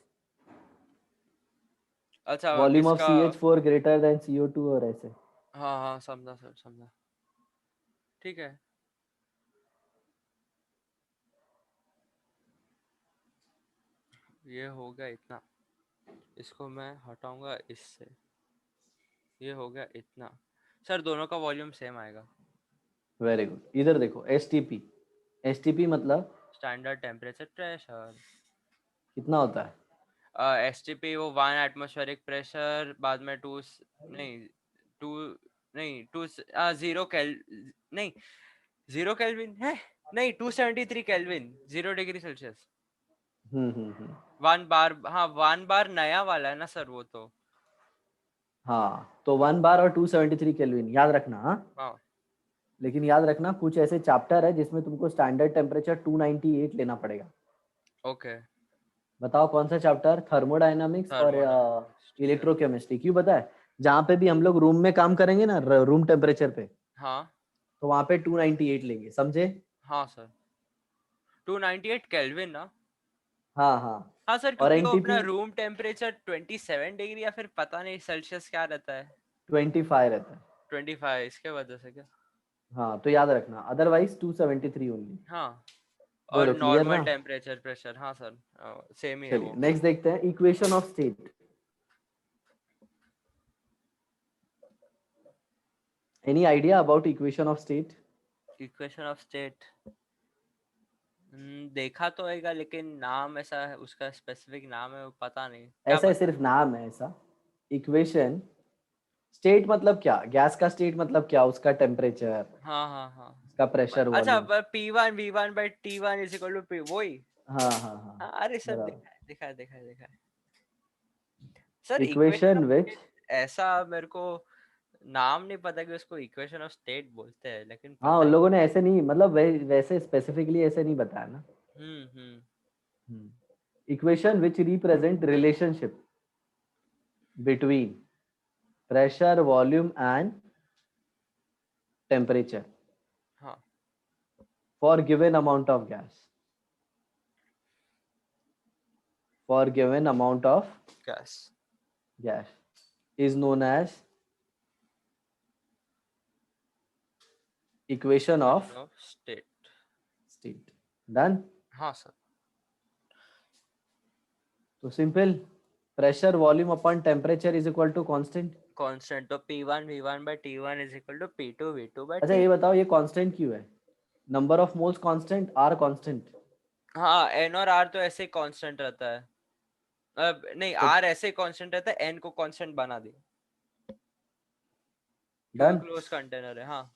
अच्छा,
वॉल्यूम ऑफ
इसका,
CH4 ग्रेटर देन CO2 और ऐसे।
हाँ हाँ, समझा सर, समझा। ठीक है। ये हो गया इतना, इसको मैं हटाऊंगा इससे, ये हो गया इतना। सर दोनों का वॉल्यूम सेम आएगा।
Very good. इधर देखो एसटीपी, एसटीपी मतलब
स्टैंडर्ड टेम्परेचर प्रेशर।
कितना होता है?
एसटीपी वो 1 एटमॉस्फेरिक प्रेशर, बाद में नहीं टू नहीं टू 0 नहीं 0 केल्विन है, नहीं 273 केल्विन, 0 डिग्री सेल्सियस।
हम्म।
1 बार, हाँ 1 बार नया वाला है ना सर वो तो।
हाँ तो 1 बार और 273 केल्विन याद रखना। हाँ
हाँ
लेकिन याद रखना कुछ ऐसे चैप्टर है जिसमें तुमको स्टैंडर्ड टेम्परेचर 298 लेना पड़ेगा।
ओके।
बताओ कौन सा चैप्टर? थर्मोडायनामिक्स और
थर्मोडायनामिक्स, ठीक है।
इलेक्ट्रोकेमिस्ट्री। क्यों पता है? जहाँ पे भी हम लोग रूम में काम करेंगे ना, रूम टेम्परेचर पे,
हाँ
तो वहाँ पे 298 लेंगे, समझे?
हाँ सर, 298 केल्विन ना।
हाँ हाँ।
हाँ सर,
और
क्योंकि वो
एनटीपी
अपना रूम टेम्परेचर 27 डिग्री या फिर पता नहीं सेल्सियस क्या रहता है।
25 रहता है।
25, इसके वजह से क्या।
हाँ तो याद रखना, अदरवाइज 273 ओनली।
हाँ, और
बोलो क्लियर
नॉर्मल
ना?
टेम्परेचर प्रेशर, हाँ सर सेम ही है
चलिए
वो।
नेक्स्ट देखते हैं, equation of state. Any idea about equation of state?
Equation of state देखा तो होगा, लेकिन नाम ऐसा है, उसका स्पेसिफिक नाम है वो पता नहीं, क्या
ऐसा है,
पता।
सिर्फ नाम है ऐसा। इक्वेशन स्टेट मतलब क्या? गैस का स्टेट मतलब क्या? उसका टेम्परेचर,
हाँ हाँ हाँ।
उसका प्रेशर,
अच्छा,
वॉल्यूम।
P1 V1/T1 वही।
हाँ हाँ हाँ,
हाँ, अरे सर
बराबर।
देखा है, देखा है, देखा है, देखा है। Sir equation
equation
of
which,
state, ऐसा मेरे को नाम नहीं पता कि उसको इक्वेशन ऑफ स्टेट बोलते हैं, लेकिन
हाँ
पता
उन
है।
लोगों ने ऐसे नहीं, मतलब वैसे स्पेसिफिकली ऐसे नहीं बताया ना।
हम्म।
Equation which represent relationship between pressure, volume and temperature
हाँ।
for given amount of gas, for given amount of
gas.
gas is known as equation of
equation of state.
state. Done?
हाँ sir.
तो simple, pressure volume upon temperature is equal to constant.
Constant तो P1 V1/T1 = P2 V2/T2।
अच्छा ये बताओ, ये constant क्यों है? Number of moles constant, R constant.
हाँ, N और R तो ऐसे ही कांस्टेंट रहता है। अब नहीं,
तो
R ऐसे ही कांस्टेंट रहता है, N को कांस्टेंट बना दिया क्योंकि
डन।
क्लोज कंटेनर है। हाँ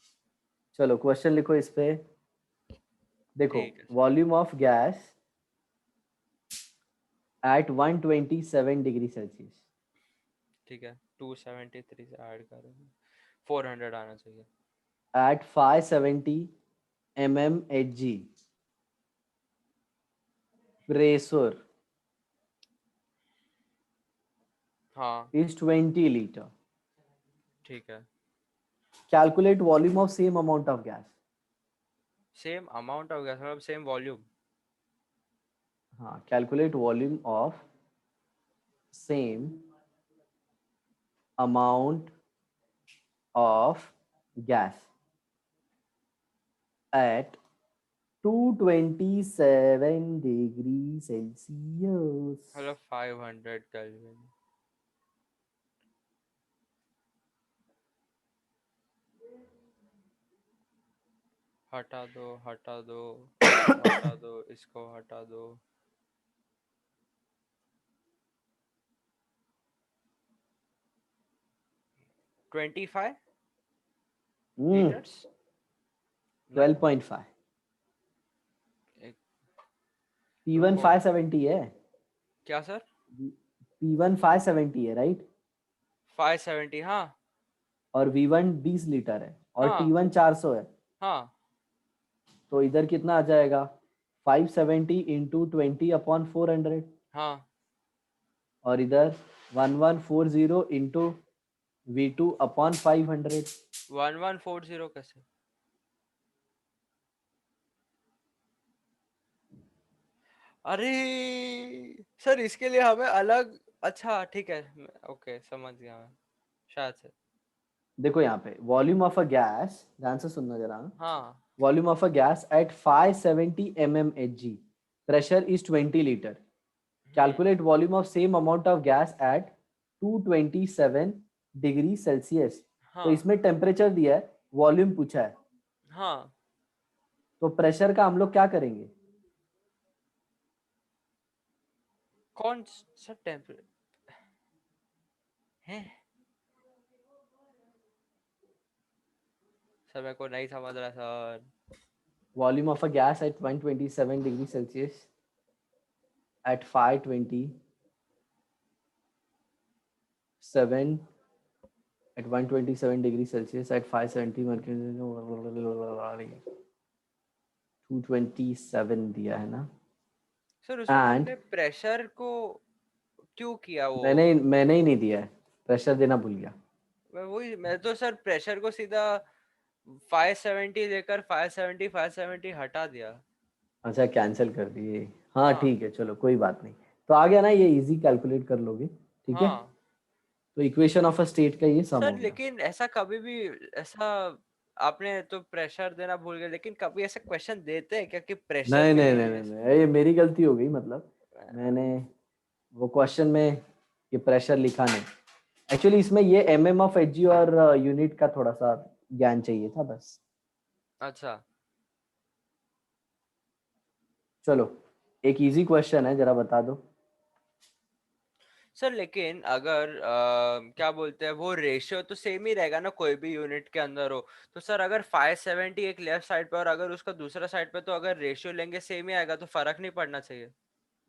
चलो क्वेश्चन लिखो इस पे। देखो,
ठीक है sir.
Volume of gas eight 127 degree Celsius
ठीक है, 273 से ऐड करेंगे, 400 आना चाहिए।
at 570 mmHg pressure
हाँ
is 20 liter.
ठीक है।
Calculate volume of same amount of gas.
Same amount हो गया, मतलब सेम वॉल्यूम।
हाँ, calculate volume of same amount of gas at 227 degree Celsius.
मतलब 500 केल्विन। हटा दो, हटा दो, हटा दो, इसको हटा दो। 25
Hmm,
लीटर्स। नहीं,
12.5.
एक,
P1
रुको।
570 है।
क्या सर?
P1 570 है, राइट?
570, हाँ
और V1 20 लीटर है और
हाँ
T1 400 है।
हाँ।
तो इधर कितना आ जाएगा? 570 इंटू 20/400।
हाँ,
और इधर 1140 इंटू V2/500।
1140 कैसे? अरे सर, इसके लिए हमें अलग, अच्छा ठीक है, ओके समझ गया मैं, शायद से।
देखो यहाँ पे वॉल्यूम ऑफ अ गैस, ध्यान से सुनना जरा।
हाँ।
Volume of a gas eight 570 mmHg, pressure is 20 litre.
Hmm.
Calculate volume of same amount of gas eight 227 degree Celsius.
हाँ
तो इसमें टेम्परेचर दिया है, वॉल्यूम पूछा है,
हाँ
तो प्रेशर का हम लोग क्या करेंगे?
कौन सा टेम्परेचर है सर, मेरे को नहीं समझ रहा sir.
Volume of a gas eight 127 degree Celsius at 527 at 127 degree Celsius at 570 mercury 227 दिया है ना।
सर उसमें
एंड
आपने प्रेशर को क्यों किया वो?
मैंने ही नहीं दिया है, प्रेशर देना भूल गया।
मैं तो सर प्रेशर को सीधा 570 लेकर 570 हटा दिया।
अच्छा कैंसिल कर दिए, हाँ
हाँ
ठीक है चलो कोई बात नहीं। तो आ गया ना, ये इजी कैलकुलेट कर लोगे, ठीक है।
हाँ
तो इक्वेशन ऑफ अ स्टेट का ये सम
सर,
हो गया।
लेकिन ऐसा कभी भी ऐसा आपने तो प्रेशर देना भूल गए, लेकिन कभी ऐसा क्वेश्चन देते हैं क्या कि प्रेशर
नहीं
के
नहीं
लिए
नहीं नहीं नहीं, ये मेरी गलती हो गई, मतलब मैंने वो क्वेश्चन में ये प्रेशर लिखा नहीं। एक्चुअली इसमें ये mm ऑफ एच और यूनिट का थोड़ा सा ज्ञान चाहिए था बस।
अच्छा
चलो एक इजी क्वेश्चन है, जरा बता दो।
सर, लेकिन अगर क्या बोलते हैं वो रेशियो तो सेम ही रहेगा ना, कोई भी यूनिट के अंदर हो। तो सर अगर 570 एक लेफ्ट साइड पे और अगर उसका दूसरा साइड पे, तो अगर रेशियो लेंगे सेम ही आएगा, तो फर्क नहीं पड़ना चाहिए।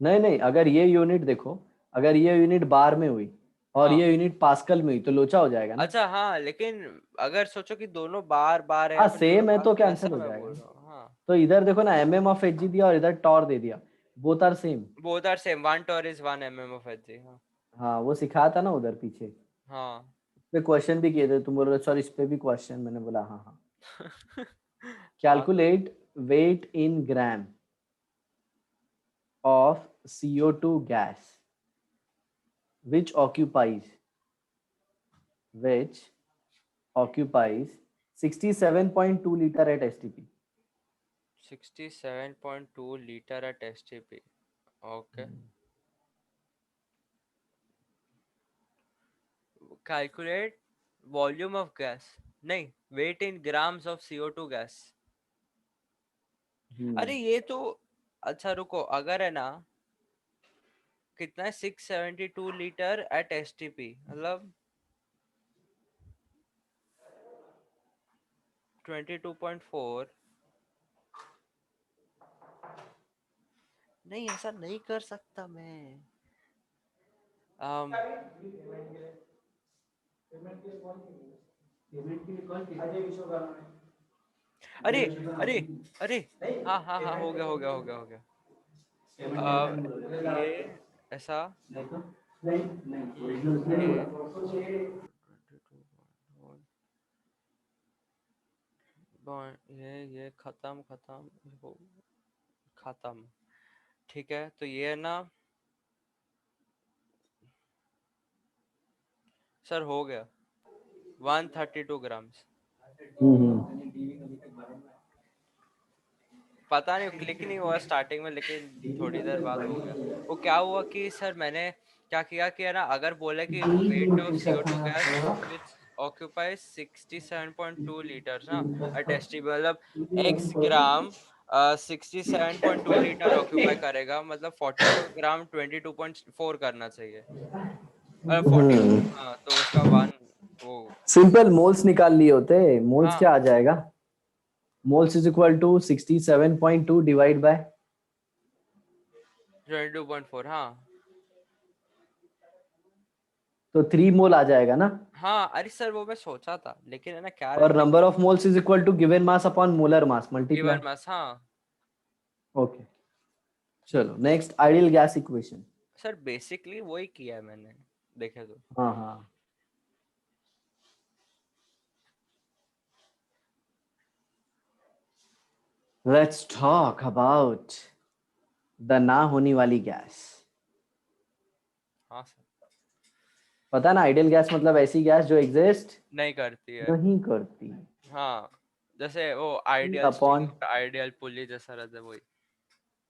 नहीं नहीं, अगर ये यूनिट देखो, अगर ये यूनिट बार में हुई और
हाँ
ये यूनिट पास्कल में हुई तो लोचा हो जाएगा ना।
अच्छा, हाँ लेकिन अगर सोचो कि दोनों बार बार है या
हाँ
फिर दोनों
सेम है तो
पास,
कैंसिल
ऐसा
हो
मैं
जाएगा
बोल
ना।
रहा हूँ। हाँ,
तो इधर देखो ना, ऑफ एच दिया और इधर टॉर दे दिया, both are same.
Both are same, 1 torr is 1 mm of Hg। हाँ
हाँ वो सिखाया था ना उधर पीछे,
हाँ
पे क्वेश्चन भी किए थे, तुम बोल रहे सर इस पे भी क्वेश्चन, मैंने बोला हाँ हाँ।
हाँ तो
calculate weight in gram of CO2 gas which occupies which occupies 67.2 liter at STP.
67.2 liter at STP। Okay, calculate volume of gas, नहीं, weight in grams of CO2 gas. अरे ये तो, अच्छा रुको, अगर है ना, कितना है 672 लीटर एट STP, मतलब 22.4। नहीं, ऐसा नहीं कर सकता मैं। um, अरे अरे अरे, हाँ हाँ हाँ, हो गया हो गया हो गया हो गया। ये ऐसा कि ये खत्म खत्म हो, खत्म। ठीक है, तो ये है ना सर, हो गया 132 ग्राम्स। पता नहीं क्लिक नहीं हुआ स्टार्टिंग में, लेकिन थोड़ी देर बाद हो गया। वो क्या हुआ कि सर मैंने क्या किया कि है ना, अगर बोले कि weight of CO2 gas which occupies 67.2 litres ना एट एसटी, मतलब x ग्राम 67.2 लीटर ऑक्यूपाई करेगा, मतलब 42 ग्राम 22.4 करना चाहिए। 42, हाँ, तो उसका वन वो,
सिंपल मोल्स निकाल लिए होते, मोल्स
हाँ
क्या आ जाएगा, moles is equal to 67.2 divide by
22.4, हाँ
तो 3 मोल आ जाएगा ना।
हाँ। अरे सर वो मैं सोचा था, लेकिन है ना क्या
और
रहता है
number of moles is equal to given mass upon molar mass multiply.
Given mass, हाँ।
ओके चलो next, ideal gas equation.
Sir basically वही किया है मैंने, देखे तो।
हाँ हाँ, लेट्स टॉक अबाउट द ना होने वाली गैस।
हाँ सर,
पता ना, आइडियल गैस मतलब ऐसी गैस जो एग्जिस्ट
नहीं करती है।
नहीं करती।
हाँ, जैसे वो
P
ideal
upon
string, ideal pulley जैसा रहता है, वही।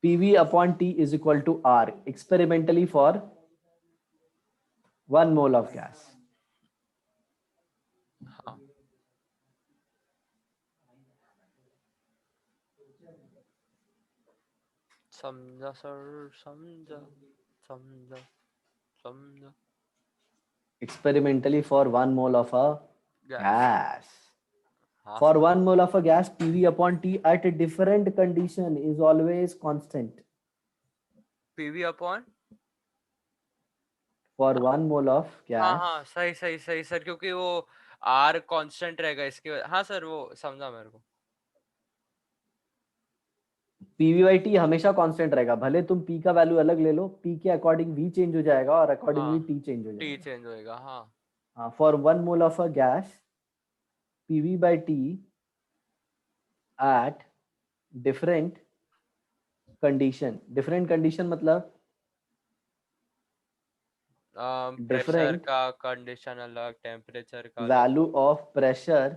PV upon T is equal to R experimentally for 1 mole of gas.
हाँ समझा सर, समझा समझा समझा।
Experimentally, for 1 mole of a
gas.
gas,
हाँ
for
sir.
1 mole of a gas, PV upon T at a different condition is always constant.
PV upon.
For 1 mole of
हाँ
gas,
हाँ, सही सही सही सर, क्योंकि वो आर कांस्टेंट रहेगा इसके हाँ सर, वो समझा मेरे को।
PV by T हमेशा कांस्टेंट रहेगा, भले तुम P का वैल्यू अलग ले लो, P के अकॉर्डिंग V चेंज हो जाएगा और अकॉर्डिंगली
हाँ,
T चेंज हो
टी
जाएगा।
चेंज होएगा, हाँ।
हाँ, for 1 mole of a gas, PV by T at different different condition मतलब
प्रेशर
different
का कंडीशन अलग, टेम्परेचर का अलग,
value of pressure,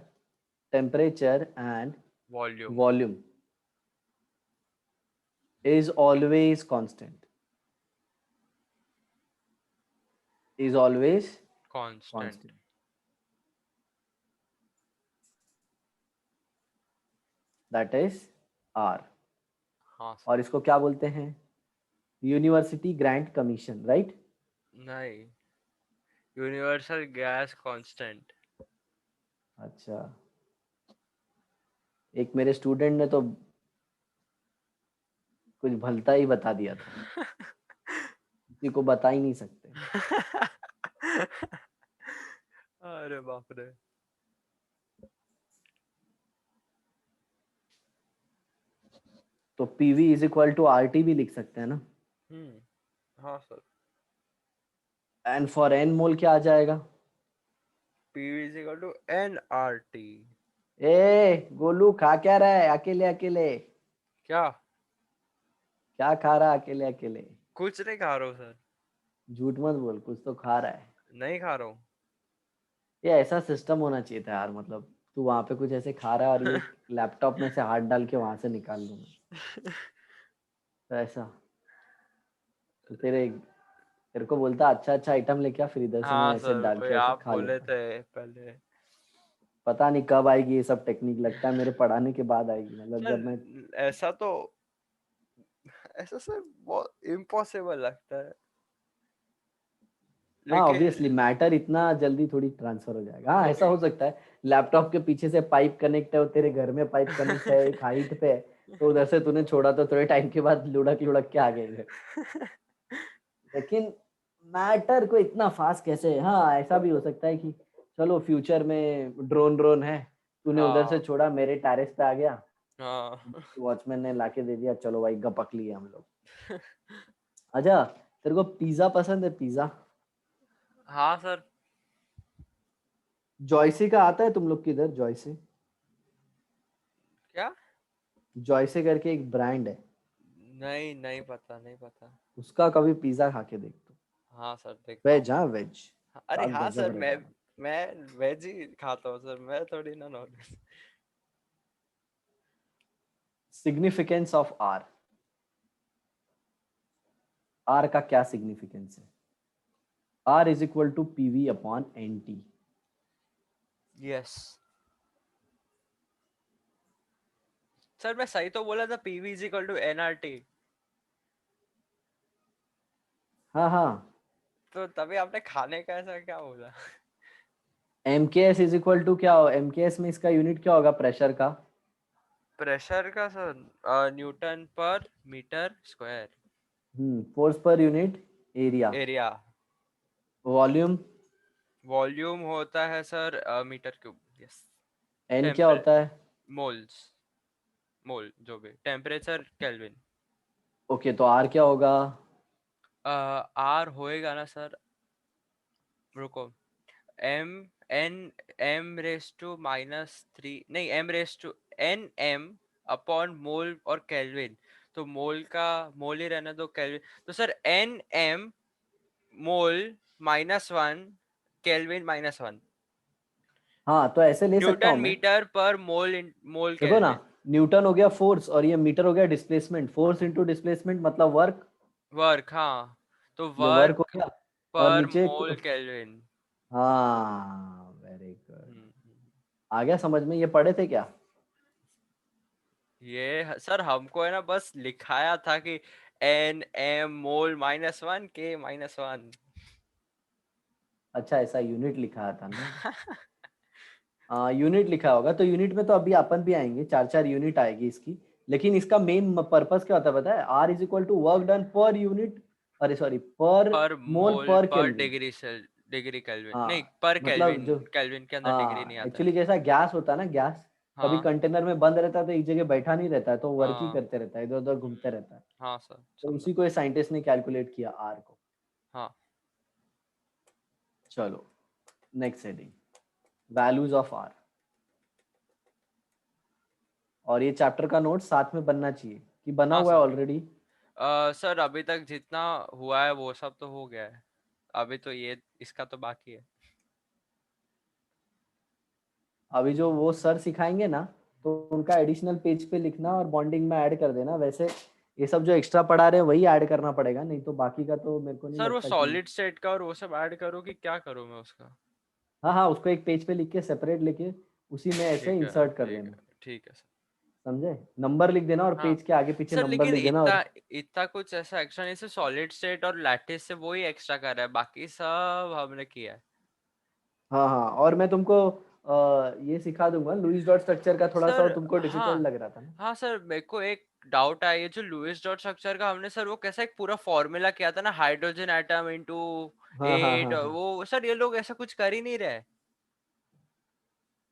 temperature and
volume
volume is always constant. Is always
constant.
constant. That is R.
हाँ
और
sir.
इसको क्या बोलते हैं? University grant commission, right?
नहीं, यूनिवर्सल गैस कांस्टेंट।
अच्छा, एक मेरे स्टूडेंट ने तो कुछ भलता ही बता दिया था, किसी को बता ही नहीं सकते।
अरे बाप रे।
तो PV is equal to RT भी लिख सकते हैं ना?
हाँ sir.
And for N mole क्या आ जाएगा?
PV is equal to N R T.
ए गोलू, खा क्या रहा है अकेले अकेले?
क्या?
क्या खा रहा है अकेले अकेले?
कुछ नहीं खा रहा हूँ सर।
झूठ मत बोल, कुछ तो खा रहा है।
नहीं खा रहा हूँ।
ये ऐसा सिस्टम होना चाहिए था यार, मतलब तू वहां पे कुछ ऐसे खा रहा है और ये लैपटॉप में से हाथ डाल के वहां से निकाल दूंगा, तो ऐसा तो तेरे को बोलता अच्छा अच्छा आइटम लेके आ, फिर इधर से मैं
हाँ
ऐसे
सर,
डाल
वही
के ऐसे
आप
खा
बोले
लेता।
थे पहले।
पता नहीं कब आएगी ये सब टेक्निक, लगता है मेरे पढ़ाने के बाद आएगी, मतलब जब मैं।
सर ऐसा तो, ऐसा सर बहुत इम्पॉसिबल लगता है,
हाँ
लेकिन
ऑब्वियसली मैटर इतना जल्दी थोड़ी ट्रांसफर हो जाएगा, हाँ ऐसा
वही।
हो सकता है। लैपटॉप के पीछे से पाइप कनेक्ट है और तेरे घर में पाइप कनेक्ट है एक हाइट पे है, तो उधर से तूने छोड़ा तो थोड़े टाइम के बाद लुढ़क लुढ़क के आ गए इधर। लेकिन मैटर को इतना फास्ट कैसे? हाँ ऐसा भी हो सकता है कि चलो फ्यूचर में ड्रोन ड्रोन है, तूने उधर से
हाँ
छोड़ा मेरे टेरेस पे आ गया,
हाँ।
वॉचमैन ने लाके दे दिया, चलो भाई गपक लिए हम लोग। अच्छा, तेरे को पिज्जा पसंद है? पिज्जा
हाँ सर।
जॉयसे का आता है तुम लोग के इधर? जॉयसे,
क्या?
जॉयसे करके एक ब्रांड है,
नहीं नहीं पता, नहीं पता।
उसका कभी पिज्जा खा के देख तो।
हाँ सर, देखता हूँ।
वेज, हाँ वेज,
अरे
क्या
हाँ
गजब
सर, मैं
रहेगा।
मैं वेज ही खाता हूँ सर, मैं थोड़ी ना non veg.
Significance of R, R का क्या सिग्निफिकेंस है? R is equal to PV अपॉन NT।
यस सर, मैं सही तो बोला था, PV is equal to NRT.
हाँ हाँ,
तो तभी आपने खाने का ऐसा क्या बोला?
MKS इज इक्वल टू क्या हो? MKS में इसका यूनिट क्या होगा प्रेशर का?
प्रेशर का sir, newton per metre square.
Force per unit area.
Area.
Volume,
volume होता है sir metre cube. Yes.
N क्या
टेम्परे
होता है?
मोल्स, मोल जो भी, टेम्परेचर केल्विन।
ओके, तो आर क्या होगा?
आर होएगा ना सर, रुको, M N M raise to -3, नहीं, M raise to N M upon mole और केल्विन। तो मोल का मोल ही रहना दो, केल्विन तो सर एन एम मोल -1, केल्विन -1।
हाँ तो ऐसे ले सकता
न्यूटन
हूँ मैं,
मीटर पर मोल, मोल
देखो ना,
केल्विन।
न्यूटन हो गया फोर्स और ये मीटर हो गया डिस्प्लेसमेंट, फोर्स इंटू डिस्प्लेसमेंट मतलब वर्क,
वर्क, हाँ, तो
ये वर्क हो
वर्क
गया। और
पर
नीचे
मोल केल्विन।
हाँ वेरी गुड, आ गया समझ में? ये पढ़े थे क्या?
ये सर हमको है ना बस लिखाया था कि Nm मोल -1 K -1।
अच्छा, ऐसा यूनिट लिखा था ना। यूनिट लिखा होगा, तो यूनिट में तो अभी अपन भी आएंगे, चार चार यूनिट आएगी इसकी। लेकिन इसका मेन पर्पस क्या होता है पता है? R is equal to work done per unit, अरे sorry, per
per
mole
mole
per
per
Kelvin.
Degree सेल, डिग्री केल्विन नहीं,
हाँ
पर
मतलब
केल्विन,
जो,
केल्विन के अंदर डिग्री नहीं
हाँ
आता है।
एक्चुअली जैसा गैस होता है ना, गैस कभी
हाँ
कंटेनर में बंद रहता है तो एक जगह बैठा नहीं रहता है, तो वर्क ही
हाँ।
करते रहता है, इधर उधर घूमते रहता है।
हाँ सर
तो
समझा।
उसी को साइंटिस्ट ने कैलकुलेट किया, आर को।
हाँ
चलो next heading, values of R. और ये चैप्टर का नोट साथ में बनना चाहिए, कि बना
हाँ
हुआ है
सर।
ऑलरेडी?
सर अभी तक जितना हुआ है वो सब तो हो गया है, अभी तो ये इसका तो बाकी है।
अभी जो वो सर सिखाएंगे ना, तो उनका एडिशनल पेज पे लिखना और बॉन्डिंग में ऐड कर देना। वैसे ये सब जो एक्स्ट्रा पढ़ा रहे हैं वही ऐड करना पड़ेगा, नहीं तो बाकी का तो मेरे को नहीं
सर वो
लगता कि।
सॉलिड स्टेट का और वो सब ऐड करो कि क्या करूँ मैं उसका?
हाँ हाँ, उसको एक पेज पे लिख के सेपरेट लेके उसी में ऐसे
ठीक है
इंसर्ट कर
ठीक है
देना।
ठीक है सर।
समझे? नंबर लिख देना और
हाँ
पेज के आगे पीछे
सर,
नंबर
लेकिन
लिख देना।
इतना
और
इतना कुछ ऐसा एक्स्ट्रा नहीं, सिर्फ सॉलिड स्टेट और लैटिस से वो ही एक्स्ट्रा कर रहा है, बाकी सब हमने किया है।
हाँ हाँ, और मैं तुमको ये सिखा दूंगा लुईस डॉट स्ट्रक्चर का, थोड़ा सा
सर
तुमको डिफिकल्ट
हाँ
लग रहा था ना।
हाँ सर, मेरे को एक डाउट है, ये जो लुईस डॉट स्ट्रक्चर का हमने सर वो कैसा एक पूरा फॉर्मूला किया था ना, हाइड्रोजन एटम इनटू
हाँ हाँ
8,
हाँ हाँ,
वो सर ये लोग ऐसा कुछ कर ही नहीं रहे।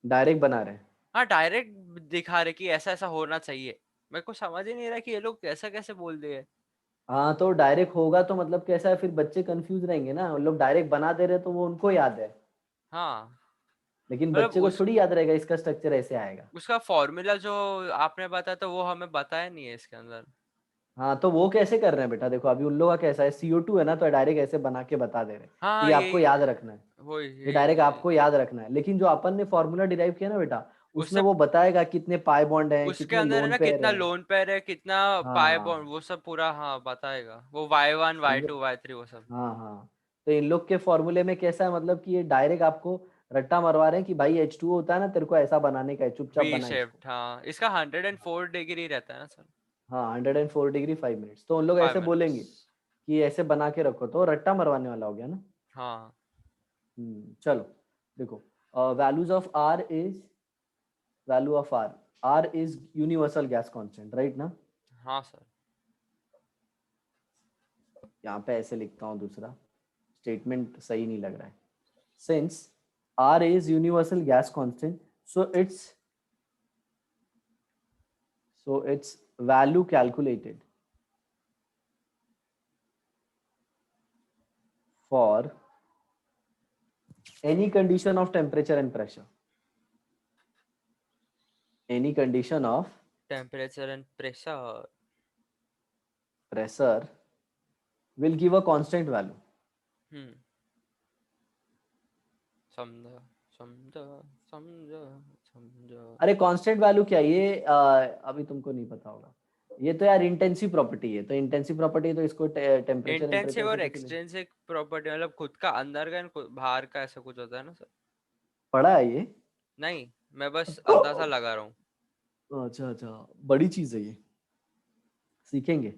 डायरेक्ट बना रहे हैं।
हाँ डायरेक्ट दिखा रहे कि ऐसा ऐसा होना चाहिए। मेरे को समझ ही नहीं रहा कि ये लोग कैसा कैसे बोल दिए।
हाँ तो डायरेक्ट होगा तो मतलब कैसा है, फिर बच्चे कंफ्यूज रहेंगे ना। उन लोग डायरेक्ट बना दे रहे तो वो उनको याद है,
हाँ
लेकिन
मतलब
बच्चे को
उस
थोड़ी याद रहेगा इसका स्ट्रक्चर ऐसे आएगा।
उसका फॉर्मूला जो आपने बताया था वो हमें बताया नहीं है इसके अंदर।
हाँ तो वो कैसे कर रहे हैं बेटा? देखो अभी उन लोगों का कैसा है, CO2 है ना, तो डायरेक्ट ऐसे बना के बता दे रहे हैं कि
हाँ
ये आपको
यही,
याद रखना है।
वही
ये
यही
डायरेक्ट
यही।
आपको याद रखना है। लेकिन जो अपन ने फॉर्मूला डिराइव किया ना बेटा, उसमें
उससे
वो बताएगा कितने पाई बॉन्ड हैं,
उसके
कितने
अंदर है
लोन
ना
पेयर
कितना
हैं।
लोन पेयर है, कितना पाई बॉन्ड,
हाँ
वो सब पूरा हाँ बताएगा, वो Y1
समझे।
Y2 Y3 वो सब।
हाँ हाँ, तो इन लोग के फॉर्मूले में कैसा है, मतलब कि ये डायरेक्ट आपको रट्टा मरवा रहे हैं कि भाई H2O होता है ना, तेरे को ऐसा बनाने का है, चुपचाप
वी
बना इसको।
शेप्ड, हाँ इसका 104 डिग्री रहता है ना सर।
हाँ 104 डिग्री 5 मिनट्स, तो उन लोग
फाइव
ऐसे
मिनट्स
बोलेंगे कि ऐसे बना के रखो, तो रट्टा मरवाने वाला हो गया ना।
हाँ
चलो देखो, values of R is, value of R, R is universal gas constant, right ना?
हाँ सर।
यहाँ पे ऐसे लिखता हूँ, दूसरा स्टेटमेंट सही नहीं लग रहा है। Since R is universal gas constant, so it's value calculated for any condition of temperature and pressure, any condition of
temperature and pressure.
pressure will give a constant value.
हम्म, समझा समझा समझा समझा।
अरे कांस्टेंट वैल्यू क्या ये, अभी तुमको नहीं पता होगा। ये तो यार इंटेंसिव प्रॉपर्टी है, तो इंटेंसिव प्रॉपर्टी तो इसको टेम्परेचर एंड
इंटेंसिव
प्रेशर से
और
कैसे ले।
एक्सटेंसिव प्रॉपर्टी मतलब खुद का अंदर का and बाहर का ऐसा कुछ होता है ना सर?
पढ़ा है ये?
नहीं, मैं बस अंदाजा लगा रहा हूँ।
अच्छा अच्छा, बड़ी चीज है ये, सीखेंगे।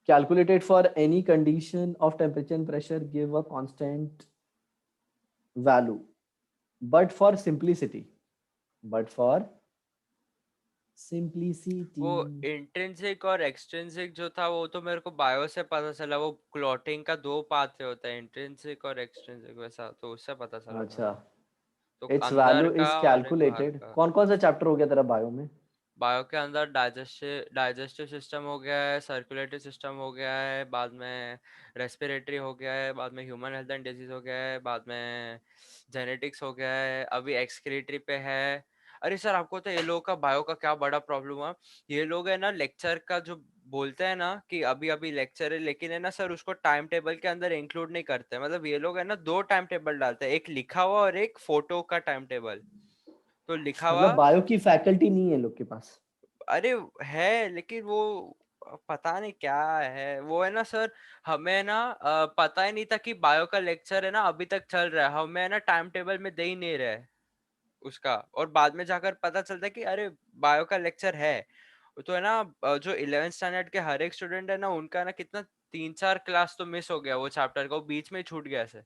Calculated for any condition of temperature and pressure give a constant value, but for simplicity, but for
वो
simplicity।
इंट्रिंसिक और एक्सट्रिंसिक जो था वो तो मेरे को बायो से पता चला, वो क्लॉटिंग का दो पाथ होता है, इंट्रिंसिक और एक्सट्रिंसिक, वैसा तो उससे पता चला था।
अच्छा,
तो
इट्स
अंदर
वैल्यू
का
इज
और एक बाहर
कैलकुलेटेड।
का।
कौन कौन सा चैप्टर हो गया तेरा बायो में?
बायो के अंदर डाइजेस्टिव सिस्टम हो गया है, सर्कुलेटरी सिस्टम हो गया है, बाद में रेस्पिरेटरी हो गया है, बाद में ह्यूमन हेल्थ एंड डिजीज हो गया है, बाद में जेनेटिक्स हो गया है, अभी एक्सक्रीटरी पे है। अरे सर आपको तो ये लोगों का बायो का क्या बड़ा प्रॉब्लम हुआ, ये लोग है ना लेक्चर का जो बोलते हैं ना कि अभी अभी लेक्चर है, लेकिन है ना सर उसको टाइम टेबल के अंदर इंक्लूड नहीं करते, मतलब ये लोग है ना दो टाइम टेबल डालते हैं, एक लिखा हुआ और एक फोटो का टाइम टेबल। तो लिखा हुआ,
मतलब बायो की फैकल्टी नहीं है लोग के पास?
अरे है लेकिन वो पता नहीं क्या है, वो है ना सर, हमें ना पता ही नहीं था कि बायो का लेक्चर है ना अभी तक चल रहा है, हमें ना टाइम टेबल में दे ही नहीं रहे उसका, और बाद में जाकर पता चलता है कि अरे बायो का लेक्चर है। तो है ना जो 11th स्टैंडर्ड के हर एक स्टूडेंट है ना, उनका ना कितना 3-4 क्लास तो मिस हो गया वो चैप्टर का, वो बीच में ही छूट गया ऐसे।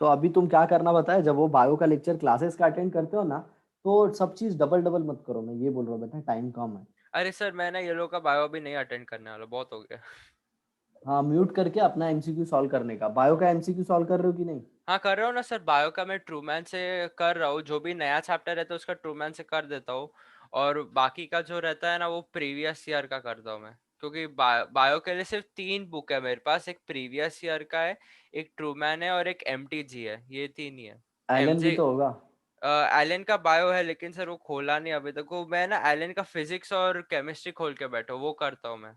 तो अभी तुम क्या करना बताए, जब वो बायो का लेक्चर क्लासेस का अटेंड करते हो ना, तो सब चीज डबल डबल मत करो, मैं ये बोल रहा हूँ बेटा, टाइम कम है।
अरे सर मैं ना ये लोग का बायो भी नहीं अटेंड करने वाला, बहुत हो गया।
हाँ, म्यूट करके अपना एमसीक्यू सॉल्व करने का, बायो का एमसीक्यू सॉल्व कर रहे हो कि नहीं?
हाँ कर रहा हूँ ना सर, बायो का मैं ट्रूमैन से कर रहा हूँ, जो भी नया चैप्टर रहता है उसका ट्रूमैन से कर देता हूँ। और बाकी का जो रहता है ना वो प्रीवियस ईयर का करता हूँ मैं, क्योंकि बायो के लिए सिर्फ 3 बुक है मेरे पास, एक प्रीवियस ईयर का है, एक ट्रूमैन है और एक एमटीजी है, ये 3 ही है।
एलन भी
एमजे
तो होगा।
एलन का बायो है, लेकिन सर वो खोला नहीं अभी तक, वो मैं ना एलन का फिजिक्स और केमिस्ट्री खोल के बैठा हूँ, वो करता हूँ मैं।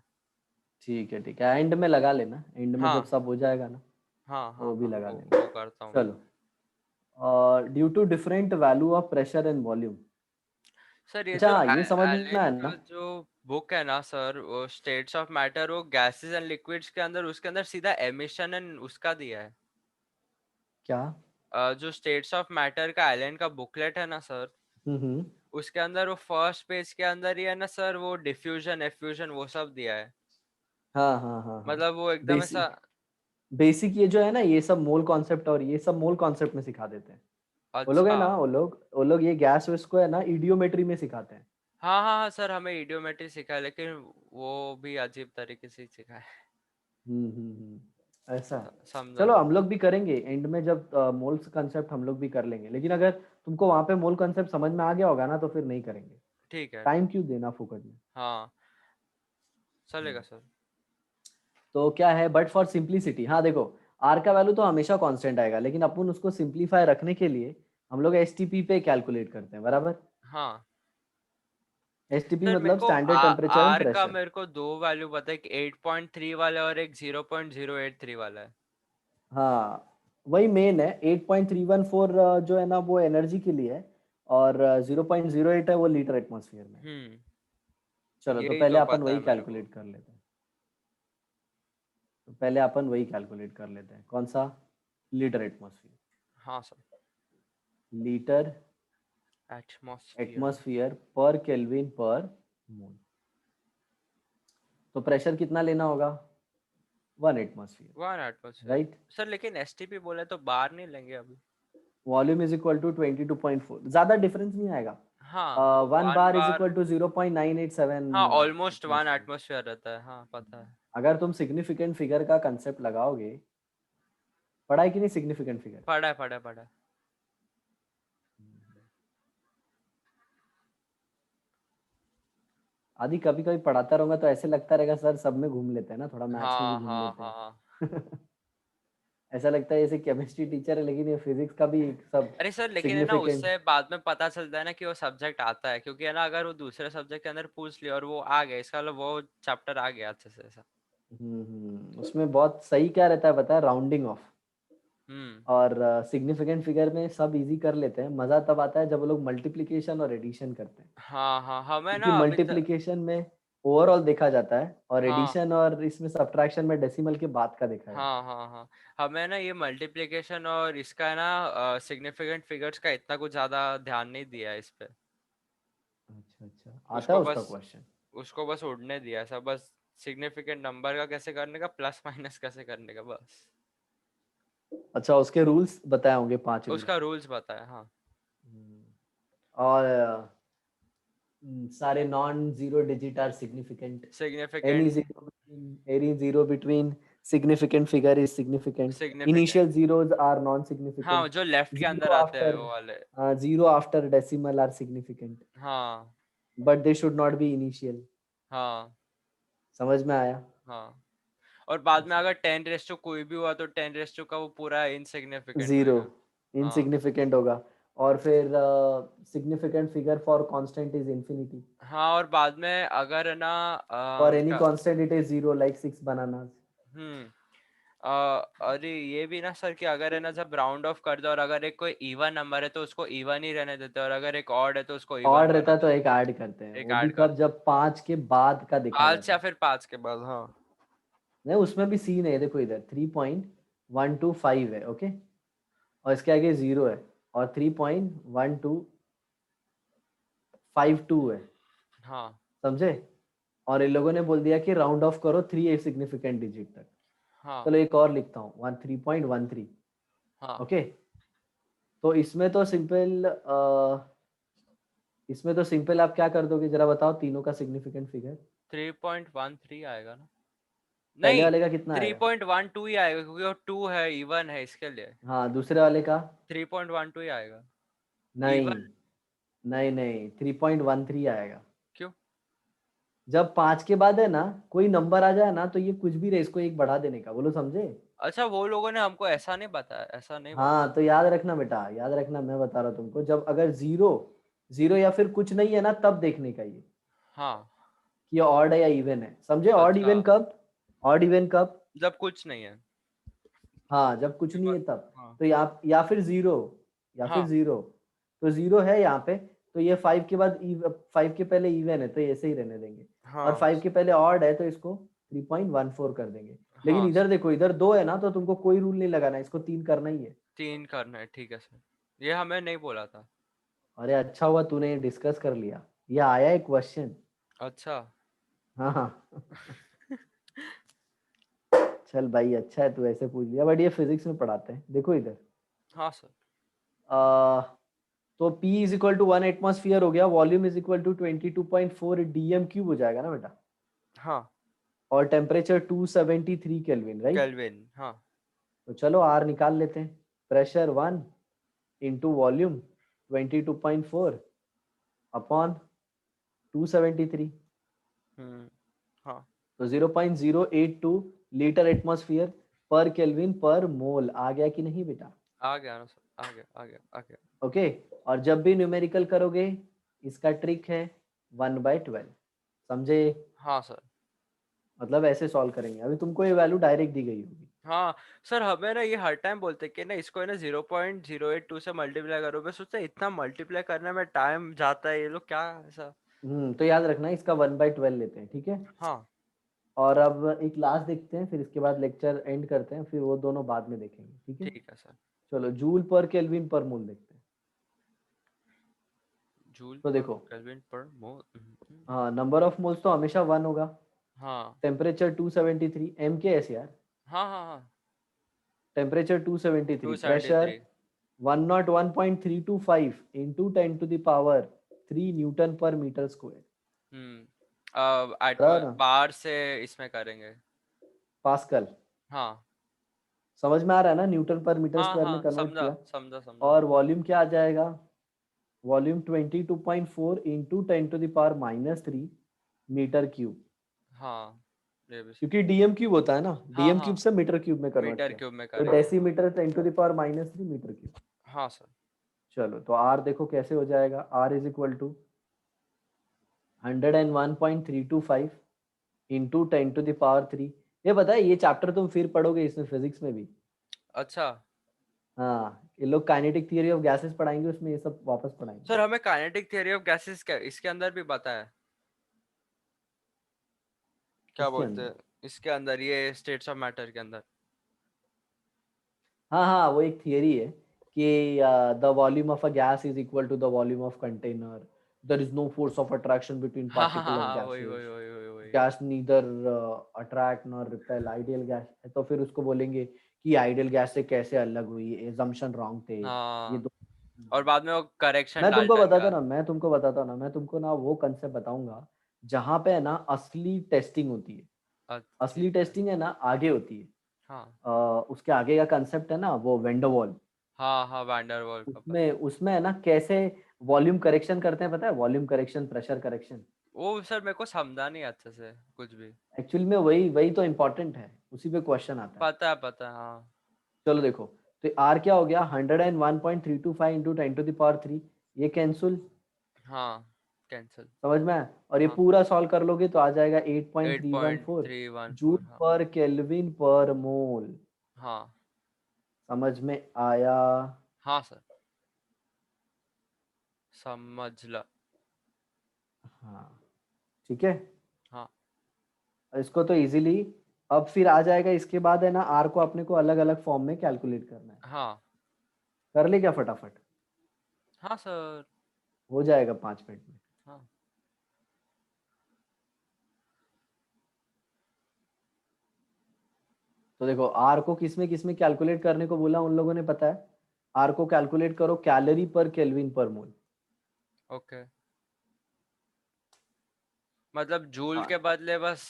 ठीक है ठीक है, एंड में लगा लेना, एंड में जब
हाँ
सब हो जाएगा ना,
हाँ हाँ
वो भी
हाँ,
लगा
वो
लेना।
करता हूँ मैं।
चलो, due to different value of pressure and volume.
Sir ये
अच्छा
जो
हाँ, ये समझना
एलन
है
का
ना।
जो बुक है ना सर, वो स्टेट्स ऑफ मैटर, वो गैसेस एंड लिक्विड्स के अंदर, उसके अंदर सीधा एमिशन एंड उसका दिया है।
क्या?
जो स्टेट्स ऑफ मैटर का एलन का बुकलेट है ना सर,
हम्म।
उसके अंदर वो फर्स्ट पेज के अंदर ही है ना सर, वो डिफ्यूजन एफ्यूजन वो सब दिया है।
हाँ हाँ हाँ हाँ।
मतलब वो एकदम ऐसा।
बेसिक बेसिक ये जो है ना, ये सब मोल कॉन्सेप्ट, और ये सब मोल कॉन्सेप्ट में सिखा देते हैं। वो लोग है
अच्छा।
ना, वो लोग ये गैस वेस को है ना इडियोमेट्री में सिखाते हैं।
हाँ हाँ हाँ सर, हमें इडियोमेट्री सिखा है, लेकिन वो भी अजीब तरीके से ही सिखा है।
ऐसा है।
समझा
चलो,
मैं।
हम लोग भी करेंगे एंड में, जब मोल्स कंसेप्ट हम लोग भी कर लेंगे, लेकिन अगर तुमको वहां पे मोल कंसेप्ट समझ में आ गया होगा ना, तो फिर नहीं करेंगे।
ठीक है
टाइम
ठीक।
क्यों देना फुकट में।
हाँ चलेगा
हम्म।
सर।
तो क्या है, बट फॉर सिंप्लिसिटी, हाँ देखो, आर का वैल्यू तो हमेशा कांस्टेंट आएगा, लेकिन अपन उसको सिंप्लीफाई रखने के लिए हम लोग एसटीपी पे कैलकुलेट करते हैं, बराबर।
हाँ
एसटीपी
सर, मेरे
मतलब
को
स्टैंडर्ड टेम्परेचर एंड
आर का
प्रेशर।
मेरे को दो वैल्यू पता है, एक 8.3 वाला और एक 0.083 वाला है।
हाँ, वही मेन है। 8.314 जो है ना, वो एनर्जी के लिए है, और 0.08 है वो लीटर एटमॉस्फेयर में है। चलो, तो
यही
पहले
दो
अपन
पता है
वही
मेरे को।
कैलकुलेट कर लेते हैं। कौन सा? Litre atmosphere.
हाँ सर।
Litre
atmosphere.
एटमॉस्फेयर पर केल्विन पर मोल। तो प्रेशर कितना लेना होगा? 1 एटमॉस्फेयर।
1 एटमॉस्फेयर।
राइट।
सर लेकिन एसटीपी बोले तो बाहर नहीं लेंगे अभी।
वॉल्यूम इज इक्वल टू 22.4, ज्यादा डिफरेंस नहीं आएगा।
हाँ तो
1 bar is
1 bar.
Equal to 0.987
हाँ ऑलमोस्ट वन
एटमॉस्फेयर।
एटमॉस्फेयर रहता है, हाँ पता है।
अगर तुम सिग्निफिकेंट फिगर का कंसेप्ट लगाओगे, पढ़ा है कि नहीं सिग्निफिकेंट फिगर?
पढ़ा है पढ़ा है पढ़ा है।
आदि कभी कभी पढ़ाता रहूंगा तो ऐसे लगता रहेगा सर सब में घूम लेते हैं ना, थोड़ा मैथ्स में भी
हाँ
घूम
हाँ
लेते
हाँ।
हैं। ऐसा लगता है जैसे केमिस्ट्री टीचर है, लेकिन ये फिजिक्स का भी सब
अरे सर लेकिन है ना,
सिग्निफिकेंट।
उससे बाद में पता चलता है ना कि वो सब्जेक्ट आता है, क्योंकि है ना अगर वो दूसरे सब्जेक्ट के अंदर पूछ लिया और वो आ गया, इसका मतलब वो चैप्टर आ गया अच्छे से ऐसा।
उसमें बहुत सही क्या रहता है पता है? Rounding off.
हम्म।
और सिग्निफिकेंट फिगर में सब इजी कर लेते हैं, मजा तब आता है जब वो लोग मल्टीप्लिकेशन और एडिशन करते हैं।
हाँ हाँ, हमें
क्योंकि
ना अभी तक।
मल्टीप्लिकेशन में ओवरऑल देखा जाता है, और
हाँ
एडिशन और इसमें सब्ट्रैक्शन में डेसिमल के बाद का देखा जाता
हाँ हाँ हाँ, हमें ना ये मल्टीप्लिकेशन और इसका है ना सिग्निफिकेंट फिगर्स का इतना कुछ ज्यादा ध्यान नहीं दिया है इस पे।
है। अच्छा अच्छा, आता है
उसको
उसका
बस
क्वेश्चन?
उसको बस उड़ने दिया ऐसा, बस सिग्निफिकेंट नंबर का कैसे करने का, प्लस माइनस कैसे करने का, बस।
अच्छा, उसके रूल्स बताए होंगे, 5 रूल्स।
उसका रूल्स पता है हाँ।
और सारे non zero digit are significant. Any
significant.
Zero between any zero between significant figure is significant.
Significant.
Initial zeros are non
हाँ
सिग्निफिकेंट।
जो लेफ्ट के अंदर
जीरो
आते हैं
आफ्टर
वो वाले।
Zero after decimal are significant,
हाँ
but they should not be initial.
हाँ
समझ में आया?
हाँ। और बाद में
ऐसा
अगर 10 रेस टू कोई भी हुआ तो 10 रेस टू का वो पूरा इनसिग्निफिकेंट
जीरो
होएगा। हाँ
इनसिग्निफिकेंट होगा। और फिर significant figure for constant is infinity.
हाँ, और बाद में अगर है ना
फॉर एनी
क्या।
Constant it is zero, like 6 bananas.
हम्म। अरे ये भी ना सर, कि अगर है ना जब राउंड ऑफ कर दो और अगर एक कोई इवन नंबर है तो उसको इवन ही रहने देते हैं, और अगर एक ऑड है तो उसको इवन
ऑड रहता
बना
है तो
देते
एक ऐड करते हैं,
हैं, एक
वो भी
ऐड
कब?
करते हैं।
जब 5 के बाद का देखा
5
जाता
या
है।
फिर 5 के बाद, हाँ।
नहीं, उसमें भी सीन है, देखो इधर 3.125 है, ओके, और इसके आगे जीरो है। और 3.1252 है,
हाँ
समझे? और इन लोगों ने बोल दिया कि राउंड ऑफ करो 3 सिग्निफिकेंट डिजिट तक।
हाँ
चलो एक और लिखता हूँ, 3.13।
हाँ
ओके, तो इसमें तो सिंपल आप क्या कर दोगे, जरा बताओ तीनों का सिग्निफिकेंट फिगर।
3.13 आएगा ना?
पहले
नहीं,
वाले का कितना
थ्री
आएगा?
पॉइंट वन टू ही आएगा क्योंकि वो 2 है, इवन है इसके लिए।
हाँ, दूसरे वाले का?
3.12 ही आएगा।
नहीं,
इवन?
नहीं नहीं, 3.13 आएगा।
क्यों?
जब 5 के बाद है ना कोई नंबर आ जाए ना, तो ये कुछ भी रहे, इसको एक बढ़ा देने का, बोलो समझे?
अच्छा, वो लोगों ने हमको ऐसा नहीं बताया, ऐसा नहीं बताया।
हाँ, तो याद रखना बेटा, याद रखना, मैं बता रहा हूँ तुमको, जब अगर जीरो जीरो या फिर कुछ नहीं है ना, तब देखने का ये
हाँ।
कि ये ऑड है या इवन है, समझे? ऑड
अच्छा,
इवन कब? ऑड इवन कब?
जब कुछ नहीं है।
हाँ, जब कुछ नहीं है तब।
हाँ
तो या फिर जीरो, या फिर
हाँ
जीरो। तो जीरो है यहाँ पे, तो ये 5 के बाद 5 के पहले इवन है, तो ये ऐसे ही रहने देंगे। और
हाँ
5 के पहले ऑड है, तो इसको 3.14 कर देंगे। लेकिन
हाँ
इधर देखो, इधर 2 है ना, तो तुमको कोई रूल नहीं लगाना, इसको 3 करना ही है।
3 करना है, ठीक है सर। ये हमें नहीं बोला था।
अरे अच्छा हुआ तूने डिस्कस कर लिया, ये आया है क्वेश्चन।
अच्छा।
हाँ हाँ। चल भाई, अच्छा है तू ऐसे पूछ लिया, बट ये फिजिक्स में पढ़ाते हैं, देखो इधर।
हाँ सर।
आ, तो P is equal to 1 atmosphere हो गया, volume is equal to 22.4 DM cube हो जाएगा ना बेटा,
हाँ,
और टेम्परेचर 273 केल्विन, राइट?
केल्विन, हाँ।
तो चलो R निकाल लेते हैं। प्रेशर 1 इंटू वॉल्यूम 22.4 अपॉन 273,
हाँ,
तो 0.082 लीटर एटमॉस्फेयर पर केल्विन पर मोल। आ गया कि नहीं बेटा?
आ गया ना सर, आ गया आ गया आ गया।
ओके, और जब भी न्यूमेरिकल करोगे, इसका ट्रिक है 1/12, समझे?
हाँ सर।
मतलब ऐसे सॉल्व करेंगे, अभी तुमको ये वैल्यू डायरेक्ट दी गई होगी।
हाँ सर, हमें ना ये हर टाइम बोलते हैं कि ना इसको है ना 0.082 से मल्टीप्लाई करो। मैं सोचता इतना मल्टीप्लाई करने में टाइम जाता है, ये लोग क्या ऐसा।
तो याद रखना, इसका 1/12 लेते हैं, ठीक है?
हाँ
और अब एक लास्ट देखते हैं, फिर इसके बाद लेक्चर एंड करते हैं, फिर वो दोनों बाद में देखेंगे, ठीक है?
ठीक है सर।
चलो, जूल पर केल्विन पर मोल देखते हैं।
जूल
तो
पर
देखो,
केल्विन पर मोल।
हाँ, नंबर ऑफ मोल्स तो हमेशा 1 होगा,
हाँ
टेम्परेचर 273 एम के एस यार,
हाँ हाँ हाँ।
Temperature 273, pressure
273।
101.325 into 10 to the power 3 Newton per metre square. पता ना?
बाहर से इसमें करेंगे।
पास्कल।
हाँ
समझ में आ रहा है ना, न्यूटन पर मीटर
हाँ
स्क्वायर में
हाँ,
कन्वर्ट
समझा
किया।
समझा समझा।
और वॉल्यूम क्या आ जाएगा? Volume 22.4 into 10 to the power -3 metre cube,
हाँ, ये भी सही।
क्योंकि डीएम क्यूब होता है ना,
हाँ
डीएम
हाँ,
क्यूब से मीटर क्यूब में कन्वर्ट
मीटर
किया।
क्यूब में
तो
करेंगे।
Decimetre 10 to the power -3 metre cube.
हाँ सर।
चलो, तो आर देखो कैसे हो जाएगा, R is equal to 101.325 into 10 to the power 3। ये बताए, ये चैप्टर तुम फिर पढ़ोगे इसमें, फिजिक्स में भी।
अच्छा
हाँ, ये लोग काइनेटिक थियरी ऑफ गैसेस पढ़ाएंगे, उसमें ये सब वापस पढ़ाएंगे।
सर, हमें काइनेटिक थ्योरी ऑफ गैसेस इसके अंदर भी पता है। क्या
इसके
बोलते
अंदर?
हैं, इसके अंदर ये स्टेट्स ऑफ मैटर के अंदर।
हाँ हाँ, वो एक थियरी है कि the volume of a gas is equal to the volume of container, there is no force of attraction between
हाँ हाँ हाँ
पार्टिकल ऑफ
हाँ, वही
गैसेस,
वही वही वही वही।
Gas neither attract nor repel ideal gas है। तो फिर उसको बोलेंगे कि आइडियल गैस से कैसे अलग हुई, एजम्पशन रॉन्ग थे ये
हाँ,
दो।
और बाद में वो करेक्शन डाल्टन का।
मैं तुमको बताता हूँ ना, मैं तुमको ना वो कंसेप्ट बताऊंगा जहाँ पे है ना असली टेस्टिंग होती है।
ठीक
असली
है।
टेस्टिंग है ना आगे होती है।
हाँ
उसके आगे का कंसेप्ट है ना वो वेंडरवॉल।
हाँ हाँ, वैंडरवॉल का पता।
उसमें उसमें है ना कैसे वॉल्यूम करेक्शन करते हैं, पता है? Volume correction, pressure correction.
वो सर मेरे को समझा नहीं अच्छे से कुछ भी।
एक्चुअली में वही वही तो इम्पोर्टेंट है, उसी पे क्वेश्चन आता है।
पता है हाँ।
चलो देखो, तो आर क्या हो गया, 101.325 इंटू 10 to the power 3, ये कैंसिल,
हाँ, कैंसिल।
समझ में आया? और ये
हाँ,
पूरा सॉल्व कर लोगे तो आ जाएगा eight point
eight
three one
point
four
three one
joule
four हाँ।
पर केल्विन पर मोल।
हाँ
समझ में आया?
हाँ सर, समझ ला।
हाँ, ठीक है।
हाँ
इसको तो इजीली, अब फिर आ जाएगा इसके बाद है ना, आर को अपने को अलग अलग फॉर्म में कैलकुलेट करना है।
हाँ
कर ले क्या फटाफट?
हाँ सर।
हो जाएगा 5 मिनट में।
हाँ
तो देखो आर को किसमें कैलकुलेट करने को बोला उन लोगों ने, पता है? आर को कैलकुलेट करो कैलोरी पर केल्विन पर मोल।
ओके, मतलब जूल
हाँ
के बदले बस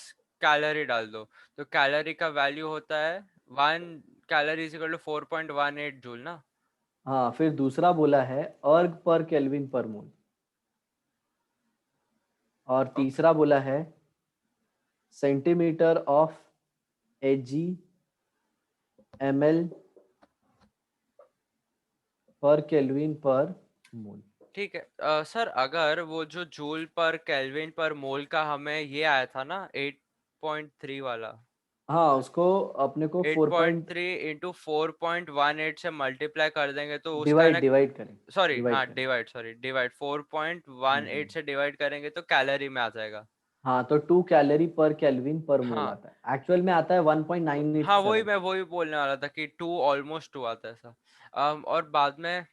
कैलोरी डाल दो। तो कैलोरी का वैल्यू होता है 1 calorie is equal to 4.18 joule ना।
हाँ, फिर दूसरा बोला है अर्ग पर केल्विन पर मोल, और
ओके।
तीसरा बोला है centimetre of A G M L per kelvin पर मोल।
ठीक है सर, अगर वो जो जूल पर केल्विन पर मोल का हमें ये आया था ना 8.3 वाला,
हाँ, उसको अपने को 4 पॉइंट
8.3 इंटू 4.18 से मल्टीप्लाई कर देंगे तो उसका
डिवाइड
ना,
डिवाइड करें,
सॉरी
डिवाइड
हाँ
करें।
डिवाइड, सॉरी डिवाइड 4.18 से डिवाइड करेंगे तो कैलोरी में आ जाएगा।
हाँ, तो 2 कैलोरी पर केल्विन पर मोल
हाँ
आता है, एक्चुअल में आता है
हाँ, वही
1.987।
मैं वही बोलने वाला था कि 2 ऑलमोस्ट 2 आता है ऐसा। और बाद में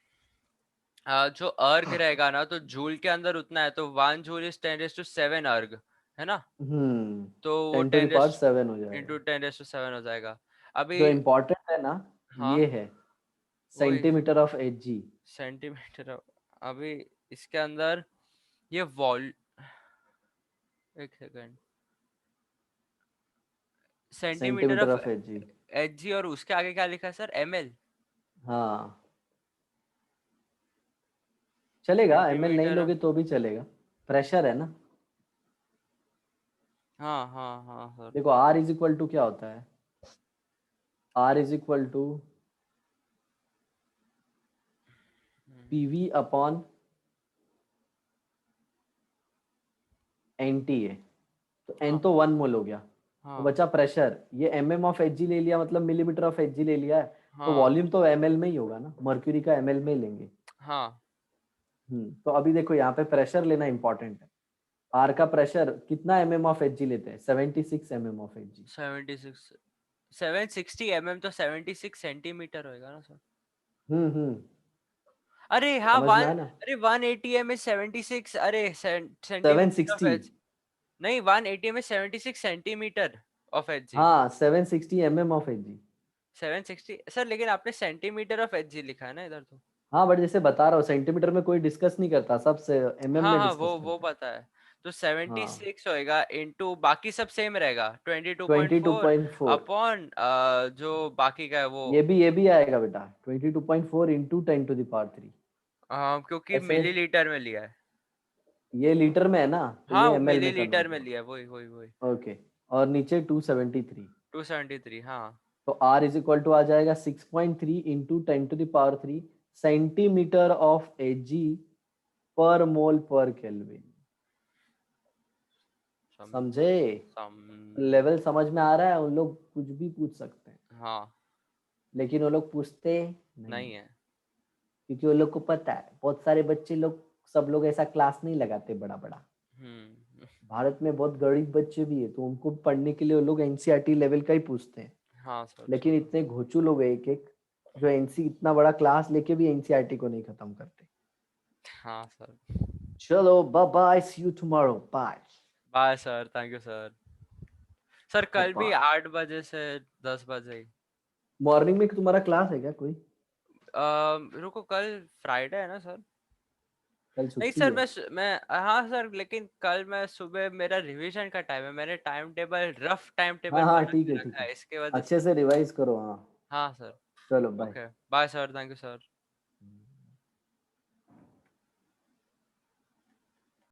जो अर्ग रहेगा ना, तो जूल के अंदर उतना है, तो 1 जूल इज 10 to 7 अर्ग, है ना?
हम्म,
तो वो
10 to the power 7 हो
इंटू
जाएगा।
10 to 7 हो जाएगा अभी।
जो इम्पोर्टेंट है ना,
हाँ
ये है
वही
सेंटीमीटर ऑफ एजी।
सेंटीमीटर। अभी इसके अंदर ये वॉल, एक second, centimetre
centimetre
of
of AG.
H, और उसके आगे क्या लिखा है सर, ml?
हाँ, चलेगा, एमएल नहीं
सेंटीमीटर ऑफ,
लोगे तो भी चलेगा, प्रेशर है ना।
हाँ हाँ हाँ सर।
देखो आर इज इक्वल टू क्या होता है, R is equal to PV upon N T A. तो एन
हाँ
तो 1 मोल हो गया, तो
हाँ
बचा प्रेशर। ये एम ऑफ एच जी ले लिया, मतलब मिलीमीटर ऑफ एच जी ले लिया है। तो
हाँ
वॉल्यूम तो एमएल में ही होगा ना, मर्क्यूरी का एमएल में ही लेंगे।
हाँ।
तो अभी देखो यहाँ पे प्रेशर लेना इंपॉर्टेंट है। आर का प्रेशर कितना ऑफ एच जी लेते हैं, 76 ऑफ एच जी।
76, 760 mm तो 76 सेंटीमीटर होएगा ना सर?
हम्म,
अरे हाँ
समझ में
वन,
आया ना।
अरे 180 mm इज 76, अरे
seven
centimetre of
sixty
H, नहीं 180 mm is 76 centimetre of H G.
हाँ, 760 ऑफ एच जी।
760 सर, लेकिन आपने सेंटीमीटर ऑफ एच जी लिखा है ना इधर तो।
हाँ, बट जैसे बता रहा हूँ, सेंटीमीटर में कोई डिस्कस नहीं करता, सब से
हाँ
में
हाँ,
डिस्कस
वो
करते हैं।
पता है। तो
हाँ,
76 होएगा इंटू बाकी सब सेम रहेगा 22.4
22.4।
अपॉन जो बाकी का है वो।
ये भी आएगा बेटा, 22.4 इंटू 10 to the power 3।
क्योंकि
ऐसे,
मिलीलीटर में लिया है।
ये लीटर में है ना, तो
हाँ
ये
वो
एमएल में
मिलीलीटर
कन्वर्ट
में
होगा।
लिया है, वही वही वही।
ओके, और नीचे 273।
273 हाँ।
तो आर इज इक्वल टू आ जाएगा 6.3 into 10 to the power 3 centimetre of H G पर मोल पर केल्विन।
सम
समझे?
सम
लेवल समझ में आ रहा है? उन लोग कुछ भी पूछ सकते हैं,
हाँ,
लेकिन वो लोग पूछते नहीं
नहीं
है,
है।
क्योंकि वो लोग को पता है बहुत सारे बच्चे लोग, सब लोग ऐसा क्लास नहीं लगाते बड़ा बड़ा।
हम्म।
भारत में बहुत गरीब बच्चे भी है, तो उनको पढ़ने के लिए वो लोग एनसीईआरटी लेवल का ही पूछते हैं।
हाँ सर।
लेकिन इतने घोचू लोग हैं एक एक, जो एनसी इतना बड़ा क्लास लेके भी एनसीईआरटी को नहीं खत्म करते।
हाँ सर।
चलो bye bye, see you tomorrow, bye.
Bye sir, thank you sir. Sir कल भी
बाय।
8 बजे से 10 बजे ही।
मॉर्निंग में तुम्हारा क्लास है क्या कोई?
रुको, कल फ्राइडे है ना सर?
कल
नहीं
छुट्टी
सर,
है?
मैं हाँ सर, लेकिन कल मैं सुबह, मेरा रिवीजन का टाइम है, मैंने टाइम टेबल, रफ टाइम
हाँ
टेबल
हाँ,
बना
ठीक
के
है ठीक
रखा
है,
है, इसके वजह
अच्छे
से।
से रिवाइज करो, हाँ।
हाँ सर।
चलो bye.
Okay bye sir, thank you sir.